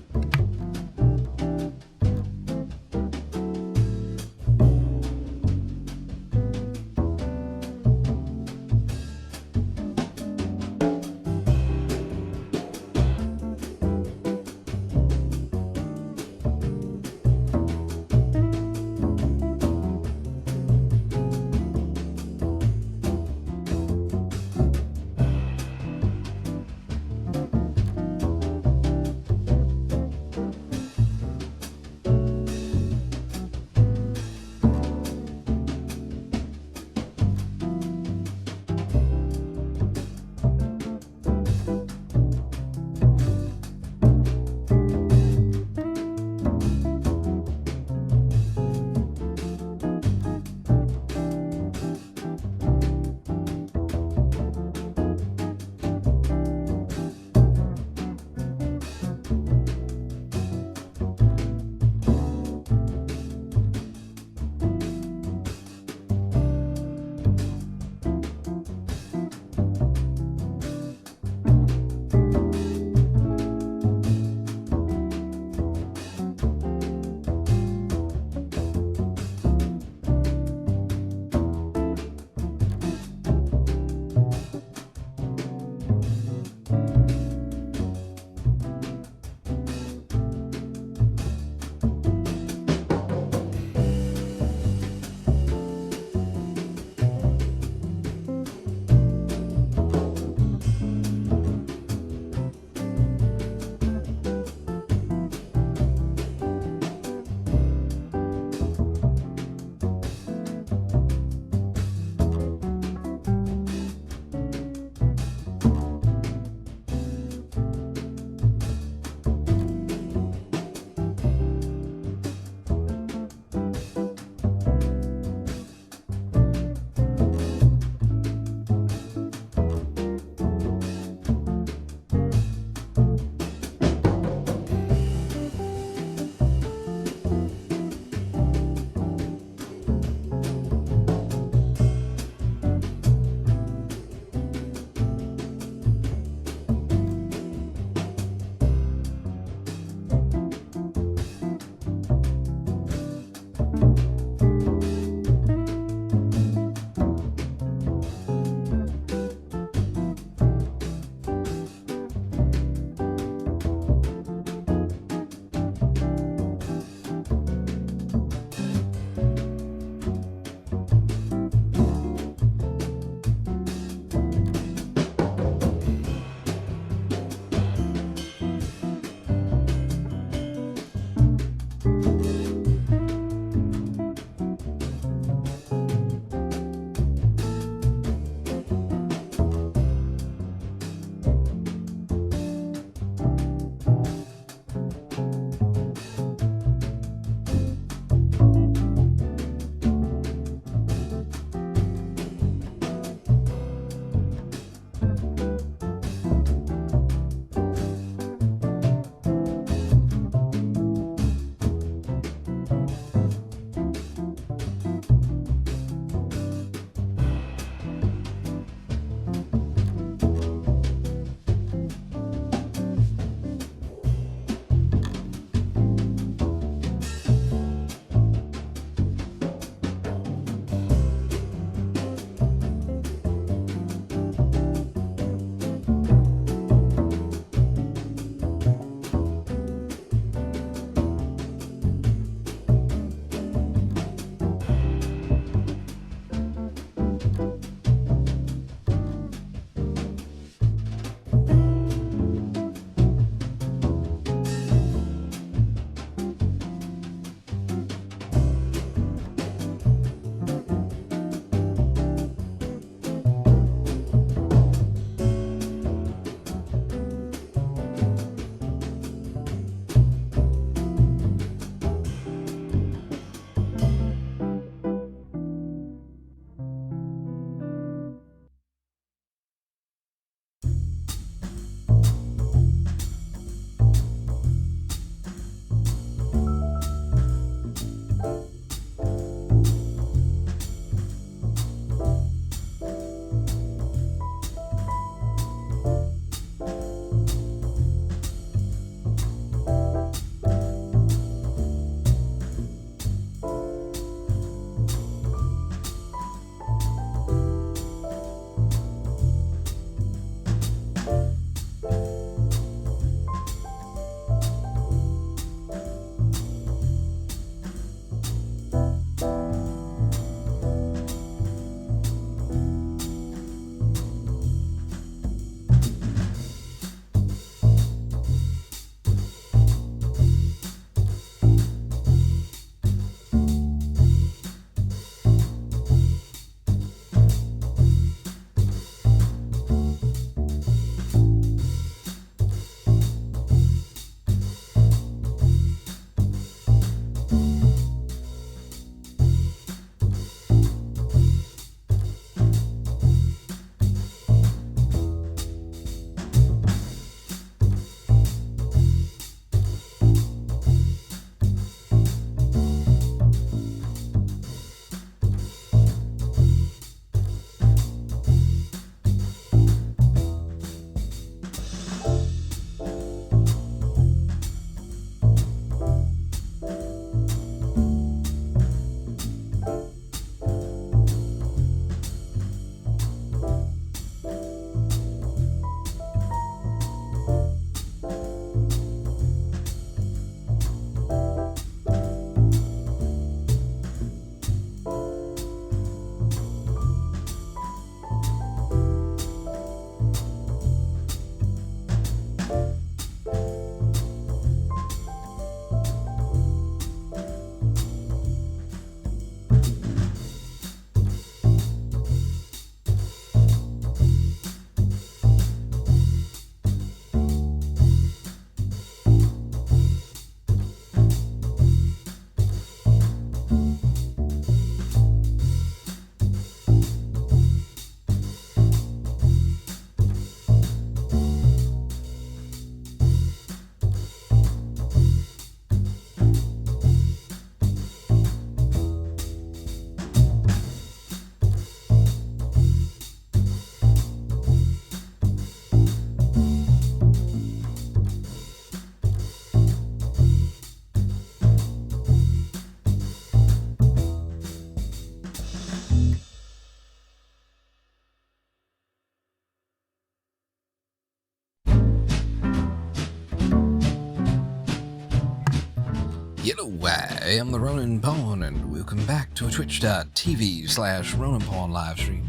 Hello, I am the Ronin Pawn, and welcome back to a twitch.tv/Ronin Pawn livestream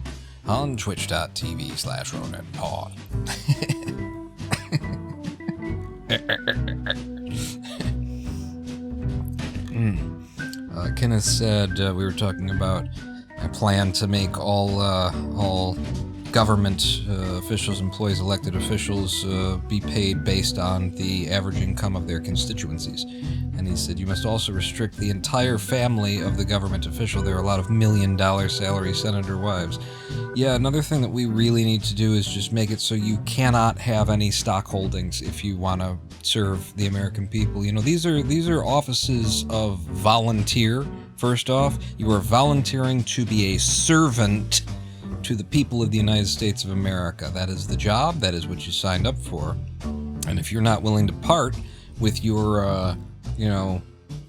on twitch.tv/Ronin Pawn. Kenneth said we were talking about a plan to make all government officials, employees, elected officials be paid based on the average income of their constituencies. And he said, you must also restrict the entire family of the government official. There are a lot of $1 million salary senator wives. Yeah, another thing that we really need to do is just make it so you cannot have any stock holdings if you want to serve the American people. You know, these are offices of volunteer. First off, you are volunteering to be a servant to the people of the United States of America. That is the job. That is what you signed up for. And if you're not willing to part with your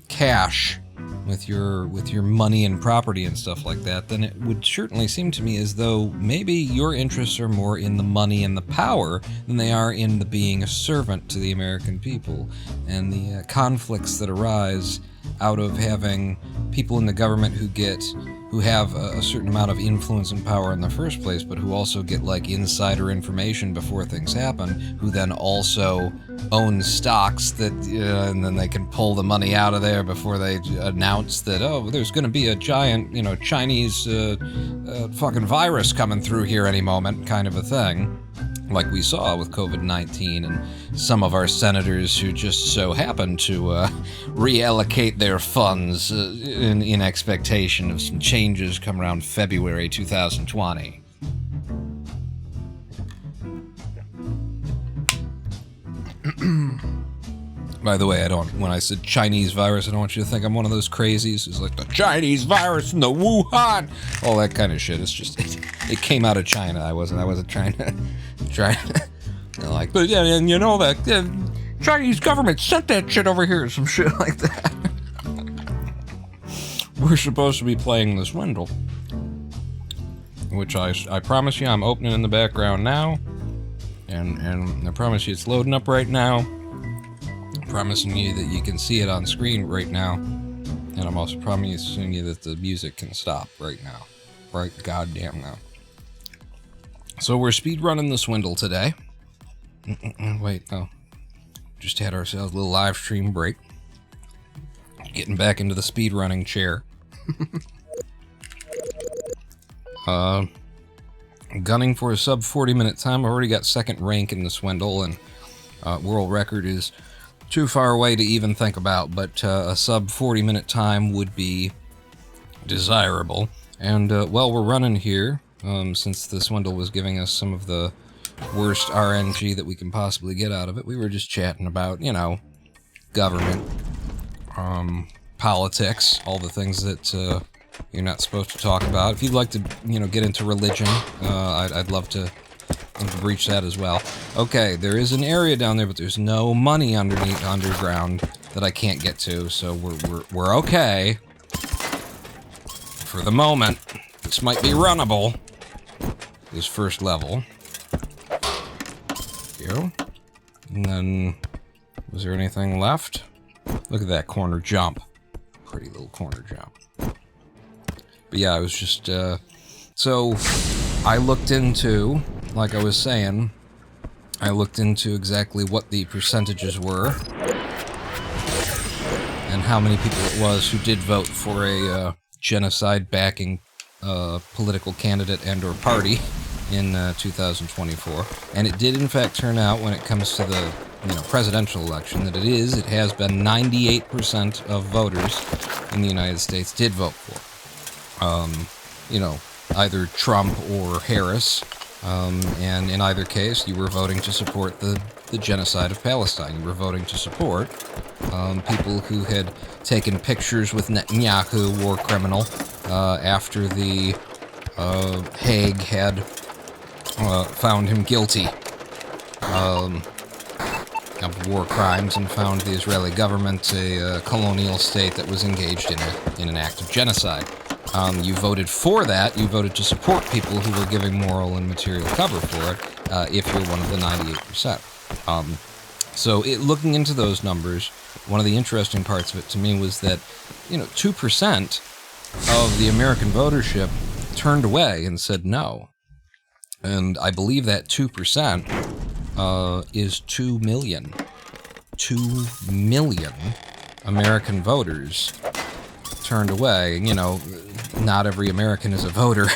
cash, with your money and property and stuff like that, then it would certainly seem to me as though maybe your interests are more in the money and the power than they are in the being a servant to the American people, and the conflicts that arise out of having people in the government who have a certain amount of influence and power in the first place, but who also get like insider information before things happen, who then also own stocks that, and then they can pull the money out of there before they announce that, oh, there's going to be a giant, Chinese fucking virus coming through here any moment, kind of a thing. Like we saw with COVID-19 and some of our senators who just so happen to reallocate their funds in expectation of some changes come around February 2020. By the way, when I said Chinese virus, I don't want you to think I'm one of those crazies who's like, the Chinese virus in the Wuhan, all that kind of shit. It's just, it came out of China. I wasn't trying to like, but yeah, and you know that Chinese government sent that shit over here, some shit like that. We're supposed to be playing the Swindle, which I promise you I'm opening in the background now, and I promise you it's loading up right now. Promising you that you can see it on screen right now, and I'm also promising you that the music can stop right now, right goddamn now. So we're speedrunning the Swindle today. Wait, no, just had ourselves a little live stream break, getting back into the speedrunning chair. Gunning for a sub 40-minute time. I've already got second rank in the Swindle, and world record is too far away to even think about, but a sub 40-minute time would be desirable. And while we're running here, since the Swindle was giving us some of the worst RNG that we can possibly get out of it, we were just chatting about, government, politics, all the things that you're not supposed to talk about. If you'd like to, get into religion, I'd love to breach that as well. Okay, there is an area down there, but there's no money underground that I can't get to, so we're okay for the moment. This might be runnable, this first level. Here. And then, was there anything left? Look at that corner jump. Pretty little corner jump. But yeah, I was just, so I looked into, like I was saying, I looked into exactly what the percentages were and how many people it was who did vote for a genocide-backing political candidate and or party in 2024. And it did in fact turn out, when it comes to the presidential election, that it has been 98% of voters in the United States did vote for either Trump or Harris. And in either case, you were voting to support the genocide of Palestine. You were voting to support people who had taken pictures with Netanyahu, war criminal, after the Hague had found him guilty of war crimes and found the Israeli government a colonial state that was engaged in an act of genocide. You voted for that. You voted to support people who were giving moral and material cover for it, if you're one of the 98%. So looking into those numbers, one of the interesting parts of it to me was that, 2% of the American votership turned away and said no. And I believe that 2% is 2 million. 2 million American voters turned away. Not every American is a voter.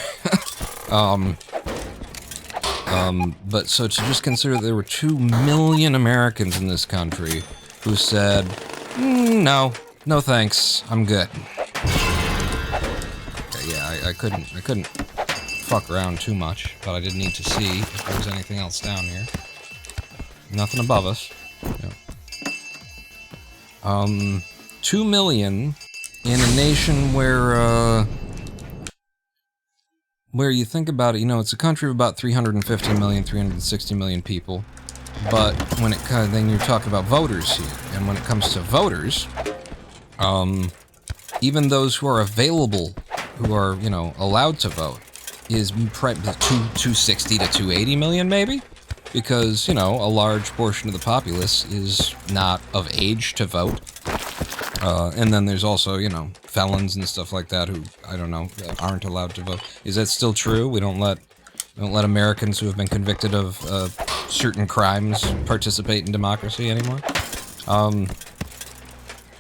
But so to just consider there were 2 million Americans in this country who said, no thanks, I'm good. Okay, yeah, I couldn't fuck around too much, but I did need to see if there was anything else down here. Nothing above us. Yeah. 2 million in a nation where you think about it, it's a country of about 350 million, 360 million people. But when then you're talking about voters here, and when it comes to voters, even those who are available, who are, allowed to vote, is 260 to 280 million, maybe? Because, a large portion of the populace is not of age to vote. And then there's also, felons and stuff like that who, I don't know, aren't allowed to vote. Is that still true? We don't let Americans who have been convicted of certain crimes participate in democracy anymore?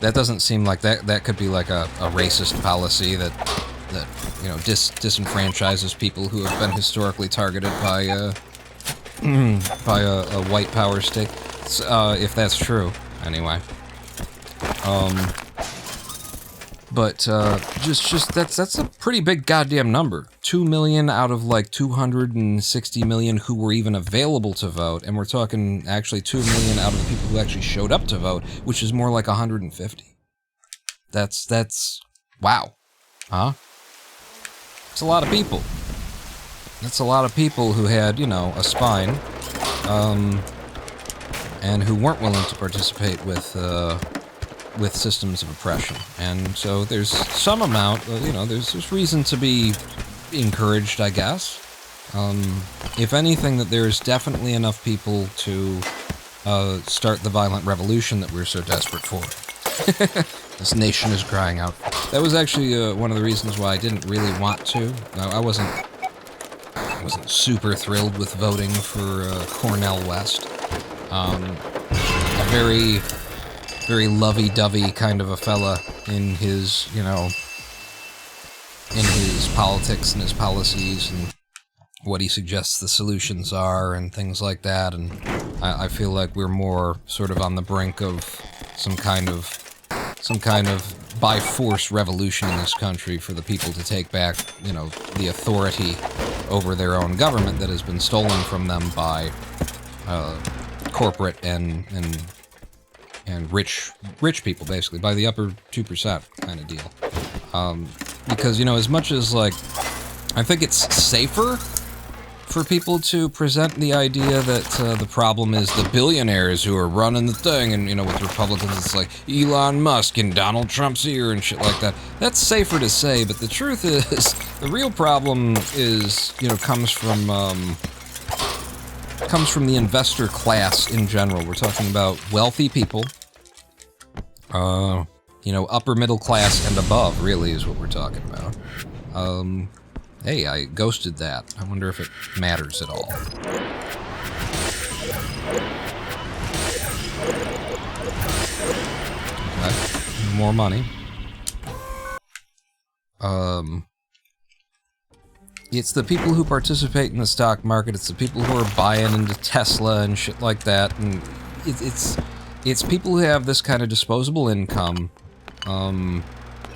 That doesn't seem like that could be like a racist policy that disenfranchises people who have been historically targeted by a white power state. If that's true, anyway. But just that's a pretty big goddamn number. 2 million out of like 260 million who were even available to vote, and we're talking actually 2 million out of the people who actually showed up to vote, which is more like 150. That's wow, huh? It's a lot of people. That's a lot of people who had, a spine, and who weren't willing to participate with systems of oppression. And so there's some amount, there's reason to be encouraged, I guess. If anything, that there's definitely enough people to start the violent revolution that we're so desperate for. This nation is crying out. That was actually one of the reasons why I didn't really want to. I wasn't super thrilled with voting for Cornel West. A very, very lovey-dovey kind of a fella in his, in his politics and his policies and what he suggests the solutions are and things like that. And I feel like we're more sort of on the brink of some kind of by force revolution in this country for the people to take back, the authority over their own government that has been stolen from them by corporate and rich people, basically, by the upper 2% kind of deal. Because, as much as, I think it's safer for people to present the idea that the problem is the billionaires who are running the thing, and, with Republicans, it's like Elon Musk and Donald Trump's ear and shit like that. That's safer to say, but the truth is, the real problem is, comes from the investor class in general. We're talking about wealthy people, upper middle class and above, really, is what we're talking about. Hey, I ghosted that. I wonder if it matters at all. Okay. More money. It's the people who participate in the stock market. It's the people who are buying into Tesla and shit like that. And it's people who have this kind of disposable income.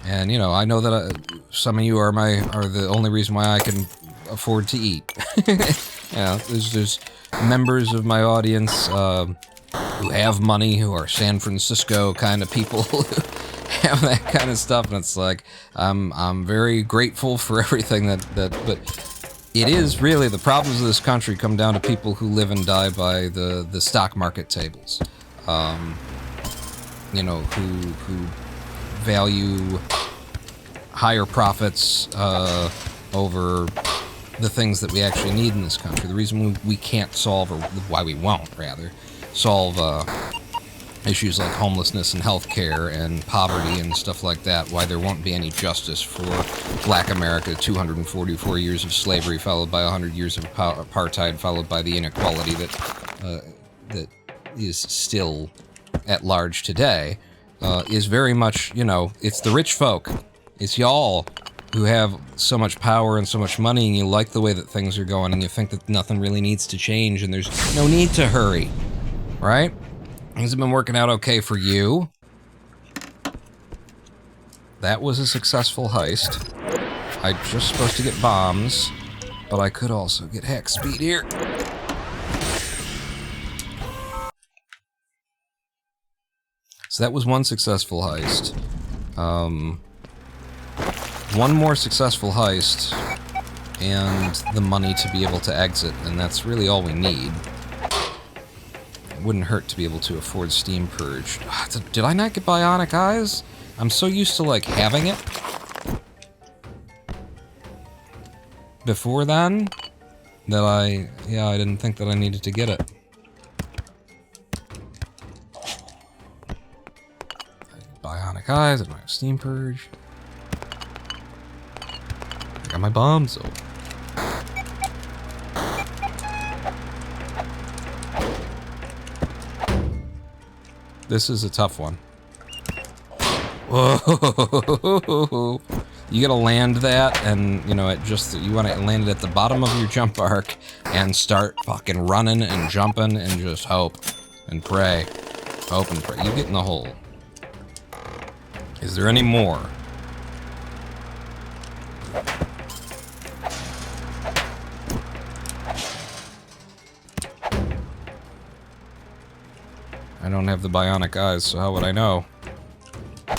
And, I know that some of you are the only reason why I can afford to eat. There's members of my audience who have money, who are San Francisco kind of people who have that kind of stuff, and it's like, I'm very grateful for everything but it is really, the problems of this country come down to people who live and die by the stock market tables. Who value higher profits over the things that we actually need in this country. The reason we can't solve, or why we won't, rather, solve issues like homelessness and healthcare and poverty and stuff like that, why there won't be any justice for Black America, 244 years of slavery followed by 100 years of apartheid followed by the inequality that is still at large today, is very much, you know, it's the rich folk. It's y'all who have so much power and so much money, and you like the way that things are going, and you think that nothing really needs to change, and there's no need to hurry, right? Things have been working out okay for you. That was a successful heist. I'm just supposed to get bombs, but I could also get hex speed here. So that was one successful heist. One more successful heist, and the money to be able to exit, and that's really all we need. It wouldn't hurt to be able to afford Steam Purge. Did I not get bionic eyes? I'm so used to, like, having it before then, that I didn't think that I needed to get it. Bionic eyes, I don't have Steam Purge. I got my bombs, so. This is a tough one. Whoa! You gotta land that, and, you know, you want to land it at the bottom of your jump arc, and start fucking running and jumping, and just hope and pray. Hope and pray. You get in the hole. Is there any more? I don't have the bionic eyes, so how would I know? I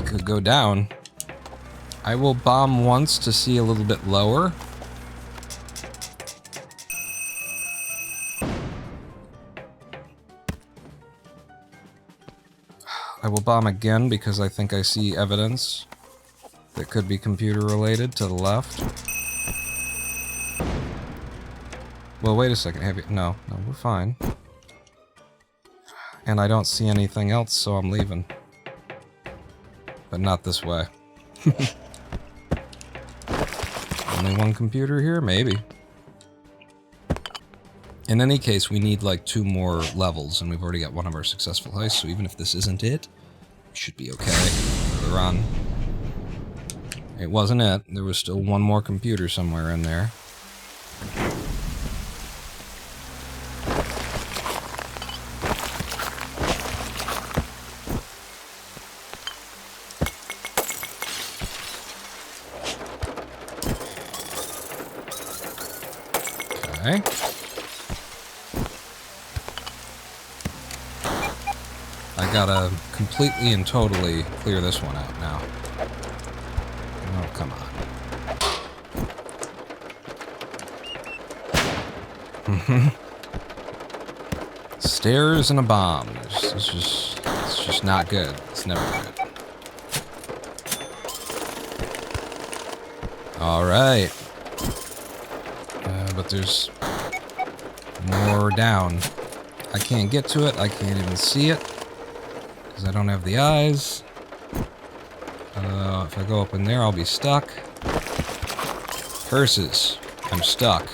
could go down. I will bomb once to see a little bit lower. I will bomb again because I think I see evidence that could be computer related to the left. Well, wait a second. No, we're fine. And I don't see anything else, so I'm leaving. But not this way. Only one computer here? Maybe. In any case, we need like 2 more levels, and we've already got one of our successful heists, so even if this isn't it, we should be okay for the run. It wasn't it. There was still one more computer somewhere in there. Okay. I gotta completely and totally clear this one out now. Oh, come on. Stairs and a bomb. It's just not good. It's never good. Alright. But there's more down. I can't get to it. I can't even see it. Because I don't have the eyes. If I go up in there, I'll be stuck. Curses. I'm stuck.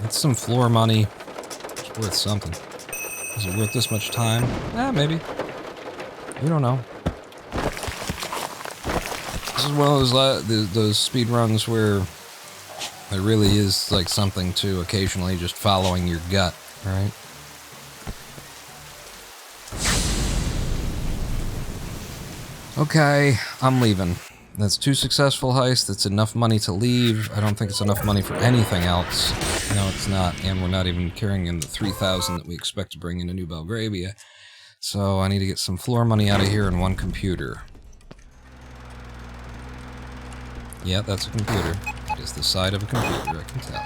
That's some floor money. It's worth something. Is it worth this much time? Maybe. You don't know. This is one of those speed runs where there really is like something to occasionally just following your gut, right? Okay, I'm leaving. That's 2 successful heists. That's enough money to leave. I don't think it's enough money for anything else. No, it's not. And we're not even carrying in the 3,000 that we expect to bring into New Belgravia. So I need to get some floor money out of here and 1 computer. Yeah, that's a computer. It is the side of a computer, I can tell.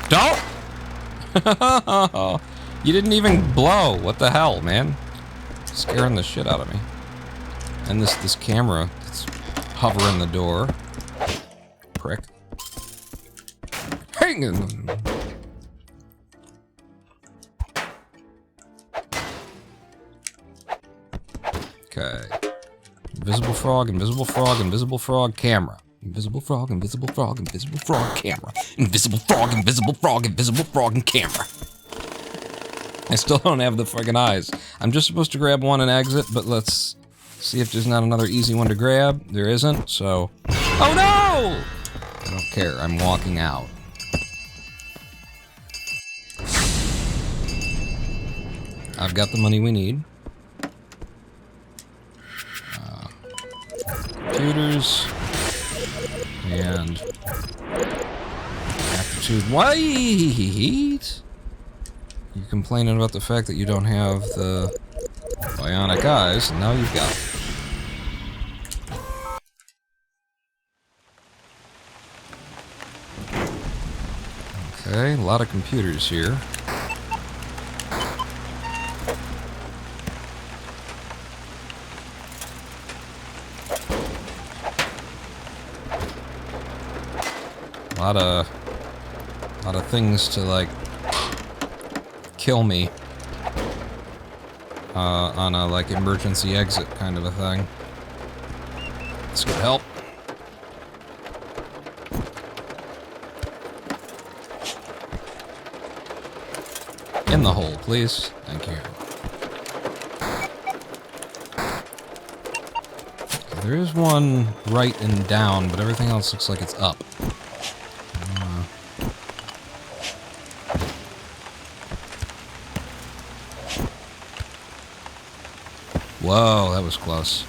Don't! You didn't even blow. What the hell, man? Scaring the shit out of me. And this camera that's hovering the door. Prick. bang! Okay. Invisible frog, invisible frog, invisible frog, camera. Invisible frog, invisible frog, invisible frog, camera. Invisible frog, invisible frog, invisible frog, and camera. I still don't have the fucking eyes. I'm just supposed to grab one and exit, but let's see if there's not another easy one to grab. There isn't, so... Oh no! I don't care, I'm walking out. I've got the money we need. Computers. And... aptitude. Wait! You're complaining about the fact that you don't have the bionic eyes, and now you've got it. Okay, a lot of computers here. A lot of things to, like, kill me on a, like, emergency exit kind of a thing. This could help. In the hole, please. Thank you. Okay, there is one right and down, but everything else looks like it's up. Whoa, that was close.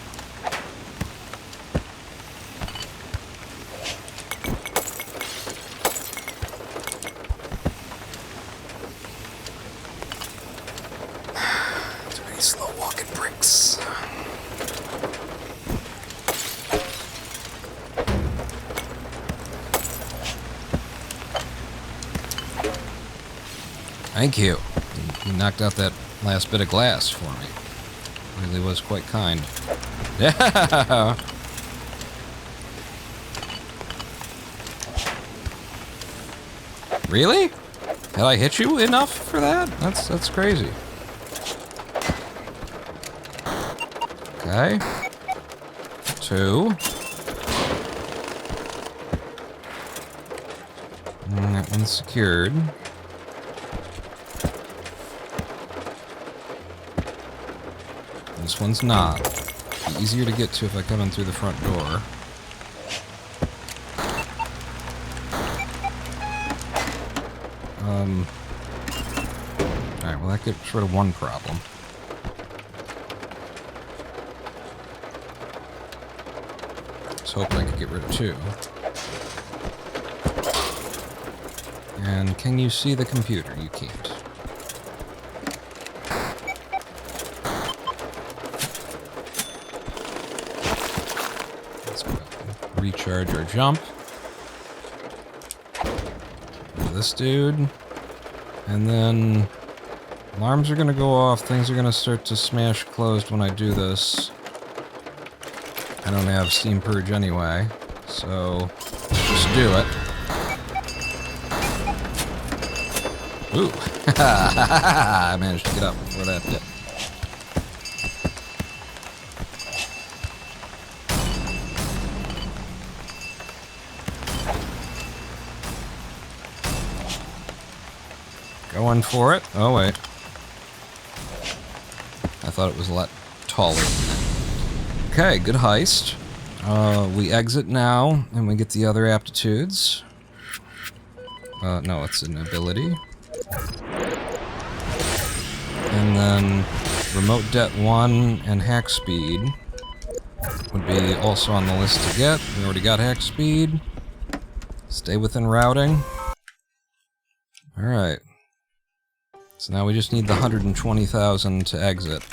Too many slow walking bricks. Thank you. You knocked out that last bit of glass for me. Really was quite kind. Yeah. Really? Did I hit you enough for that? That's crazy. Okay. 2. And that one's secured. This one's not. It'll be easier to get to if I come in through the front door. Alright, well that gets rid of one problem. I was hoping I could get rid of 2. And can you see the computer? You can't. Recharge our jump. This dude. And then alarms are gonna go off, things are gonna start to smash closed when I do this. I don't have Steam Purge anyway, so just do it. Ooh. I managed to get up before that hit. Going for it. Oh, wait. I thought it was a lot taller than that. Okay, good heist. We exit now, and we get the other aptitudes. No, it's an ability. And then Remote Det 1 and Hack Speed would be also on the list to get. We already got Hack Speed. Stay within routing. Alright. So now we just need the 120,000 to exit.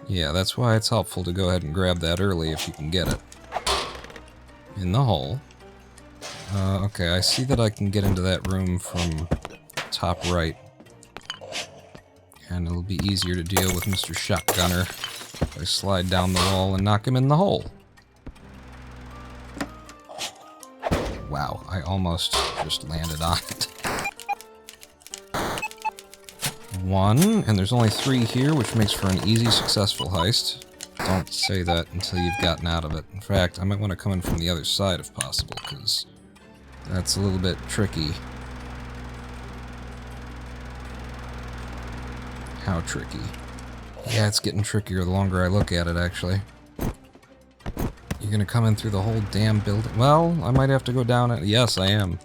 Yeah, that's why it's helpful to go ahead and grab that early if you can get it. In the hole. Okay, I see that I can get into that room from top right. And it'll be easier to deal with Mr. Shotgunner if I slide down the wall and knock him in the hole. Wow, I almost just landed on it. 1, and there's only 3 here, which makes for an easy, successful heist. Don't say that until you've gotten out of it. In fact, I might want to come in from the other side if possible, because that's a little bit tricky. How tricky? Yeah, it's getting trickier the longer I look at it, actually. You're gonna come in through the whole damn building? Well, I might have to go down it. Yes, I am.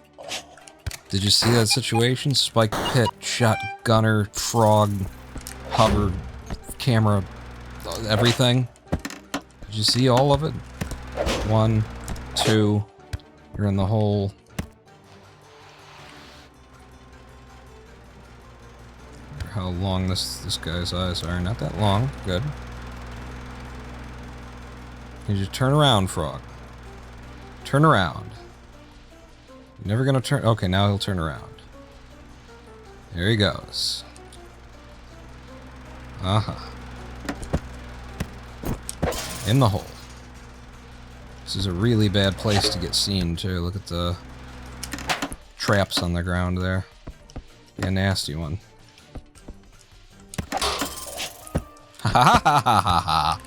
Did you see that situation? Spike pit, shotgunner, frog, hover, camera, everything? Did you see all of it? 1, 2, you're in the hole. How long this guy's eyes are. Not that long. Good. You just turn around, frog. Turn around. You're never gonna turn. Okay, now he'll turn around. There he goes. In the hole. This is a really bad place to get seen, too. Look at the traps on the ground there. Be a nasty one. Ha ha ha ha ha ha.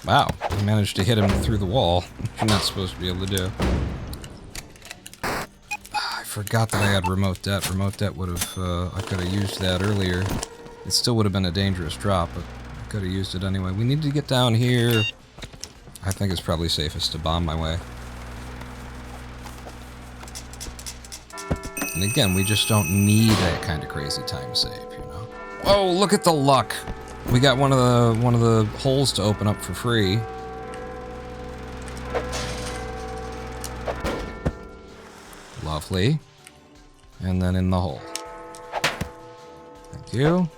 Wow, I managed to hit him through the wall, which you're not supposed to be able to do. I forgot that I had remote det. Remote det would have, I could have used that earlier. It still would have been a dangerous drop, but I could have used it anyway. We need to get down here. I think it's probably safest to bomb my way. And again, we just don't need that kind of crazy time save, you know? Oh, look at the luck! We got one of the holes to open up for free. Lovely. And then in the hole. Thank you.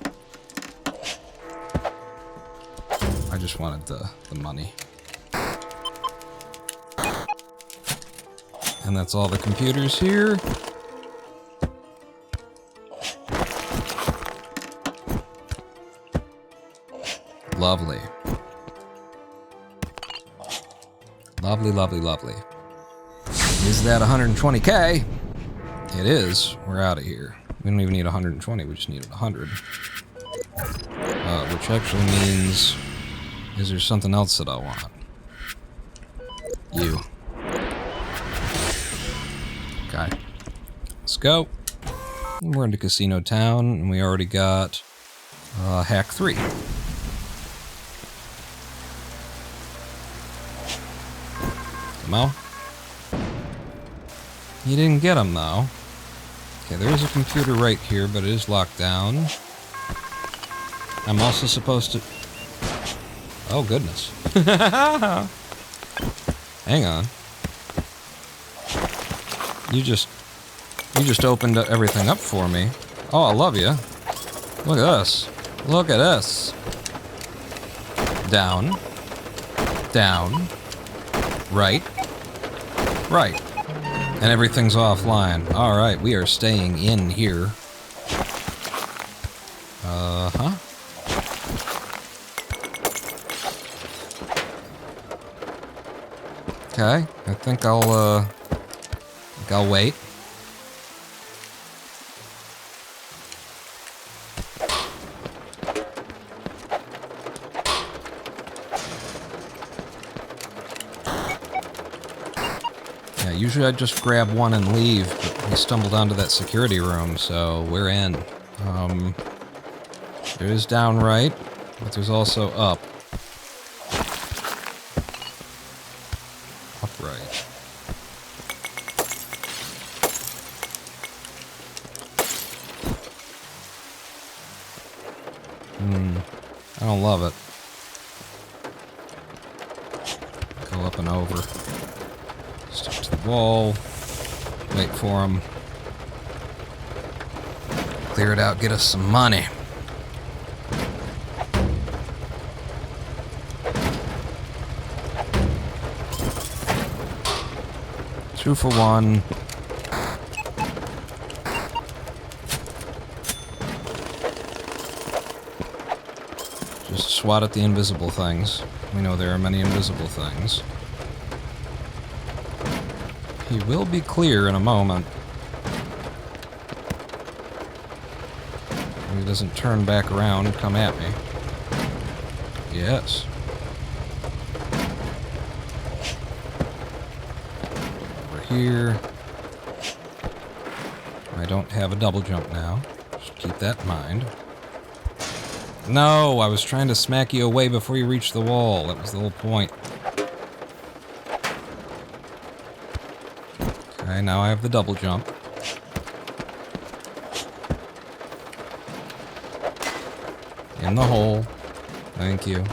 I just wanted the money. And that's all the computers here. Lovely. Lovely, lovely, lovely. Is that 120k? It is. We're out of here. We don't even need 120, we just need 100. Which actually means... Is there something else that I want? You. Okay. Let's go. We're into Casino Town, and we already got Hack 3. Come on. You didn't get him, though. Okay, there is a computer right here, but it is locked down. I'm also supposed to... Oh, goodness. Hang on. You just opened everything up for me. Oh, I love you. Look at this. Look at this. Down. Down. Right. Right. And everything's offline. Alright, we are staying in here. Uh-huh. Okay, I think I'll wait. Yeah, usually I'd just grab one and leave, but we stumbled onto that security room, so we're in. There is down right, but there's also up. Upright. I don't love it. Go up and over. Stick to the wall. Wait for him. Clear it out, get us some money. Two for one. Just swat at the invisible things. We know there are many invisible things. He will be clear in a moment. He doesn't turn back around and come at me. Yes. Over here. I don't have a double jump now. Just keep that in mind. No, I was trying to smack you away before you reached the wall. That was the whole point. Okay, now I have the double jump. In the hole. Thank you.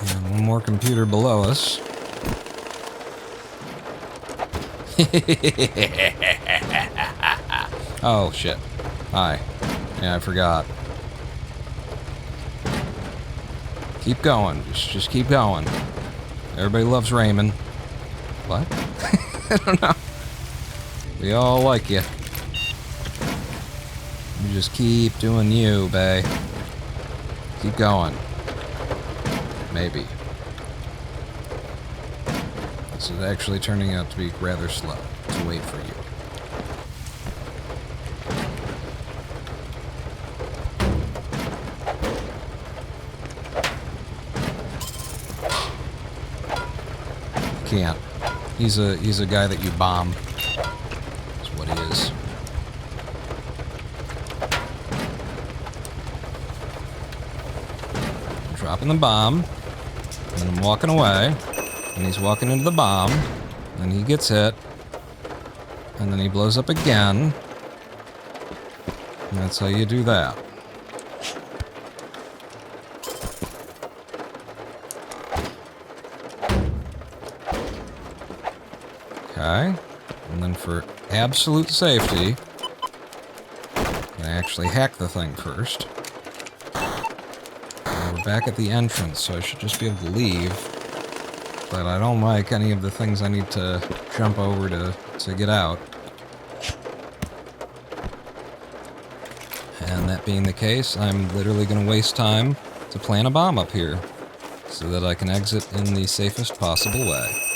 And one more computer below us. Oh, shit. Hi. Yeah, I forgot. Keep going. Just keep going. Everybody loves Raymond. What? I don't know. We all like you. You just keep doing you, bae. Keep going. Maybe. This is actually turning out to be rather slow to wait for you. Can't. He's a guy that you bomb. That's what he is. I'm dropping the bomb, and I'm walking away, and he's walking into the bomb, and he gets hit, and then he blows up again, and that's how you do that. Okay, and then for absolute safety, I actually hack the thing first. And we're back at the entrance, so I should just be able to leave. But I don't like any of the things I need to jump over to get out. And that being the case, I'm literally going to waste time to plant a bomb up here, so that I can exit in the safest possible way.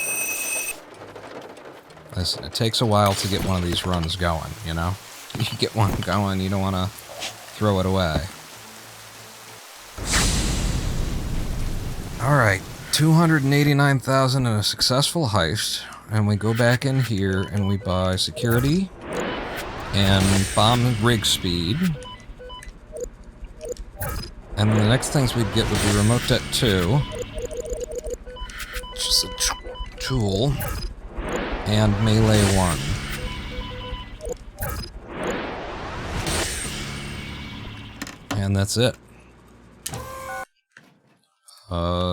Listen, it takes a while to get one of these runs going, you know? You get one going, you don't want to throw it away. Alright, 289,000 in a successful heist, and we go back in here and we buy security and bomb rig speed. And the next things we'd get would be remote det 2, which is a tool. And melee 1. And that's it.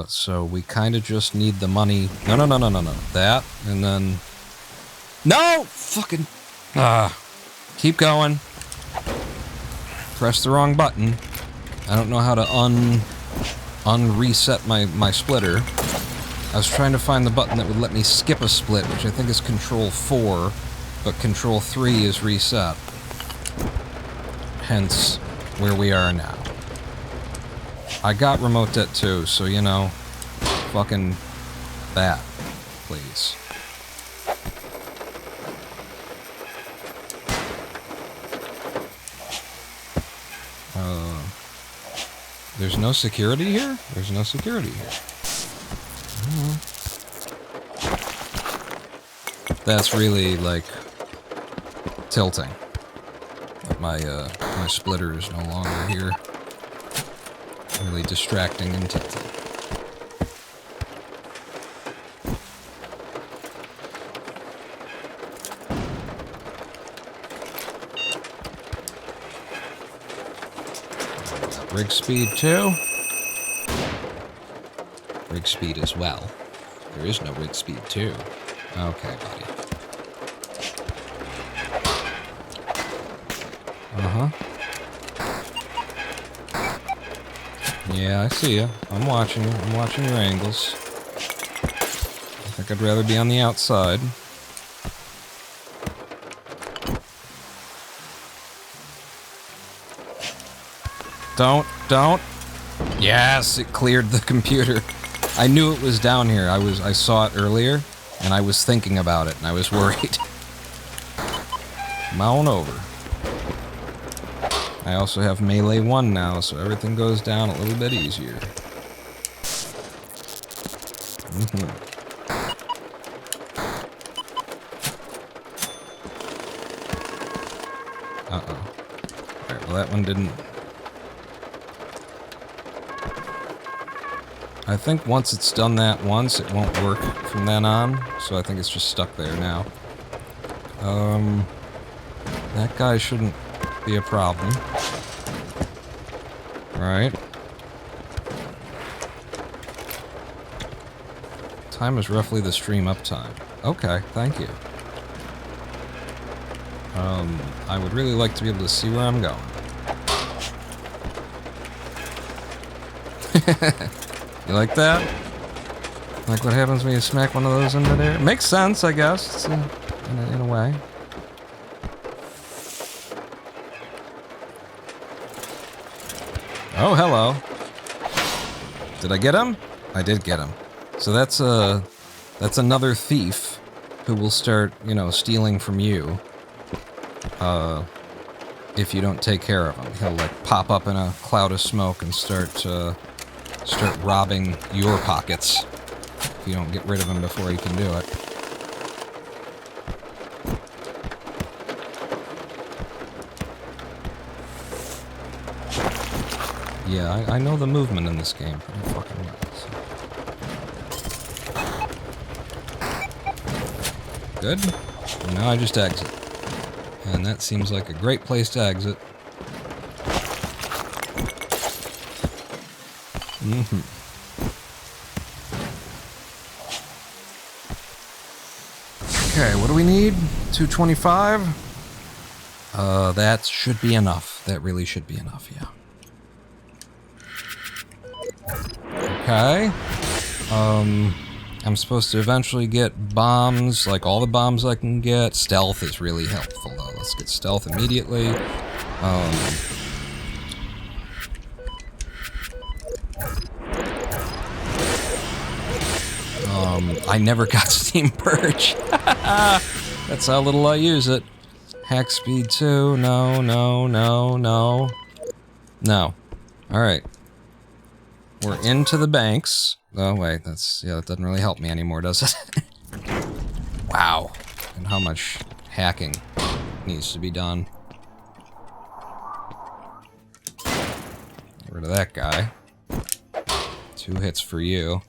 So we kind of just need the money. No. That, and then... No! Fucking... Keep going. Press the wrong button. I don't know how to unreset my splitter. I was trying to find the button that would let me skip a split, which I think is Control 4, but Control 3 is reset. Hence, where we are now. I got remote det 2, so you know, fucking that, please. There's no security here? There's no security here. That's really, like, tilting. My splitter is no longer here. Really distracting and tilting. Rig speed 2. Rig speed as well. There is no rig speed 2. Okay, buddy. Yeah, I see you. I'm watching you. I'm watching your angles. I think I'd rather be on the outside. Don't. Yes, it cleared the computer. I knew it was down here. I saw it earlier, and I was thinking about it, and I was worried. Come on over. I also have Melee 1 now, so everything goes down a little bit easier. Uh-oh. Alright, well that one didn't... I think once it's done that once, it won't work from then on, so I think it's just stuck there now. That guy shouldn't be a problem. Right. Time is roughly the stream uptime. Okay, thank you. I would really like to be able to see where I'm going. You like that? Like what happens when you smack one of those into there? Makes sense, I guess, in a way. Oh, hello. Did I get him? I did get him. So that's another thief who will start, you know, stealing from you. If you don't take care of him. He'll, like, pop up in a cloud of smoke and start robbing your pockets. If you don't get rid of him before he can do it. Yeah, I know the movement in this game pretty fucking well. So. Good. And now I just exit. And that seems like a great place to exit. Okay, what do we need? 225? That should be enough. That really should be enough, yeah. Okay. I'm supposed to eventually get bombs, like all the bombs I can get. Stealth is really helpful, though. Let's get stealth immediately. I never got Steam Purge. That's how little I use it. Hack speed 2. No. No. Alright. We're into the banks. Oh, wait, that doesn't really help me anymore, does it? Wow. And how much hacking needs to be done. Get rid of that guy. 2 hits for you.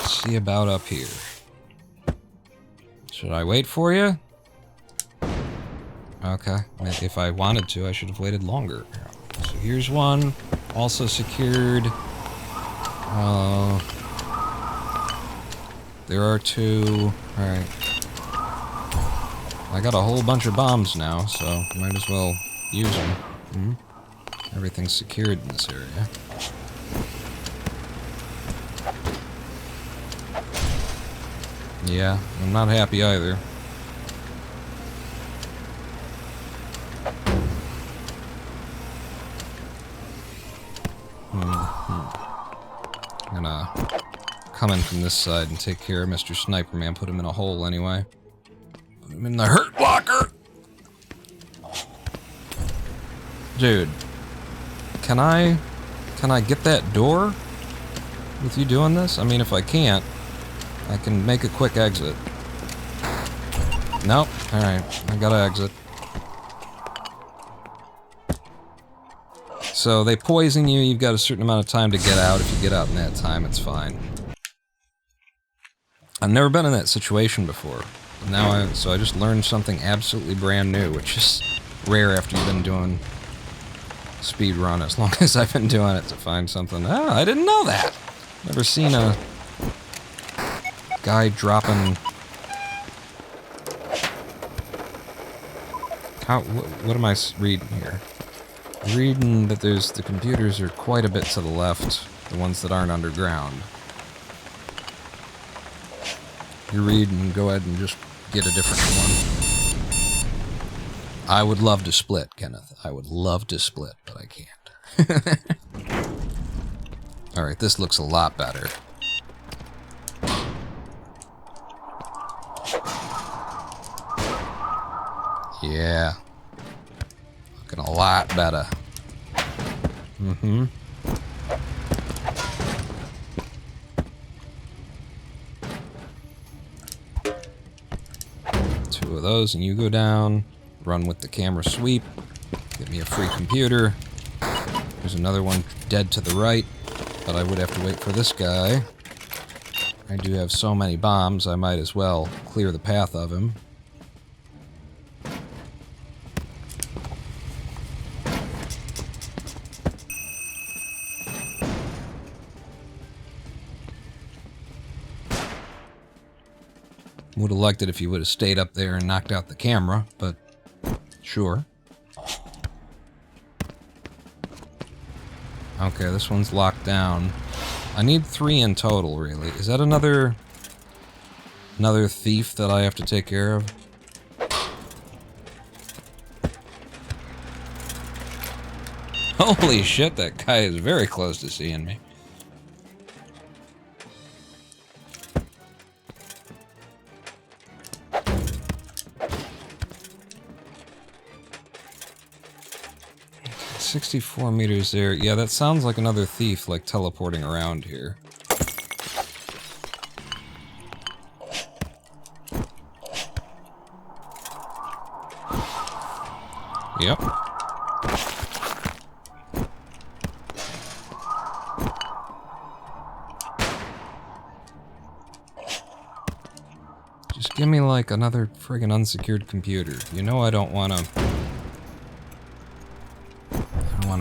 See about up here. Should I wait for you? Okay. If I wanted to, I should have waited longer. So here's one. Also secured. There are 2. Alright. I got a whole bunch of bombs now, so might as well use them. Everything's secured in this area. Yeah, I'm not happy either. I'm gonna come in from this side and take care of Mr. Sniper Man. Put him in a hole anyway. Put him in the hurt locker! Dude. Can I get that door with you doing this? I mean, if I can't, I can make a quick exit. Nope. Alright, I gotta exit. So they poison you, you've got a certain amount of time to get out. If you get out in that time, it's fine. I've never been in that situation before. So I just learned something absolutely brand new, which is rare after you've been doing speedrun as long as I've been doing it, to find something. Oh, I didn't know that! Never seen a guy dropping... What am I reading here? Reading that the computers are quite a bit to the left, the ones that aren't underground. You read and go ahead and just get a different one. I would love to split, Kenneth. I would love to split, but I can't. Alright, this looks a lot better. Yeah. Looking a lot better. Mm-hmm. Two of those, and you go down. Run with the camera sweep. Get me a free computer. There's another one dead to the right, but I would have to wait for this guy. I do have so many bombs, I might as well clear the path of him. Would have liked it if you would have stayed up there and knocked out the camera, but sure. Okay, this one's locked down. I need 3 in total, really. Is that another thief that I have to take care of? Holy shit, that guy is very close to seeing me. $64 meters there. Yeah, that sounds like another thief, like, teleporting around here. Yep. Just give me, like, another friggin' unsecured computer. You know I don't want to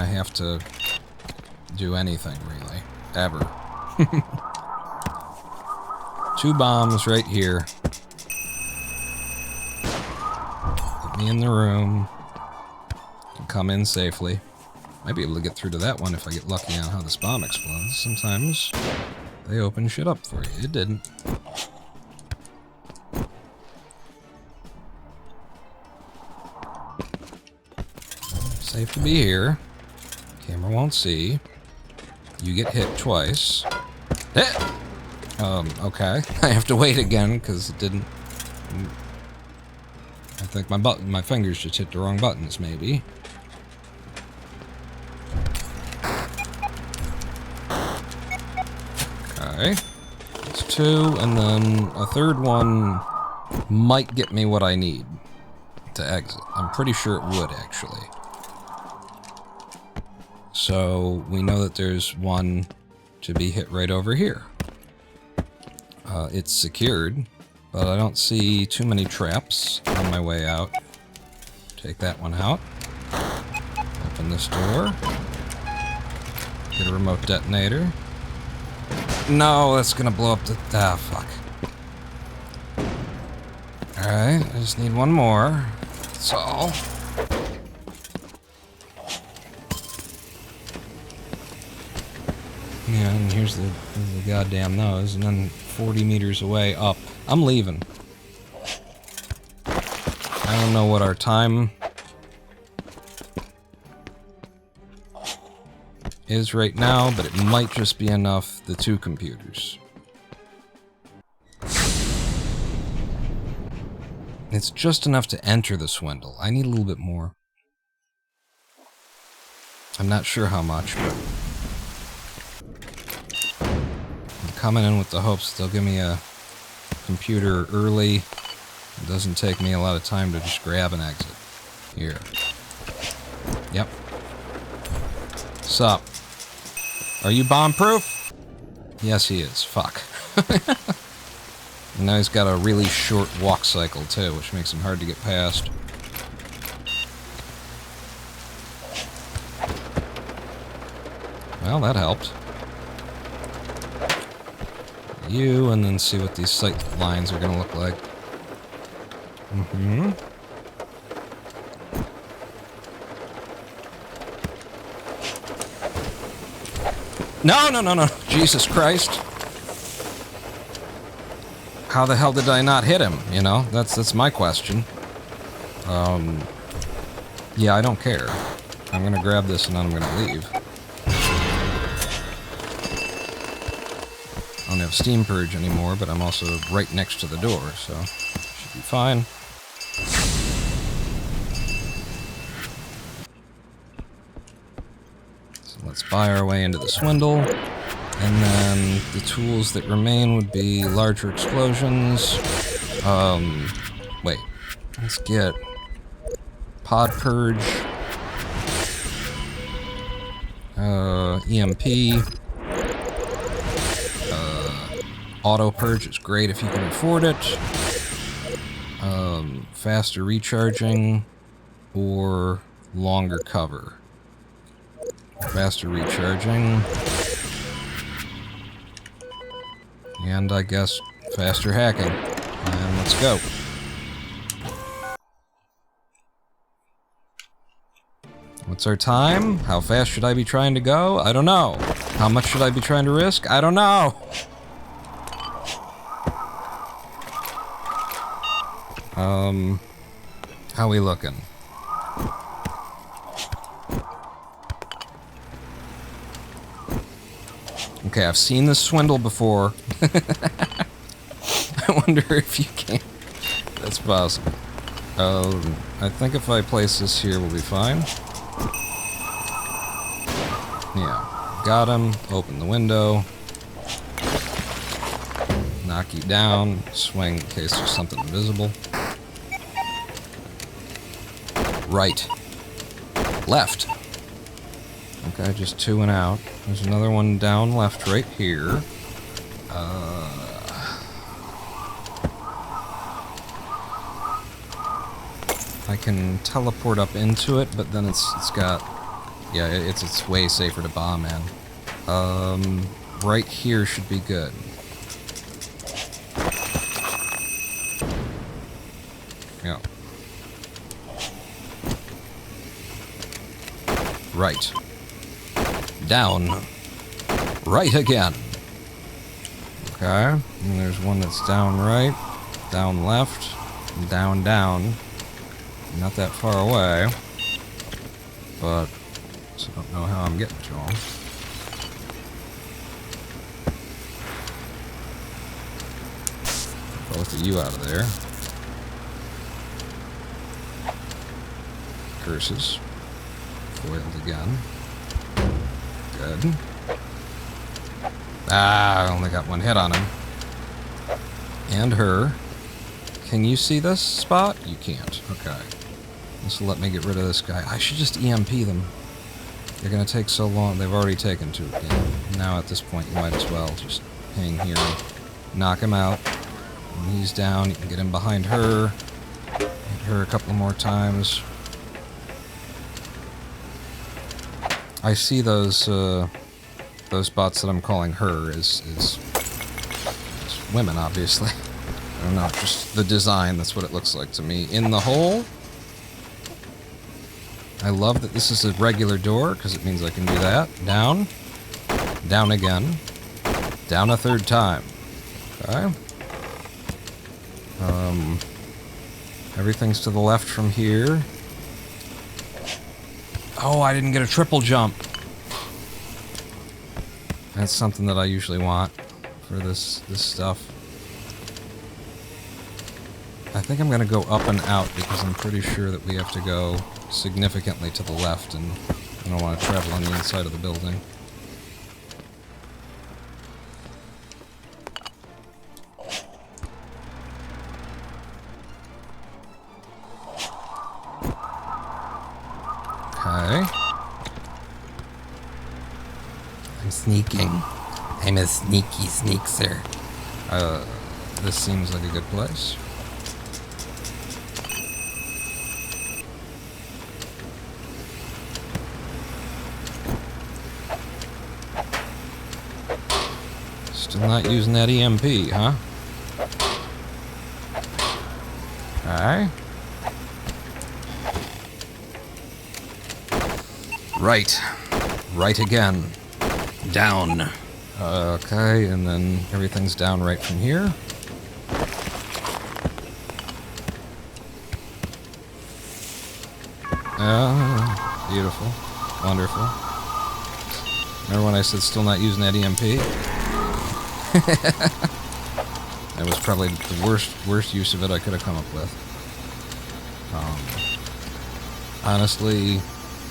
have to do anything, really. Ever. 2 bombs right here. Get me in the room. Can come in safely. Might be able to get through to that one if I get lucky on how this bomb explodes. Sometimes they open shit up for you. It didn't. Safe to be here. Camera won't see. You get hit twice. Okay. I have to wait again because it didn't. I think my fingers just hit the wrong buttons, maybe. Okay. It's 2, and then a third one might get me what I need to exit. I'm pretty sure it would, actually. So we know that there's one to be hit right over here. It's secured, but I don't see too many traps on my way out. Take that one out. Open this door. Get a remote detonator. No, that's gonna blow up the... Ah, fuck. Alright, I just need one more. That's all. Yeah, and here's the goddamn nose, and then 40 meters away up. I'm leaving. I don't know what our time is right now, but it might just be enough, the 2 computers. It's just enough to enter the swindle. I need a little bit more. I'm not sure how much, but... coming in with the hopes they'll give me a computer early. It doesn't take me a lot of time to just grab and exit. Here. Yep. Sup? Are you bomb-proof? Yes, he is. Fuck. And now he's got a really short walk cycle, too, which makes him hard to get past. Well, that helped. You, and then see what these sight lines are gonna look like. Mm-hmm. No! Jesus Christ. How the hell did I not hit him, you know? That's my question. Yeah, I don't care. I'm gonna grab this and then I'm gonna leave. I don't have Steam Purge anymore, but I'm also right next to the door, so should be fine. So let's buy our way into the Swindle, and then the tools that remain would be larger explosions. Wait. Let's get Pod Purge, EMP, Auto Purge is great if you can afford it, faster recharging, or longer cover. Faster recharging, and I guess faster hacking, and let's go. What's our time? How fast should I be trying to go? I don't know. How much should I be trying to risk? I don't know. How we looking? Okay, I've seen this Swindle before. I wonder if you can. That's possible. I think if I place this here, we'll be fine. Yeah, got him. Open the window. Knock you down. Swing in case there's something invisible. Right. Left. Okay, just 2 and out. There's another one down left right here. I can teleport up into it, but then it's got... Yeah, it's way safer to bomb in. Right here should be good. Yeah. Right. Down. Right again. Okay. And there's one that's down right, down left, down, down. Not that far away. But I don't know how I'm getting to them. Both of you out of there. Curses. Foiled again. Good. Ah, I only got 1 hit on him. And her. Can you see this spot? You can't. Okay. This will let me get rid of this guy. I should just EMP them. They're gonna take so long. They've already taken 2. Now at this point, you might as well just hang here and knock him out. When he's down, you can get him behind her. Hit her a couple more times. I see those bots that I'm calling her as women, obviously. I don't know, just the design, that's what it looks like to me. In the hole. I love that this is a regular door, because it means I can do that. Down. Down again. Down a 3rd time. Okay. Everything's to the left from here. Oh, I didn't get a triple jump. That's something that I usually want for this stuff. I think I'm gonna go up and out because I'm pretty sure that we have to go significantly to the left, and I don't want to travel on the inside of the building. Okay. I'm sneaking. I'm a sneaky sneakser. This seems like a good place. Still not using that EMP, huh? Alright. Right. Right again. Down. Okay, and then everything's down right from here. Beautiful. Wonderful. Remember when I said still not using that EMP? That was probably the worst use of it I could have come up with. Honestly,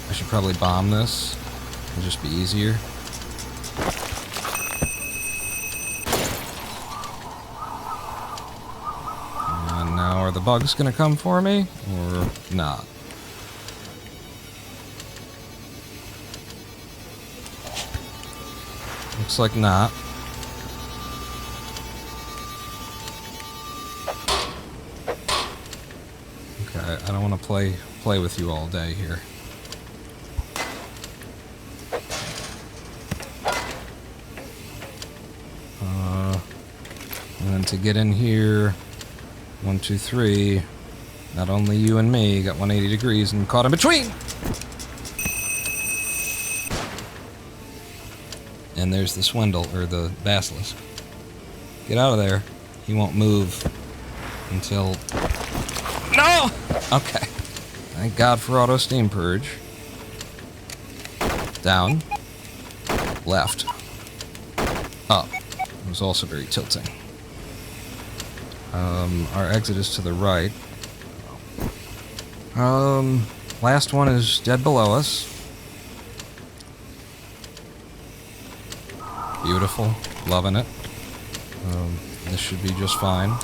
I should probably bomb this. It'll just be easier. And now are the bugs gonna come for me? Or not? Looks like not. Okay, I don't want to play with you all day here. And then to get in here, 1, 2, 3. Not only you and me got 180 degrees and caught in between. And there's the Swindle, or the Basilisk. Get out of there. He won't move until... No! Okay. Thank God for auto steam purge. Down. Left. Up. It was also very tilting. Our exit is to the right. Last one is dead below us. Beautiful. Loving it. This should be just fine.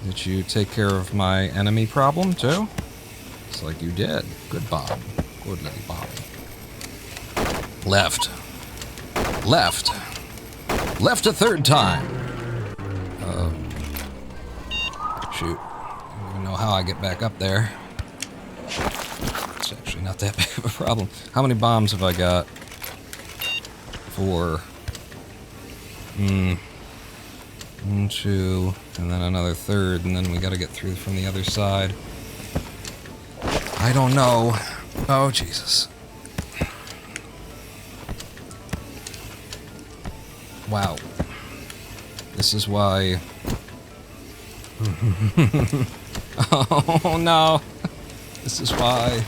Did you take care of my enemy problem, too? It's like you did. Good bomb. Good little bomb. Left. Left. Left a third time. Shoot. I don't even know how I get back up there. It's actually not that big of a problem. How many bombs have I got? 4. 1, 2, and then another third, and then we gotta get through from the other side. I don't know. Oh, Jesus. Wow. This is why... Oh, no. This is why...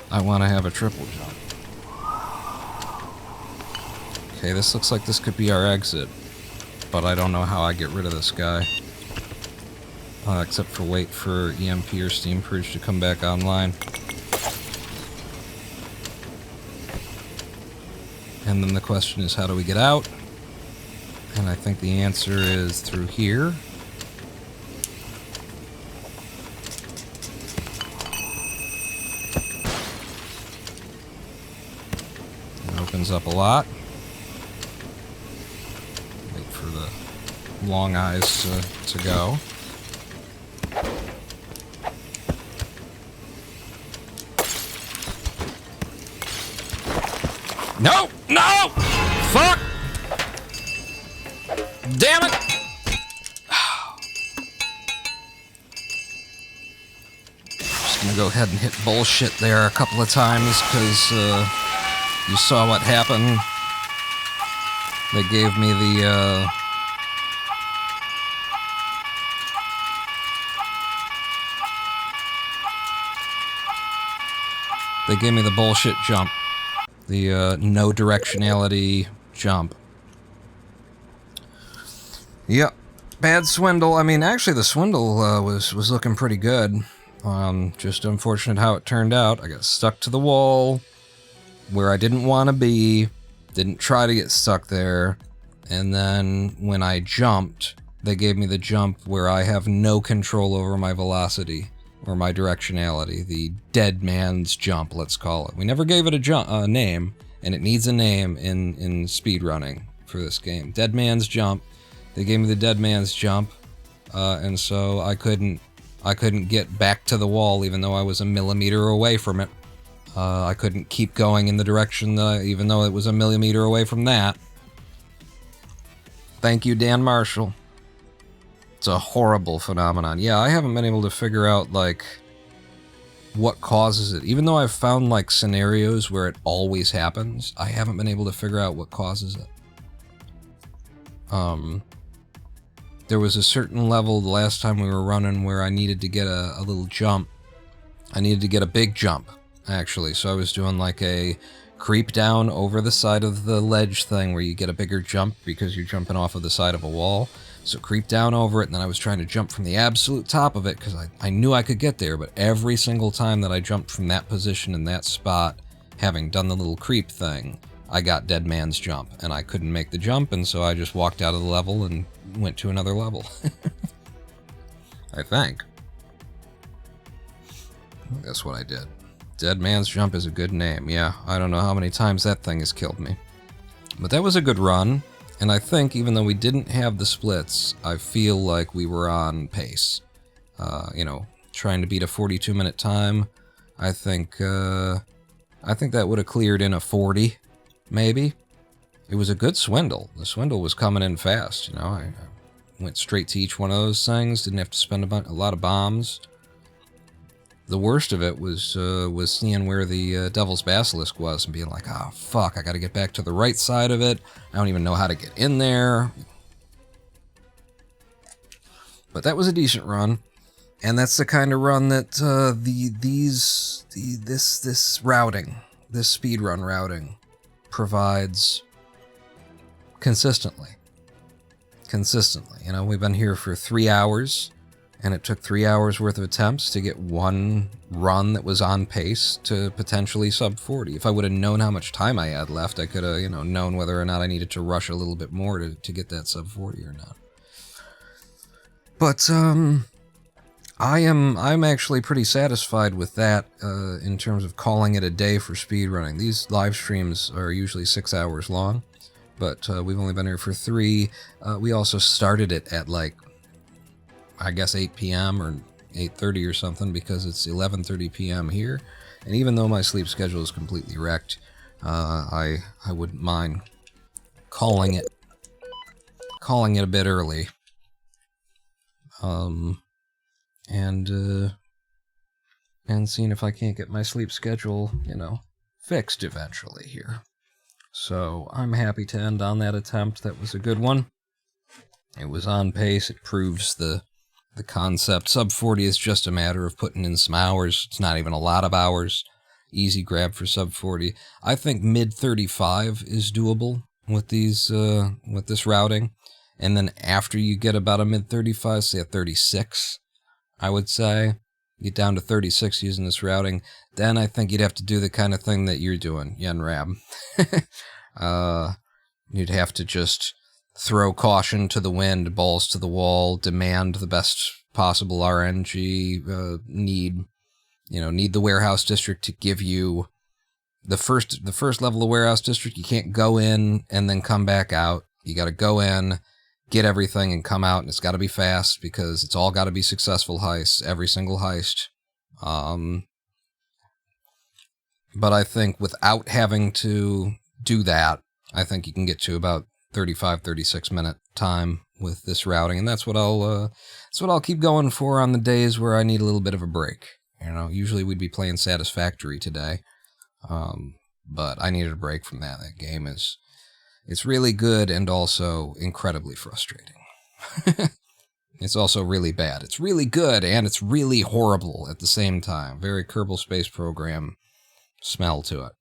I want to have a triple jump. Okay, this looks like this could be our exit, but I don't know how I get rid of this guy. Except for wait for EMP or Steam Purge to come back online. And then the question is, how do we get out? And I think the answer is through here. It opens up a lot. Wait for the long eyes to go. No! No! Fuck! Damn it! Just gonna go ahead and hit bullshit there a couple of times, because you saw what happened. They gave me the bullshit jump. The no directionality jump. Yep. Bad Swindle. I mean, actually the Swindle was looking pretty good. Just unfortunate how it turned out. I got stuck to the wall where I didn't want to be. Didn't try to get stuck there. And then when I jumped, they gave me the jump where I have no control over my velocity. Or my directionality, the dead man's jump, let's call it. We never gave it a name, and it needs a name in speedrunning for this game. Dead man's jump. They gave me the dead man's jump, and so I couldn't get back to the wall even though I was a millimeter away from it. I couldn't keep going in the direction even though it was a millimeter away from that. Thank you, Dan Marshall. It's a horrible phenomenon. Yeah, I haven't been able to figure out, like, what causes it. Even though I've found, like, scenarios where it always happens, I haven't been able to figure out what causes it. There was a certain level the last time we were running where I needed to get a little jump. I needed to get a big jump, actually. So I was doing like a creep down over the side of the ledge thing where you get a bigger jump because you're jumping off of the side of a wall. So creep down over it, and then I was trying to jump from the absolute top of it because I knew I could get there, but every single time that I jumped from that position in that spot, having done the little creep thing, I got dead man's jump, and I couldn't make the jump, and so I just walked out of the level and went to another level. I think. That's what I did. Dead man's jump is a good name, yeah. I don't know how many times that thing has killed me. But that was a good run, and I think even though we didn't have the splits, I feel like we were on pace. You know, trying to beat a 42-minute time, I think that would have cleared in a 40, maybe. It was a good swindle. The swindle was coming in fast, you know. I went straight to each one of those things, didn't have to spend a lot of bombs. The worst of it was seeing where the Devil's Basilisk was and being like, oh, fuck, I gotta get back to the right side of it. I don't even know how to get in there. But that was a decent run. And that's the kind of run that this routing, this speedrun routing, provides consistently. You know, we've been here for 3 hours, and it took 3 hours worth of attempts to get one run that was on pace to potentially sub 40. If I would have known how much time I had left, I could have, you know, known whether or not I needed to rush a little bit more to get that sub 40 or not. But I'm actually pretty satisfied with that in terms of calling it a day for speedrunning. These live streams are usually 6 hours long, but we've only been here for 3. We also started it at, like, I guess 8 p.m. or 8:30 or something, because it's 11:30 p.m. here. And even though my sleep schedule is completely wrecked, I wouldn't mind calling it a bit early. And seeing if I can't get my sleep schedule, you know, fixed eventually here. So I'm happy to end on that attempt. That was a good one. It was on pace. It proves the concept. Sub 40 is just a matter of putting in some hours. It's not even a lot of hours. Easy grab for sub 40. I think mid 35 is doable with these with this routing. And then after you get about a mid 35, say a 36, I would say, get down to 36 using this routing, then I think you'd have to do the kind of thing that you're doing, Yenrab. You'd have to just throw caution to the wind, balls to the wall, demand the best possible RNG, need the warehouse district to give you the first level of warehouse district. You can't go in and then come back out. You got to go in, get everything, and come out, and it's got to be fast because it's all got to be successful heists, every single heist. But I think without having to do that, I think you can get to about 35-36 minute time with this routing, and that's what I'll keep going for on the days where I need a little bit of a break. You know, usually we'd be playing Satisfactory today, but I needed a break from that. That game it's really good and also incredibly frustrating. It's also really bad. It's really good and it's really horrible at the same time. Very Kerbal Space Program smell to it.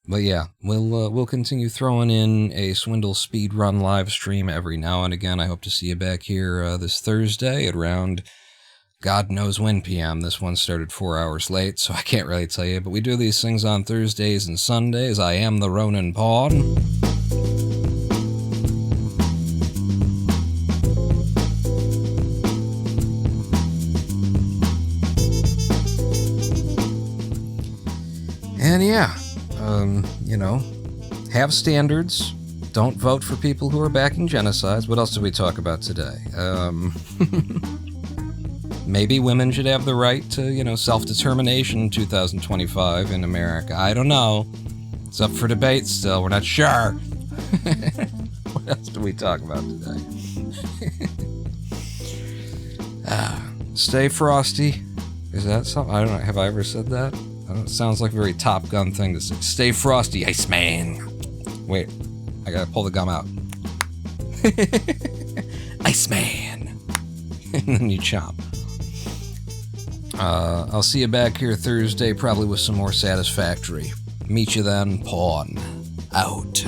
But yeah, we'll continue throwing in a Swindle speedrun live stream every now and again. I hope to see you back here this Thursday at around God knows when p.m. This one started 4 hours late, so I can't really tell you. But we do these things on Thursdays and Sundays. I am the Ronin Pawn. And yeah, you know, have standards. Don't vote for people who are backing genocides. What else did we talk about today? Maybe women should have the right to, you know, self-determination in 2025 in America. I don't know. It's up for debate still. We're not sure. What else did we talk about today? Stay frosty. Is that something? I don't know. Have I ever said that? I don't, it sounds like a very Top Gun thing to say. Stay frosty, Iceman. Wait, I gotta pull the gum out. Iceman. And then you chomp. I'll see you back here Thursday, probably with some more Satisfactory. Meet you then, Pawn. Out.